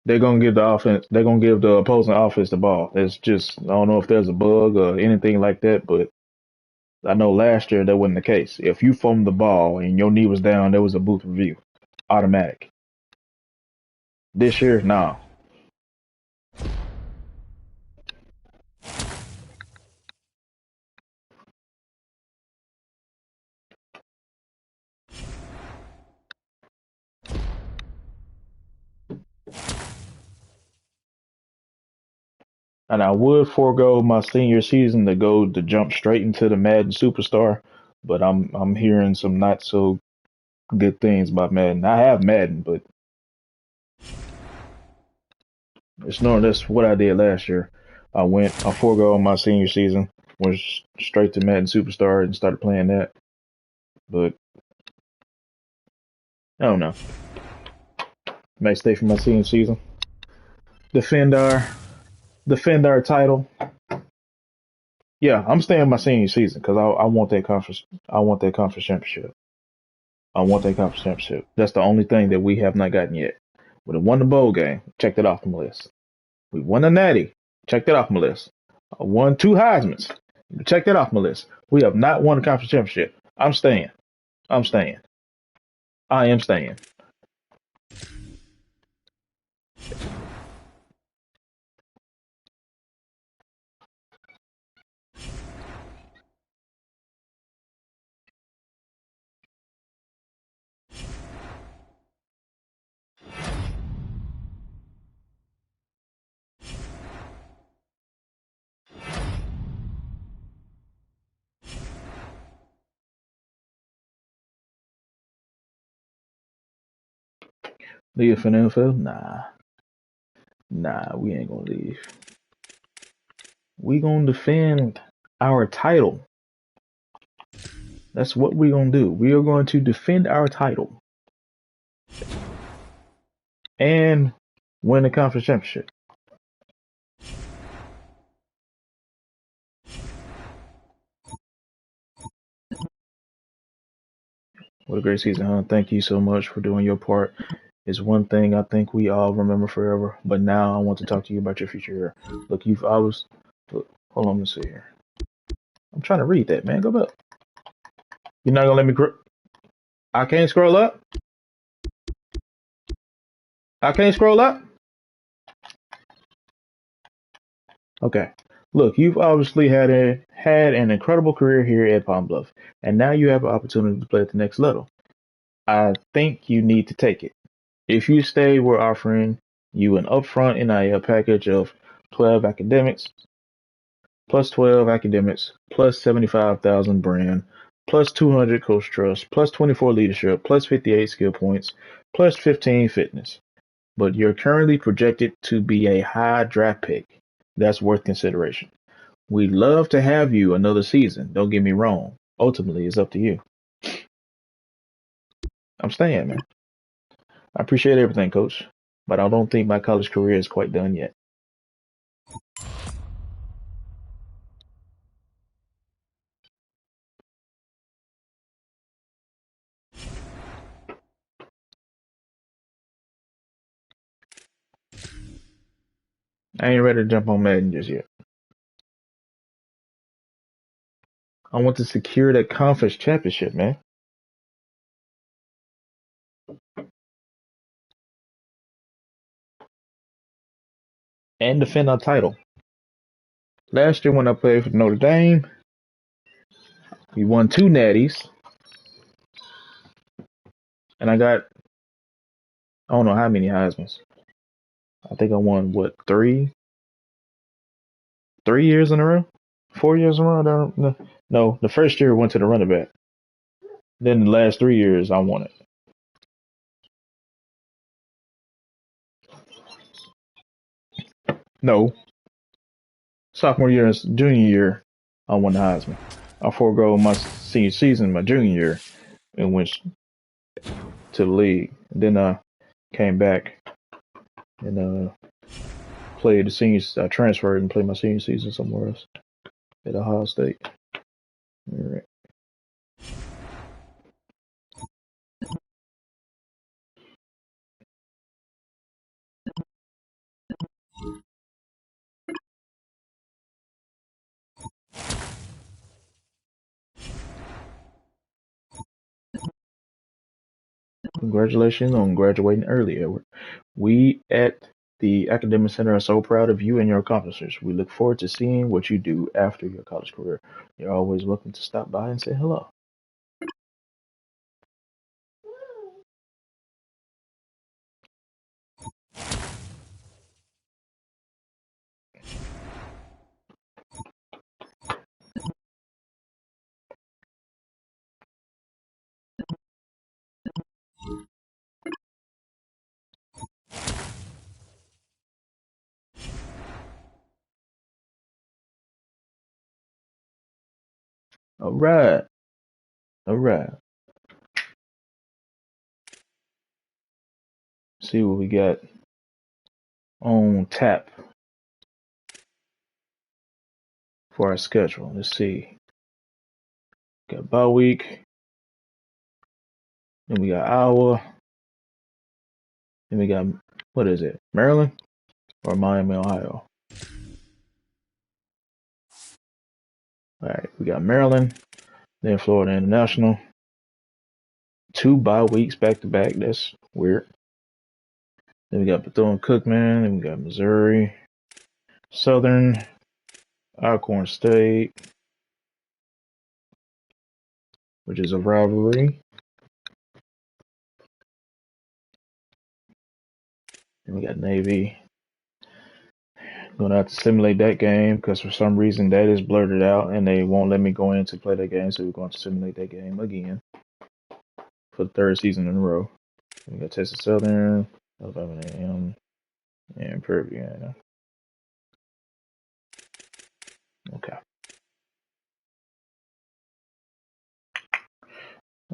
they're gonna give the opposing offense the ball. It's just, I don't know if there's a bug or anything like that, but I know last year that wasn't the case. If you fumbled the ball and your knee was down, there was a booth review. Automatic. This year, no. And I would forego my senior season to jump straight into the Madden Superstar, but I'm hearing some not so good things about Madden. I have Madden, but that's what I did last year. I forego my senior season, went straight to Madden Superstar and started playing that. But I don't know. May stay for my senior season. Defend our title. Yeah, I'm staying my senior season because I want that conference. I want that conference championship. That's the only thing that we have not gotten yet. We won the bowl game. Checked it off my list. We won the Natty. Checked it off my list. I won 2 Heismans. Check that off my list. We have not won a conference championship. I'm staying. I'm staying. I am staying. Leave for the NFL? Nah, we ain't gonna leave. We gonna defend our title. That's what we're gonna do. We are going to defend our title and win the conference championship. What a great season, huh? Thank you so much for doing your part. It's one thing I think we all remember forever. But now I want to talk to you about your future here. Look, you've always. Look, hold on, let's see here. I'm trying to read that, man. Go back. You're not gonna let me. I can't scroll up. I can't scroll up. Okay. Look, you've obviously had an incredible career here at Palm Bluff, and now you have an opportunity to play at the next level. I think you need to take it. If you stay, we're offering you an upfront NIL package of 12 academics, plus 12 academics, plus 75,000 brand, plus 200 coach trust, plus 24 leadership, plus 58 skill points, plus 15 fitness. But you're currently projected to be a high draft pick. That's worth consideration. We'd love to have you another season. Don't get me wrong. Ultimately, it's up to you. I'm staying, man. I appreciate everything, coach, but I don't think my college career is quite done yet. I ain't ready to jump on Madden just yet. I want to secure that conference championship, man. And defend our title. Last year when I played for Notre Dame, we won 2 natties. And I don't know how many Heismans. I think I won, what, 3? 3 years in a row? 4 years in a row? I don't know. No, the first year went to the running back. Then the last 3 years I won it. No. Sophomore year and junior year, I won the Heisman. I forego my senior season, my junior year, and went to the league. And then I came back and played the seniors. I transferred and played my senior season somewhere else at Ohio State. All right. Congratulations on graduating early, Edward. We at the Academic Center are so proud of you and your accomplishments. We look forward to seeing what you do after your college career. You're always welcome to stop by and say hello. All right. All right. See what we got on tap for our schedule. Let's see. Got bye week. Then we got Iowa. Then we got, what is it? Maryland or Miami, Ohio? All right, we got Maryland, then Florida International. 2 bye weeks back to back. That's weird. Then we got Bethune-Cookman. Then we got Missouri, Southern, Alcorn State, which is a rivalry. Then we got Navy. Gonna have to simulate that game because for some reason that is blurted out and they won't let me go in to play that game. So we're going to simulate that game again for the 3rd season in a row. We got Texas Southern, 11 a.m. and Prairie. Yeah. Okay.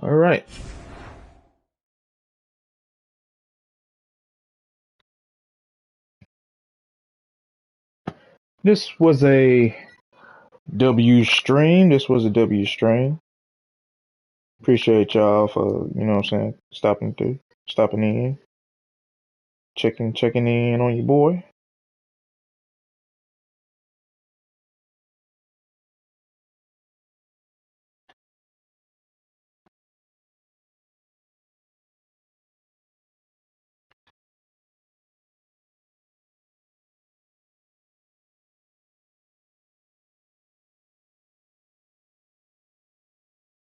All right. This was a W stream. Appreciate y'all for, you know what I'm saying, stopping in, checking in on your boy.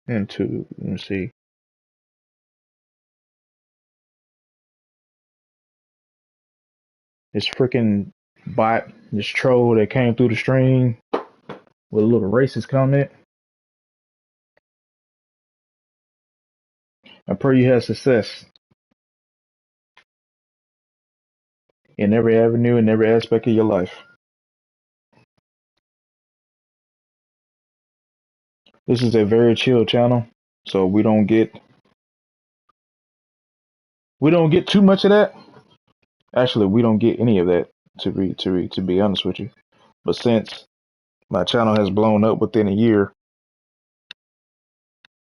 Into, let me see. This freaking bot, this troll that came through the stream with a little racist comment. I pray you have success in every avenue and every aspect of your life. This is a very chill channel, so we don't get too much of that. Actually, we don't get any of that to be honest with you. But since my channel has blown up within a year,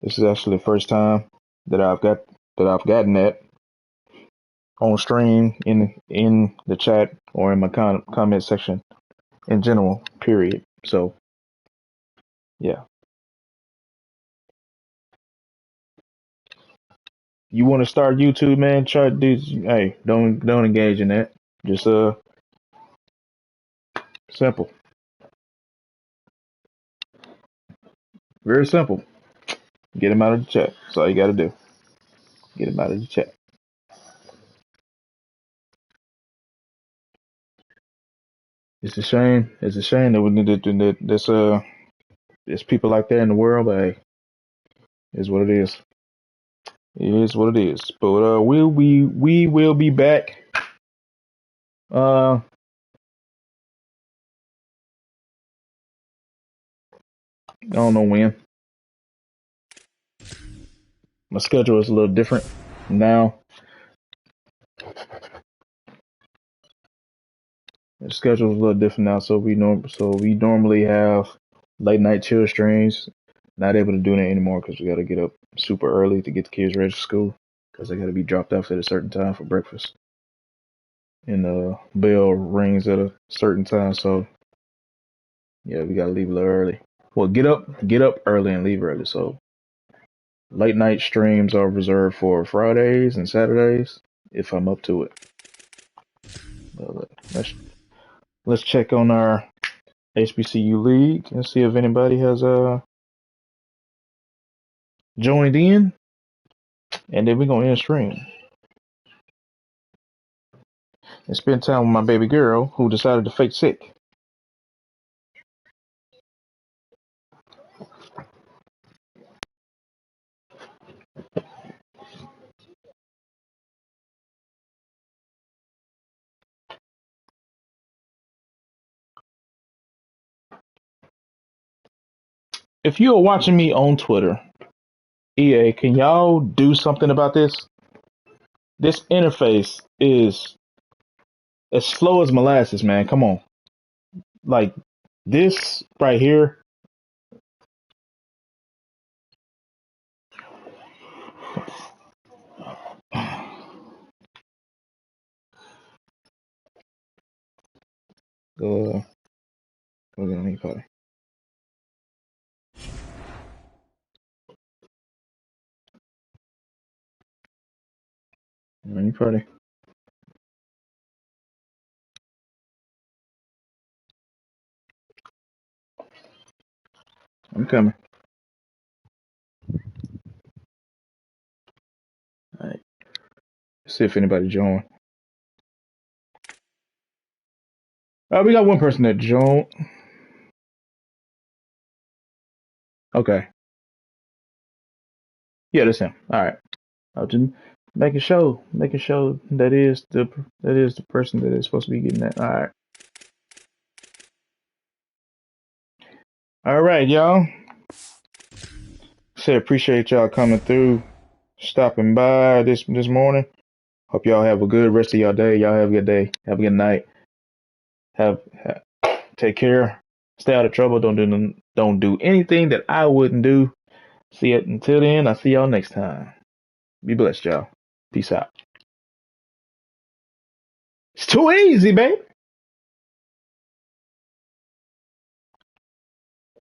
this is actually the first time that I've gotten that on stream in the chat or in my comment section in general. Period. So yeah, you want to start YouTube, man? Try to do. Hey, don't engage in that. Just simple, very simple. Get him out of the chat. That's all you got to do. Get him out of the chat. It's a shame. It's a shame that we need to. There's people like that in the world, but hey, it's what it is. It is what it is. But we will be back. I don't know when. My schedule is a little different now. The schedule is a little different now, so we normally have late night chill streams. Not able to do that anymore because we got to get up super early to get the kids ready for school because they got to be dropped off at a certain time for breakfast. And the bell rings at a certain time, so yeah, we gotta leave a little early. Well, get up early and leave early. So late night streams are reserved for Fridays and Saturdays if I'm up to it. Let's check on our HBCU league and see if anybody has joined in, and then we're gonna end stream and spend time with my baby girl who decided to fake sick. If you are watching me on Twitter, EA, can y'all do something about this? This interface is as slow as molasses, man. Come on. Like this right here. We're gonna need You pretty. I'm coming. All right. See if anybody joined. We got one person that joined. Okay. Yeah, that's him. All right. I'll just making sure that is the person that is supposed to be getting that. All right. All right, y'all. Say appreciate y'all coming through, stopping by this morning. Hope y'all have a good rest of your day. Y'all have a good day. Have a good night. Take care. Stay out of trouble. Don't do anything that I wouldn't do. See it until then. I'll see y'all next time. Be blessed, y'all. Peace out. It's too easy, baby.